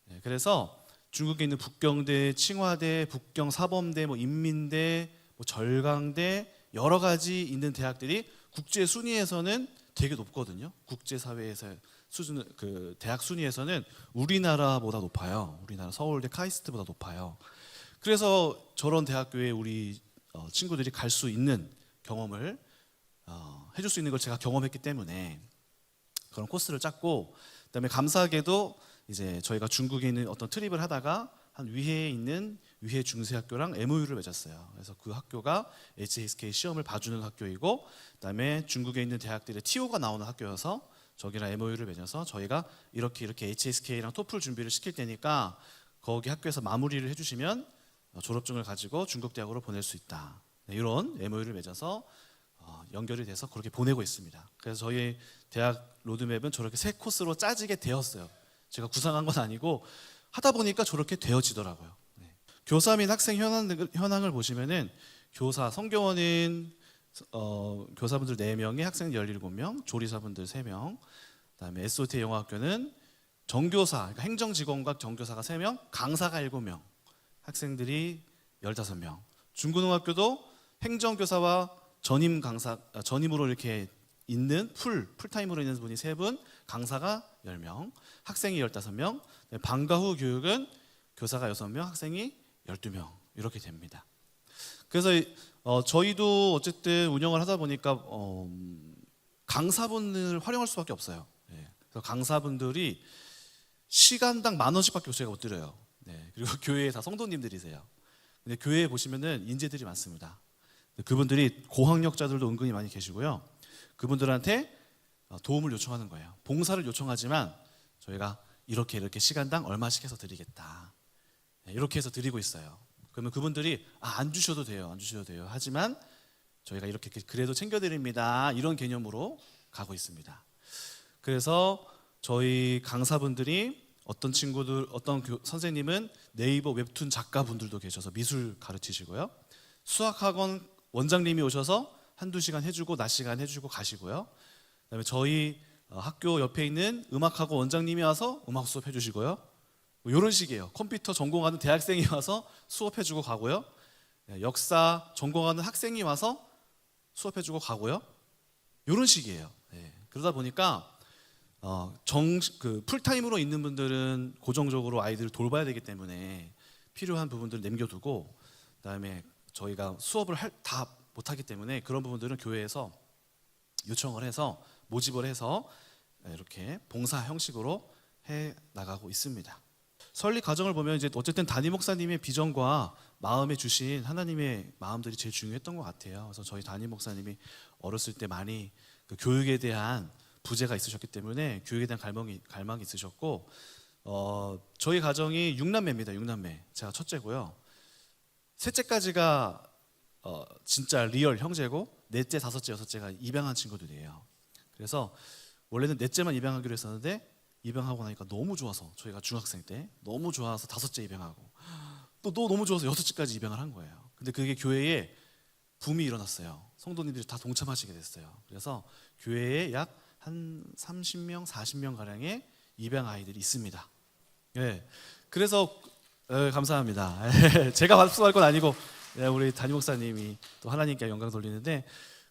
네, 그래서 중국에 있는 북경대, 칭화대, 북경사범대, 뭐 인민대, 뭐 절강대 여러 가지 있는 대학들이 국제 순위에서는 되게 높거든요. 국제 사회에서 수준 그 대학 순위에서는 우리나라보다 높아요. 우리나라 서울대, 카이스트보다 높아요. 그래서 저런 대학교에 우리 친구들이 갈 수 있는 경험을 해줄 수 있는 걸 제가 경험했기 때문에 그런 코스를 짰고, 그다음에 감사하게도 이제 저희가 중국에 있는 어떤 트립을 하다가 한 위해에 있는 위해 중세학교랑 MOU를 맺었어요. 그래서 그 학교가 HSK 시험을 봐주는 학교이고, 그다음에 중국에 있는 대학들의 TO가 나오는 학교여서 저기랑 MOU를 맺어서 저희가 이렇게 HSK랑 토플 준비를 시킬 테니까 거기 학교에서 마무리를 해주시면 졸업증을 가지고 중국 대학으로 보낼 수 있다. 네, 이런 MOU를 맺어서 연결이 돼서 그렇게 보내고 있습니다. 그래서 저희 대학 로드맵은 저렇게 세 코스로 짜지게 되었어요. 제가 구상한 건 아니고 하다 보니까 저렇게 되어지더라고요. 네. 교사 및 학생 현황을 보시면은 교사 성교원은 교사분들 4명에 학생 17명, 조리사분들 3명, 그다음에 SOT 영어학교는 정교사, 그러니까 행정직원과 정교사가 3명, 강사가 7명, 학생들이 15명. 중고등학교도 행정교사와 전임으로 이렇게 있는 풀타임으로 있는 분이 3분, 강사가 10명, 학생이 15명, 방과 후 교육은 교사가 6명, 학생이 12명 이렇게 됩니다. 그래서 저희도 어쨌든 운영을 하다 보니까 강사분을 활용할 수밖에 없어요. 그래서 강사분들이 시간당 10,000원씩밖에 저희가 못 드려요. 그리고 교회에 다 성도님들이세요. 근데 교회에 보시면은 인재들이 많습니다. 그분들이 고학력자들도 은근히 많이 계시고요. 그분들한테 도움을 요청하는 거예요. 봉사를 요청하지만 저희가 이렇게 시간당 얼마씩 해서 드리겠다. 이렇게 해서 드리고 있어요. 그러면 그분들이 안 주셔도 돼요. 안 주셔도 돼요. 하지만 저희가 이렇게 그래도 챙겨드립니다. 이런 개념으로 가고 있습니다. 그래서 저희 강사분들이 어떤 친구들, 선생님은 네이버 웹툰 작가분들도 계셔서 미술 가르치시고요. 수학학원 원장님이 오셔서 한두 시간 해주고 낮 시간 해주고 가시고요. 그다음에 저희 학교 옆에 있는 음악학원 원장님이 와서 음악 수업 해주시고요. 뭐 이런 식이에요. 컴퓨터 전공하는 대학생이 와서 수업해주고 가고요. 역사 전공하는 학생이 와서 수업해주고 가고요. 이런 식이에요. 그러다 보니까 풀타임으로 있는 분들은 고정적으로 아이들을 돌봐야 되기 때문에 필요한 부분들을 남겨두고, 그다음에 저희가 수업을 다 못하기 때문에 그런 부분들은 교회에서 요청을 해서 모집을 해서 이렇게 봉사 형식으로 해 나가고 있습니다. 설립 과정을 보면 이제 어쨌든 담임 목사님의 비전과 마음에 주신 하나님의 마음들이 제일 중요했던 것 같아요. 그래서 저희 담임 목사님이 어렸을 때 많이 그 교육에 대한 부재가 있으셨기 때문에 교육에 대한 갈망이 있으셨고, 저희 가정이 6남매입니다. 6남매. 제가 첫째고요. 셋째까지가 진짜 리얼 형제고, 넷째, 다섯째, 여섯째가 입양한 친구들이에요. 그래서 원래는 넷째만 입양하기로 했었는데 입양하고 나니까 너무 좋아서, 저희가 중학생 때 너무 좋아서 다섯째 입양하고 또 너무 좋아서 여섯째까지 입양을 한 거예요. 근데 그게 교회에 붐이 일어났어요. 성도님들이 다 동참하시게 됐어요. 그래서 교회에 약 한 30명, 40명 가량의 입양 아이들이 있습니다. 그래서 감사합니다. 제가 박수할 건 아니고 우리 담임 목사님이 또 하나님께 영광 돌리는데,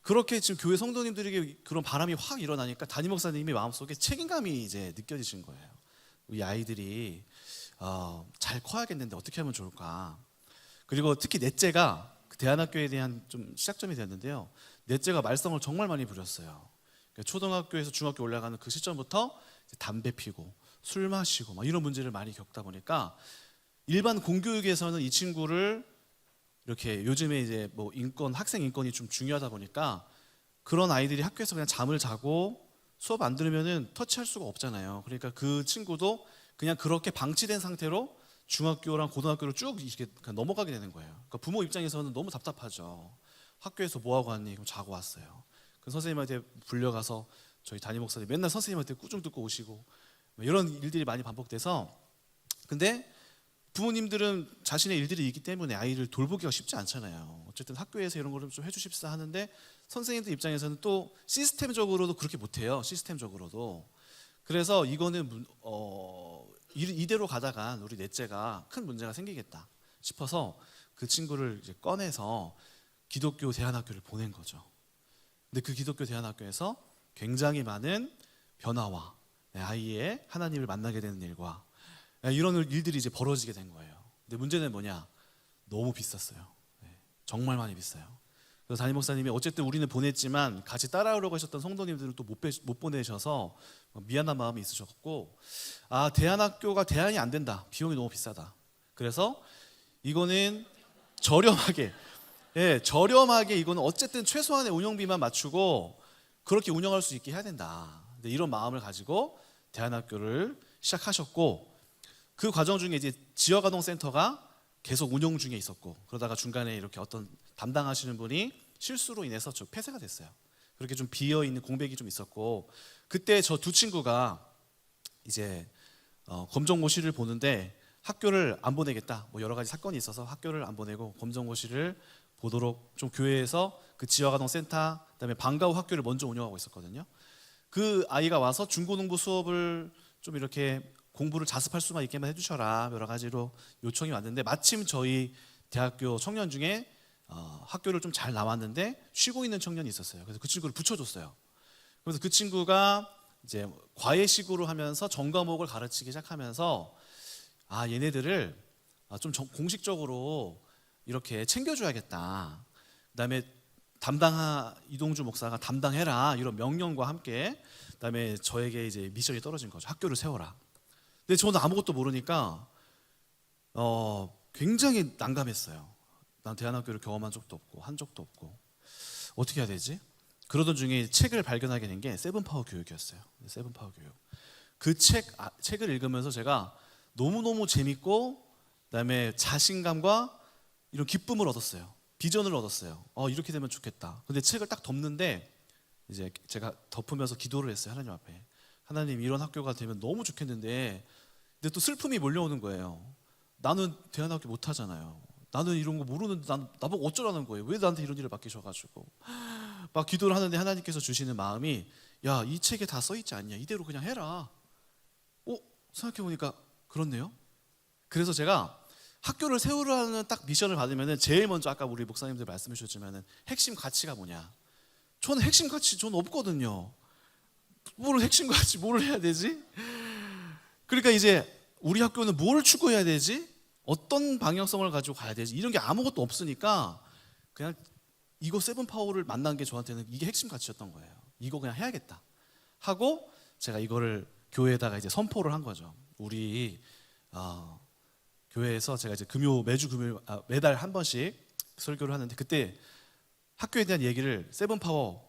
그렇게 지금 교회 성도님들에게 그런 바람이 확 일어나니까 담임 목사님이 마음속에 책임감이 이제 느껴지신 거예요. 우리 아이들이 잘 커야겠는데 어떻게 하면 좋을까. 그리고 특히 넷째가 대안학교에 대한 좀 시작점이 됐는데요. 넷째가 말썽을 정말 많이 부렸어요. 초등학교에서 중학교 올라가는 그 시점부터 담배 피고 술 마시고 막 이런 문제를 많이 겪다 보니까 일반 공교육에서는 이 친구를 이렇게, 요즘에 이제 뭐 학생 인권이 좀 중요하다 보니까 그런 아이들이 학교에서 그냥 잠을 자고 수업 안 들으면은 터치할 수가 없잖아요. 그러니까 그 친구도 그냥 그렇게 방치된 상태로 중학교랑 고등학교를 쭉 이렇게 넘어가게 되는 거예요. 그러니까 부모 입장에서는 너무 답답하죠. 학교에서 뭐 하고 왔니? 그럼 자고 왔어요. 그 선생님한테 불려가서 저희 담임 목사님 맨날 선생님한테 꾸중 듣고 오시고 이런 일들이 많이 반복돼서, 근데 부모님들은 자신의 일들이 있기 때문에 아이를 돌보기가 쉽지 않잖아요. 어쨌든 학교에서 이런 거를 좀 해주십사 하는데 선생님들 입장에서는 또 시스템적으로도 그렇게 못해요. 시스템적으로도. 그래서 이거는 이대로 가다간 우리 넷째가 큰 문제가 생기겠다 싶어서 그 친구를 이제 꺼내서 기독교 대안학교를 보낸 거죠. 근데 그 기독교 대안학교에서 굉장히 많은 변화와 아이의 하나님을 만나게 되는 일과 이런 일들이 이제 벌어지게 된 거예요. 근데 문제는 뭐냐? 너무 비쌌어요. 정말 많이 비싸요. 그래서 담임 목사님이 어쨌든 우리는 보냈지만 같이 따라오려고 하셨던 성도님들은 또 못 보내셔서 미안한 마음이 있으셨고, 대안학교가 대안이 안 된다. 비용이 너무 비싸다. 그래서 이거는 저렴하게 이거는 어쨌든 최소한의 운영비만 맞추고 그렇게 운영할 수 있게 해야 된다. 이런 마음을 가지고 대안학교를 시작하셨고, 그 과정 중에 이제 지역아동센터가 계속 운영 중에 있었고, 그러다가 중간에 이렇게 어떤 담당하시는 분이 실수로 인해서 좀 폐쇄가 됐어요. 그렇게 좀 비어 있는 공백이 좀 있었고, 그때 저 두 친구가 이제 검정고시를 보는데 학교를 안 보내겠다. 뭐 여러 가지 사건이 있어서 학교를 안 보내고 검정고시를 보도록 좀 교회에서 그 지역아동센터, 그다음에 방과 후 학교를 먼저 운영하고 있었거든요. 그 아이가 와서 중고등부 수업을 좀 이렇게 공부를 자습할 수만 있게만 해주셔라, 여러 가지로 요청이 왔는데, 마침 저희 대학교 청년 중에 학교를 좀 잘 나왔는데 쉬고 있는 청년이 있었어요. 그래서 그 친구를 붙여줬어요. 그래서 그 친구가 이제 과외식으로 하면서 전 과목을 가르치기 시작하면서 얘네들을 좀 공식적으로 이렇게 챙겨줘야겠다. 그다음에 이동주 목사가 담당해라 이런 명령과 함께 그다음에 저에게 이제 미션이 떨어진 거죠. 학교를 세워라. 근데 저는 아무것도 모르니까 굉장히 난감했어요. 난 대안학교를 경험한 적도 없고 한 적도 없고 어떻게 해야 되지? 그러던 중에 책을 발견하게 된 게 세븐파워 교육이었어요. 세븐파워 교육. 그 책을 읽으면서 제가 너무너무 재밌고 그다음에 자신감과 이런 기쁨을 얻었어요. 비전을 얻었어요. 이렇게 되면 좋겠다. 근데 책을 딱 덮는데 이제 제가 덮으면서 기도를 했어요. 하나님 앞에. 하나님, 이런 학교가 되면 너무 좋겠는데 근데 또 슬픔이 몰려오는 거예요. 나는 대안학교 못 하잖아요. 나는 이런 거 모르는데 나보고 어쩌라는 거예요. 왜 나한테 이런 일을 맡기셔가지고 막 기도를 하는데 하나님께서 주시는 마음이 야, 이 책에 다 써있지 않냐. 이대로 그냥 해라. 생각해보니까 그렇네요. 그래서 제가 학교를 세우라는 딱 미션을 받으면 제일 먼저 아까 우리 목사님들 말씀해 주셨지만 핵심 가치가 뭐냐. 저는 핵심 가치 저는 없거든요. 핵심 가치 뭐를 해야 되지? 그러니까 이제 우리 학교는 뭘 추구해야 되지? 어떤 방향성을 가지고 가야 되지? 이런 게 아무것도 없으니까 그냥 이거 세븐파워를 만난 게 저한테는 이게 핵심 가치였던 거예요. 이거 그냥 해야겠다 하고 제가 이거를 교회에다가 이제 선포를 한 거죠. 우리 교회에서 제가 이제 매주 금요일 매달 한 번씩 설교를 하는데 그때 학교에 대한 얘기를 세븐파워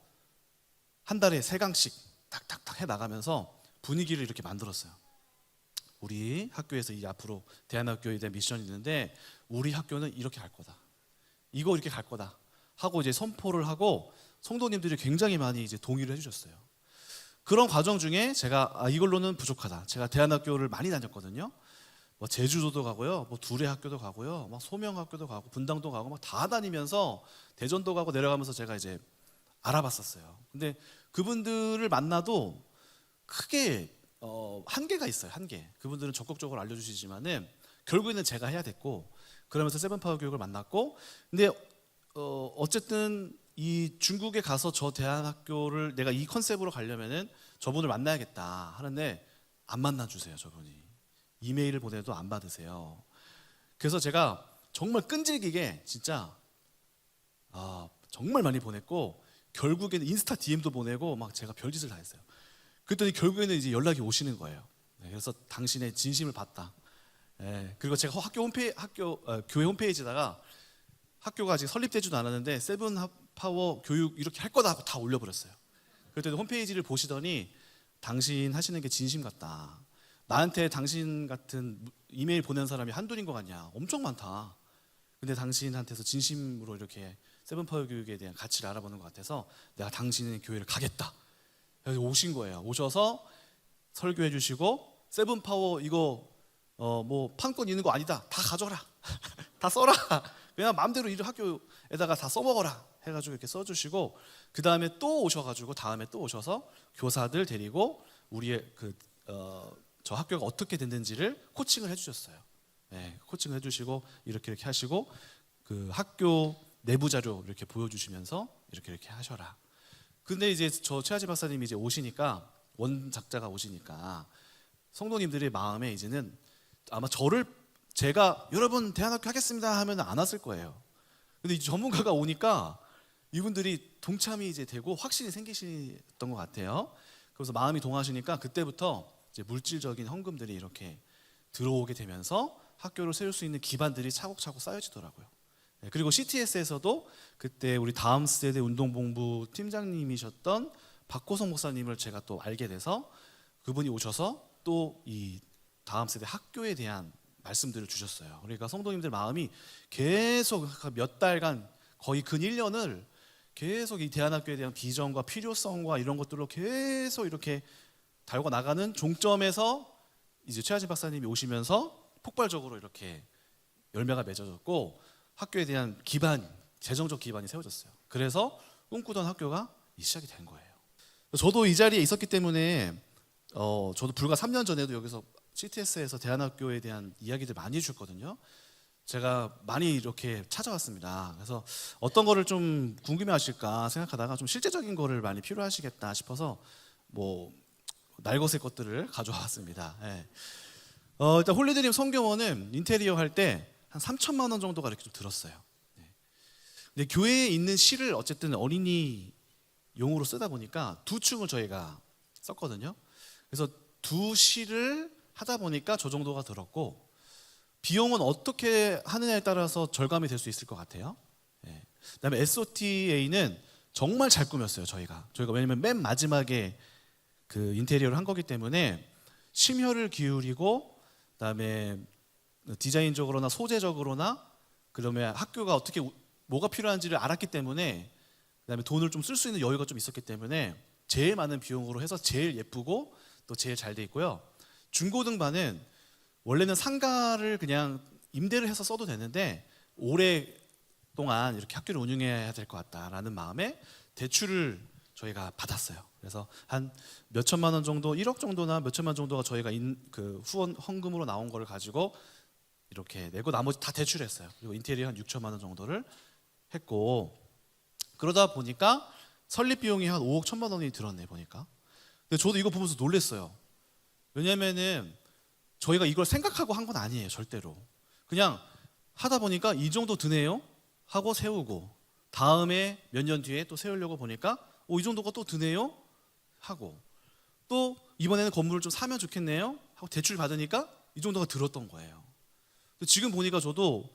한 달에 3강씩 탁탁탁 해 나가면서 분위기를 이렇게 만들었어요. 우리 학교에서 이 앞으로 대안학교에 대한 미션이 있는데 우리 학교는 이렇게 갈 거다. 이거 이렇게 갈 거다 하고 이제 선포를 하고 성도님들이 굉장히 많이 이제 동의를 해주셨어요. 그런 과정 중에 제가 이걸로는 부족하다. 제가 대안학교를 많이 다녔거든요. 제주도도 가고요, 두레 학교도 가고요, 소명 학교도 가고 분당도 가고 다 다니면서 대전도 가고 내려가면서 제가 이제 알아봤었어요. 근데 그분들을 만나도 크게 한계가 있어요. 한계. 그분들은 적극적으로 알려주시지만은 결국에는 제가 해야 됐고 그러면서 세븐파워 교육을 만났고 근데 어쨌든 이 중국에 가서 저 대안학교를 내가 이 컨셉으로 가려면은 저분을 만나야겠다 하는데 안 만나주세요. 저분이 이메일을 보내도 안 받으세요. 그래서 제가 정말 끈질기게 진짜 정말 많이 보냈고 결국에는 인스타 DM도 보내고 제가 별짓을 다 했어요. 그랬더니 결국에는 이제 연락이 오시는 거예요. 그래서 당신의 진심을 봤다. 그리고 제가 교회 홈페이지에다가 학교가 아직 설립되지도 않았는데 세븐파워 교육 이렇게 할 거다 하고 다 올려버렸어요. 그랬더니 홈페이지를 보시더니 당신 하시는 게 진심 같다. 나한테 당신 같은 이메일 보낸 사람이 한둘인 것 같냐. 엄청 많다. 근데 당신한테서 진심으로 이렇게 세븐파워 교육에 대한 가치를 알아보는 것 같아서 내가 당신의 교회를 가겠다. 그래서 오신 거예요. 오셔서 설교해 주시고 세븐파워 이거 판권 있는 거 아니다. 다 가져라. 다 써라. 그냥 마음대로 이 학교에다가 다 써먹어라 해가지고 이렇게 써주시고 그 다음에 또 오셔가지고 다음에 또 오셔서 교사들 데리고 우리의 저 학교가 어떻게 됐는지를 코칭을 해주셨어요. 코칭을 해주시고 이렇게 하시고 그 학교 내부 자료 이렇게 보여주시면서 이렇게 하셔라. 근데 이제 저 최하지 박사님이 이제 오시니까 원작자가 오시니까 성도님들의 마음에 이제는 아마 제가 여러분 대안학교 하겠습니다 하면 안 왔을 거예요. 근데 이 전문가가 오니까 이분들이 동참이 이제 되고 확신이 생기셨던 것 같아요. 그래서 마음이 동하시니까 그때부터 이제 물질적인 헌금들이 이렇게 들어오게 되면서 학교를 세울 수 있는 기반들이 차곡차곡 쌓여지더라고요. 그리고 CTS에서도 그때 우리 다음 세대 운동본부 팀장님이셨던 박호성 목사님을 제가 또 알게 돼서 그분이 오셔서 또 이 다음 세대 학교에 대한 말씀들을 주셨어요. 그러니까 성도님들 마음이 계속 몇 달간 거의 근 1년을 계속 이 대안학교에 대한 비전과 필요성과 이런 것들로 계속 이렇게 달고 나가는 종점에서 이제 최하진 박사님이 오시면서 폭발적으로 이렇게 열매가 맺어졌고 학교에 대한 재정적 기반이 세워졌어요. 그래서 꿈꾸던 학교가 시작이 된 거예요. 저도 이 자리에 있었기 때문에 저도 불과 3년 전에도 여기서 CTS에서 대안학교에 대한 이야기들 많이 해주셨거든요. 제가 많이 이렇게 찾아왔습니다. 그래서 어떤 거를 좀 궁금해하실까 생각하다가 좀 실제적인 거를 많이 필요하시겠다 싶어서 날것의 것들을 가져왔습니다. 예. 일단 홀리드림 성교원은 인테리어 할 때 한 3천만 원 정도가 이렇게 좀 들었어요. 예. 근데 교회에 있는 실을 어쨌든 어린이 용으로 쓰다 보니까 두 층을 저희가 썼거든요. 그래서 두 실을 하다 보니까 저 정도가 들었고, 비용은 어떻게 하느냐에 따라서 절감이 될 수 있을 것 같아요. 예. 그다음에 SOTA는 정말 잘 꾸몄어요. 저희가 왜냐면 맨 마지막에 그 인테리어를 한 거기 때문에 심혈을 기울이고, 그다음에 디자인적으로나 소재적으로나, 그러면 학교가 어떻게 뭐가 필요한지를 알았기 때문에, 그다음에 돈을 좀 쓸 수 있는 여유가 좀 있었기 때문에 제일 많은 비용으로 해서 제일 예쁘고 또 제일 잘 돼 있고요. 중고등반은 원래는 상가를 그냥 임대를 해서 써도 되는데 오랫동안 이렇게 학교를 운영해야 될 것 같다라는 마음에 대출을 저희가 받았어요. 그래서 한 몇 천만 원 정도, 1억 정도나 몇 천만 정도가 저희가 그 후원 헌금으로 나온 거를 가지고 이렇게 내고 나머지 다 대출했어요. 그리고 인테리어 한 6천만 원 정도를 했고, 그러다 보니까 설립 비용이 한 5억 1천만 원이 들었네 보니까. 근데 저도 이거 보면서 놀랐어요. 왜냐면은 저희가 이걸 생각하고 한 건 아니에요, 절대로. 그냥 하다 보니까 이 정도 드네요 하고 세우고, 다음에 몇 년 뒤에 또 세우려고 보니까 이 정도가 또 드네요 하고, 또 이번에는 건물을 좀 사면 좋겠네요 하고 대출 받으니까 이 정도가 들었던 거예요. 근데 지금 보니까 저도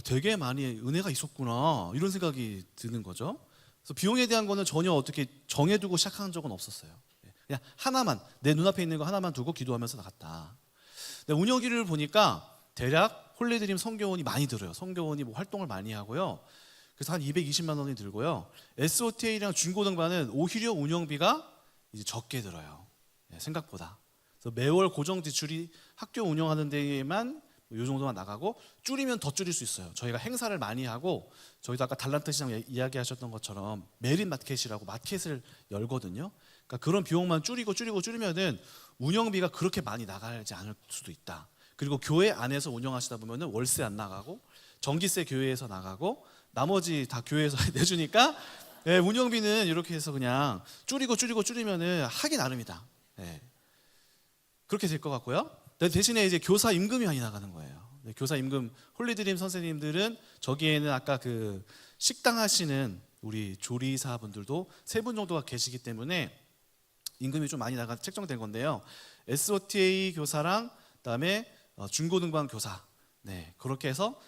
되게 많이 은혜가 있었구나 이런 생각이 드는 거죠. 그래서 비용에 대한 거는 전혀 어떻게 정해두고 시작한 적은 없었어요. 그냥 하나만, 내 눈앞에 있는 거 하나만 두고 기도하면서 나갔다. 근데 운영기를 보니까 대략 홀리드림 성교원이 많이 들어요. 성교원이 뭐 활동을 많이 하고요. 그래서 한 220만 원이 들고요. SOTA랑 중고등반은 오히려 운영비가 이제 적게 들어요. 생각보다. 그래서 매월 고정 지출이 학교 운영하는 데에만 이 정도만 나가고, 줄이면 더 줄일 수 있어요. 저희가 행사를 많이 하고, 저희도 아까 달란트 시장 이야기하셨던 것처럼 메린 마켓이라고 마켓을 열거든요. 그러니까 그런 비용만 줄이면은 운영비가 그렇게 많이 나가지 않을 수도 있다. 그리고 교회 안에서 운영하시다 보면은 월세 안 나가고, 전기세 교회에서 나가고, 나머지 다 교회에서 내주니까 운영비는 이렇게 해서 그냥 줄이면은 하기 나름이다. 그렇게 될 것 같고요. 대신에 이제 교사 임금이 많이 나가는 거예요. 교사 임금, 홀리드림 선생님들은 저기에는 아까 그 식당 하시는 우리 조리사 분들도 3분 정도가 계시기 때문에 임금이 좀 많이 나가 책정된 건데요. SOTA 교사랑 그다음에 중고등반 교사, 그렇게 해서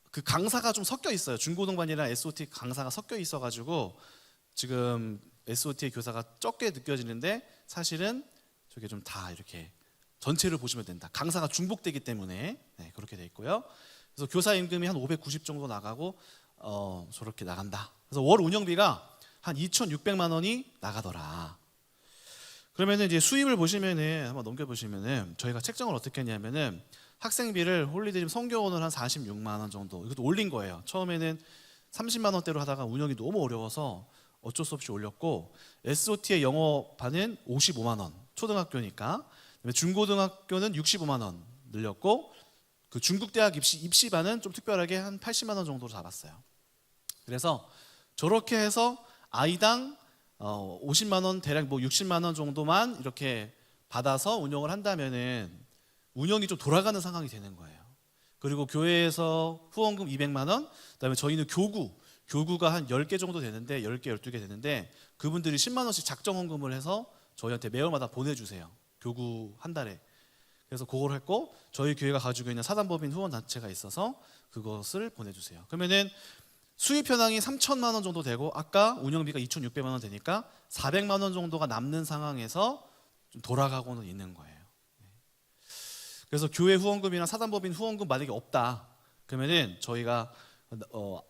그 강사가 좀 섞여 있어요. 중고등반이랑 SOTA 강사가 섞여 있어가지고 지금 SOTA 교사가 적게 느껴지는데 사실은 저게 좀 다 이렇게 전체를 보시면 된다. 강사가 중복되기 때문에 그렇게 돼 있고요. 그래서 교사 임금이 한 590 정도 나가고 저렇게 나간다. 그래서 월 운영비가 한 2,600만 원이 나가더라. 그러면은 이제 수입을 보시면은 한번 넘겨보시면은 저희가 책정을 어떻게 했냐면은 학생비를 홀리드림 성교원을 한 46만 원 정도, 이것도 올린 거예요. 처음에는 30만 원대로 하다가 운영이 너무 어려워서 어쩔 수 없이 올렸고, SOT의 영어반은 55만 원, 초등학교니까. 중고등학교는 65만 원 늘렸고, 그 중국대학 입시반은 좀 특별하게 한 80만 원 정도로 잡았어요. 그래서 저렇게 해서 아이당 50만 원, 대략 뭐 60만 원 정도만 이렇게 받아서 운영을 한다면은 운영이 좀 돌아가는 상황이 되는 거예요. 그리고 교회에서 후원금 200만 원, 그다음에 저희는 교구가 한 10개 정도 되는데, 10개, 12개 되는데 그분들이 10만 원씩 작정 헌금을 해서 저희한테 매월마다 보내주세요. 교구 한 달에. 그래서 그걸 했고, 저희 교회가 가지고 있는 사단법인 후원 단체가 있어서 그것을 보내주세요. 그러면은 수입 현황이 3천만 원 정도 되고, 아까 운영비가 2,600만 원 되니까 400만 원 정도가 남는 상황에서 좀 돌아가고는 있는 거예요. 그래서 교회 후원금이나 사단법인 후원금 만약에 없다 그러면은 저희가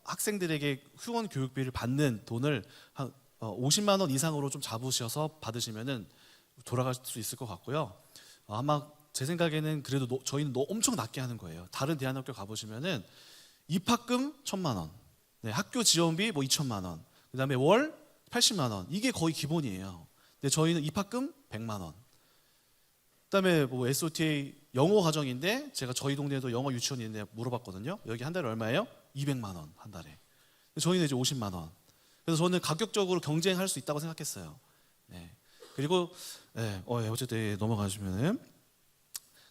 학생들에게 후원 교육비를 받는 돈을 한 50만 원 이상으로 좀 잡으셔서 받으시면은 돌아갈 수 있을 것 같고요. 아마 제 생각에는 그래도 저희는 엄청 낮게 하는 거예요. 다른 대안학교 가보시면은 입학금 1,000만 원, 학교 지원비 뭐 2,000만 원, 그다음에 월 80만 원, 이게 거의 기본이에요. 근데 저희는 입학금 100만 원. 그다음에 뭐 SOTA 영어 과정인데, 제가 저희 동네에도 영어 유치원이 있는데 물어봤거든요. 여기 한 달에 얼마예요? 200만 원 한 달에. 저희는 이제 50만 원. 그래서 저는 가격적으로 경쟁할 수 있다고 생각했어요. 그리고 어쨌든 넘어가시면은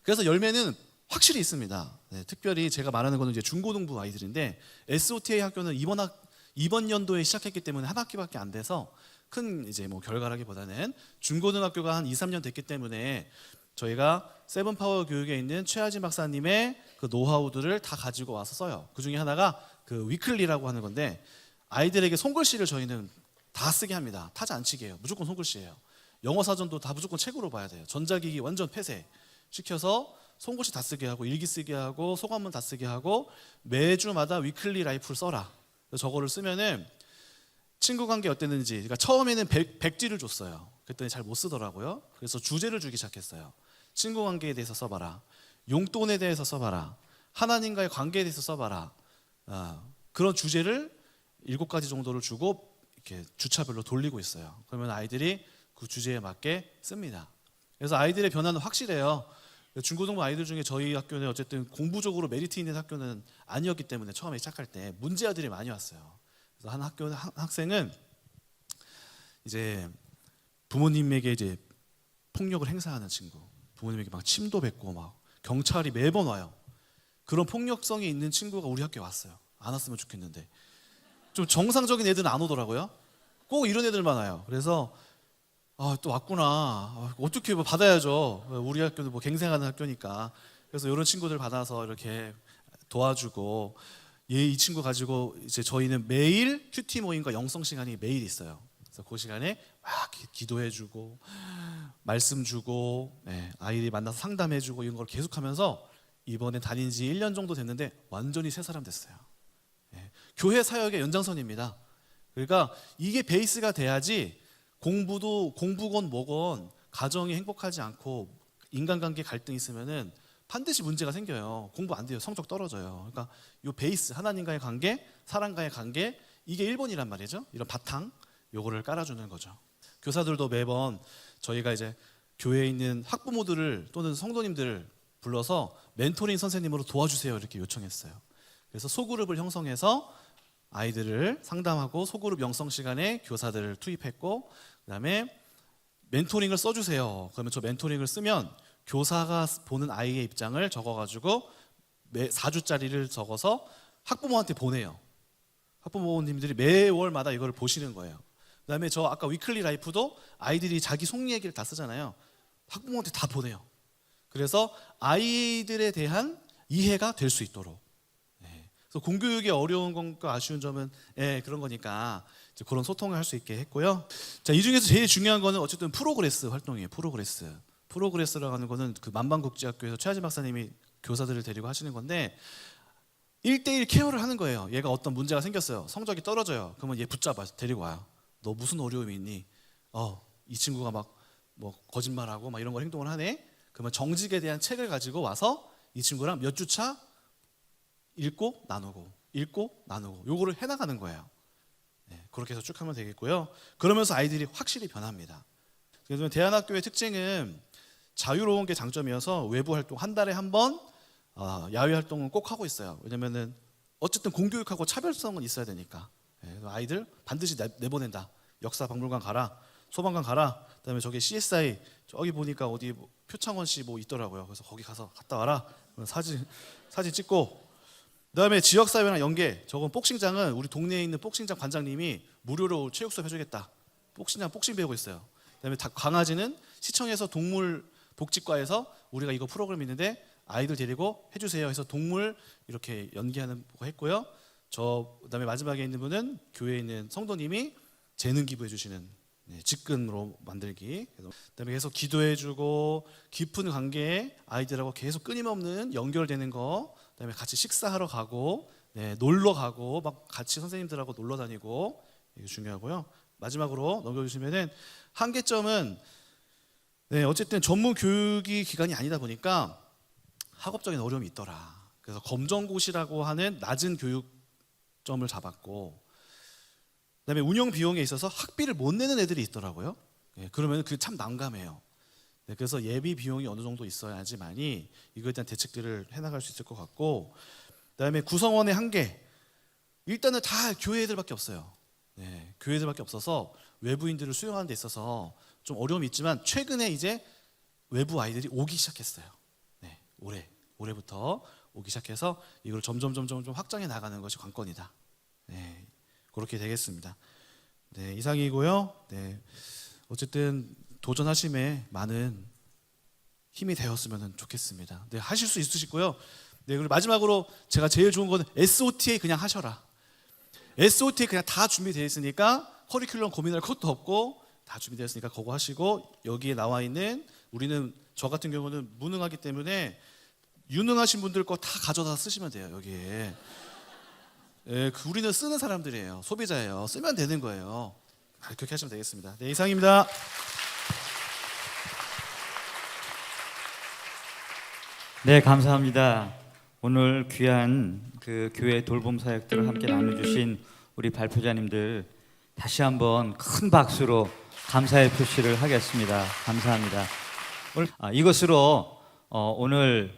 그래서 열매는 확실히 있습니다. 특별히 제가 말하는 거는 이제 중고등부 아이들인데 SOTA 학교는 이번 연도에 시작했기 때문에 한 학기밖에 안 돼서 큰 이제 뭐 결과라기보다는 중고등학교가 한 2, 3년 됐기 때문에 저희가 세븐파워 교육에 있는 최하진 박사님의 그 노하우들을 다 가지고 와서 써요. 그 중에 하나가 그 위클리라고 하는 건데 아이들에게 손글씨를 저희는 다 쓰게 합니다. 타자 안 치게 해요. 무조건 손글씨예요. 영어 사전도 다 무조건 책으로 봐야 돼요. 전자기기 완전 폐쇄 시켜서 손글씨 다 쓰게 하고 일기 쓰게 하고 소감문 다 쓰게 하고 매주마다 위클리 라이프를 써라. 저거를 쓰면은 친구 관계 어땠는지, 그러니까 처음에는 백지를 줬어요. 그랬더니 잘 못 쓰더라고요. 그래서 주제를 주기 시작했어요. 친구 관계에 대해서 써봐라. 용돈에 대해서 써봐라. 하나님과의 관계에 대해서 써봐라. 그런 주제를 7가지 정도를 주고 이렇게 주차별로 돌리고 있어요. 그러면 아이들이 그 주제에 맞게 씁니다. 그래서 아이들의 변화는 확실해요. 중고등부 아이들 중에 저희 학교는 어쨌든 공부적으로 메리트 있는 학교는 아니었기 때문에 처음에 시작할 때 문제아들이 많이 왔어요. 그래서 한 학생은 이제 부모님에게 이제 폭력을 행사하는 친구, 부모님에게 막 침도 뱉고 막 경찰이 매번 와요. 그런 폭력성이 있는 친구가 우리 학교에 왔어요. 안 왔으면 좋겠는데 좀 정상적인 애들은 안 오더라고요. 꼭 이런 애들만 와요. 그래서 또 왔구나. 어떻게 받아야죠. 우리 학교도 뭐 갱생하는 학교니까. 그래서 이런 친구들 받아서 이렇게 도와주고 이 친구 가지고 이제 저희는 매일 큐티 모임과 영성 시간이 매일 있어요. 그래서 그 시간에 막 기도해주고 말씀 주고 아이들이 만나서 상담해주고 이런 걸 계속하면서 이번에 다닌 지 1년 정도 됐는데 완전히 새 사람 됐어요. 교회 사역의 연장선입니다. 그러니까 이게 베이스가 돼야지 공부건 뭐건 가정이 행복하지 않고 인간관계 갈등이 있으면은 반드시 문제가 생겨요. 공부 안 돼요. 성적 떨어져요. 그러니까 이 베이스 하나님과의 관계, 사람과의 관계 이게 1번이란 말이죠. 이런 바탕 요거를 깔아주는 거죠. 교사들도 매번 저희가 이제 교회에 있는 학부모들을 또는 성도님들을 불러서 멘토링 선생님으로 도와주세요 이렇게 요청했어요. 그래서 소그룹을 형성해서 아이들을 상담하고 소그룹 영성 시간에 교사들을 투입했고 그다음에 멘토링을 써주세요. 그러면 저 멘토링을 쓰면 교사가 보는 아이의 입장을 적어가지고 4주짜리를 적어서 학부모한테 보내요. 학부모님들이 매월마다 이걸 보시는 거예요. 그다음에 저 아까 위클리 라이프도 아이들이 자기 속 얘기를 다 쓰잖아요. 학부모한테 다 보내요. 그래서 아이들에 대한 이해가 될 수 있도록. 그래서 공교육의 어려운 것과 아쉬운 점은 그런 거니까 이제 그런 소통을 할 수 있게 했고요. 자, 이 중에서 제일 중요한 거는 어쨌든 프로그레스 활동이에요. 프로그레스라고 하는 거는 그 만방국제학교에서 최하진 박사님이 교사들을 데리고 하시는 건데 1대1 케어를 하는 거예요. 얘가 어떤 문제가 생겼어요. 성적이 떨어져요. 그러면 얘 붙잡아 데리고 와요. 너 무슨 어려움이 있니? 이 친구가 막 뭐 거짓말하고 막 이런 걸 행동을 하네. 그러면 정직에 대한 책을 가지고 와서 이 친구랑 몇 주차 읽고 나누고 요거를 해나가는 거예요. 그렇게 해서 쭉 하면 되겠고요. 그러면서 아이들이 확실히 변합니다. 그래서 대안학교의 특징은 자유로운 게 장점이어서 외부 활동 한 달에 한 번 야외 활동은 꼭 하고 있어요. 왜냐면은 어쨌든 공교육하고 차별성은 있어야 되니까. 아이들 반드시 내보낸다. 역사 박물관 가라. 소방관 가라. 그다음에 저기 CSI 저기 보니까 어디 표창원 씨 뭐 있더라고요. 그래서 거기 가서 갔다 와라. 사진 찍고. 그다음에 지역사회랑 연계. 저건 복싱장은 우리 동네에 있는 복싱장 관장님이 무료로 체육 수업 해주겠다. 복싱장 복싱 배우고 있어요. 그다음에 강아지는 시청에서 동물 복지과에서 우리가 이거 프로그램 있는데 아이들 데리고 해주세요. 해서 동물 이렇게 연기하는 거 했고요. 그다음에 마지막에 있는 분은 교회에 있는 성도님이 재능 기부해 주시는 직근으로 만들기. 그다음에 계속 기도해주고 깊은 관계에 아이들하고 계속 끊임없는 연결되는 거. 그다음에 같이 식사하러 가고 놀러 가고 막 같이 선생님들하고 놀러 다니고 이게 중요하고요. 마지막으로 넘겨주시면은 한계점은 어쨌든 전문 교육이 기관이 아니다 보니까 학업적인 어려움이 있더라. 그래서 검정고시라고 하는 낮은 교육점을 잡았고 그다음에 운영 비용에 있어서 학비를 못 내는 애들이 있더라고요. 그러면 그게 참 난감해요. 그래서 예비 비용이 어느 정도 있어야지만이 이거에 대한 대책들을 해나갈 수 있을 것 같고 그다음에 구성원의 한계 일단은 다 교회 애들밖에 없어요. 네, 교회들밖에 없어서 외부인들을 수용하는 데 있어서 좀 어려움이 있지만 최근에 이제 외부 아이들이 오기 시작했어요. 네, 올해부터 오기 시작해서 이걸 점점 확장해 나가는 것이 관건이다. 네, 그렇게 되겠습니다. 네, 이상이고요. 네, 어쨌든 도전하심에 많은 힘이 되었으면 좋겠습니다. 네, 하실 수 있으시고요. 네, 그리고 마지막으로 제가 제일 좋은 거는 SOTA 그냥 하셔라. SOTA 그냥 다 준비되어 있으니까 커리큘럼 고민할 것도 없고 다 준비되어 있으니까 그거 하시고 여기에 나와 있는 우리는 저 같은 경우는 무능하기 때문에 유능하신 분들 거 다 가져다 쓰시면 돼요. 여기에. 예, 우리는 쓰는 사람들이에요. 소비자예요. 쓰면 되는 거예요. 그렇게 하시면 되겠습니다. 네, 이상입니다. 네, 감사합니다. 오늘 귀한 그 교회 돌봄 사역들을 함께 나눠주신 우리 발표자님들 다시 한번 큰 박수로 감사의 표시를 하겠습니다. 감사합니다. 오늘 이것으로 오늘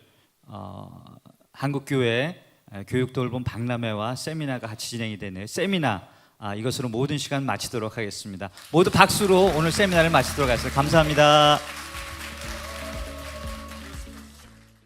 한국교회 교육돌봄 박람회와 세미나가 같이 진행이 되네요. 세미나 이것으로 모든 시간 마치도록 하겠습니다. 모두 박수로 오늘 세미나를 마치도록 하겠습니다. 감사합니다.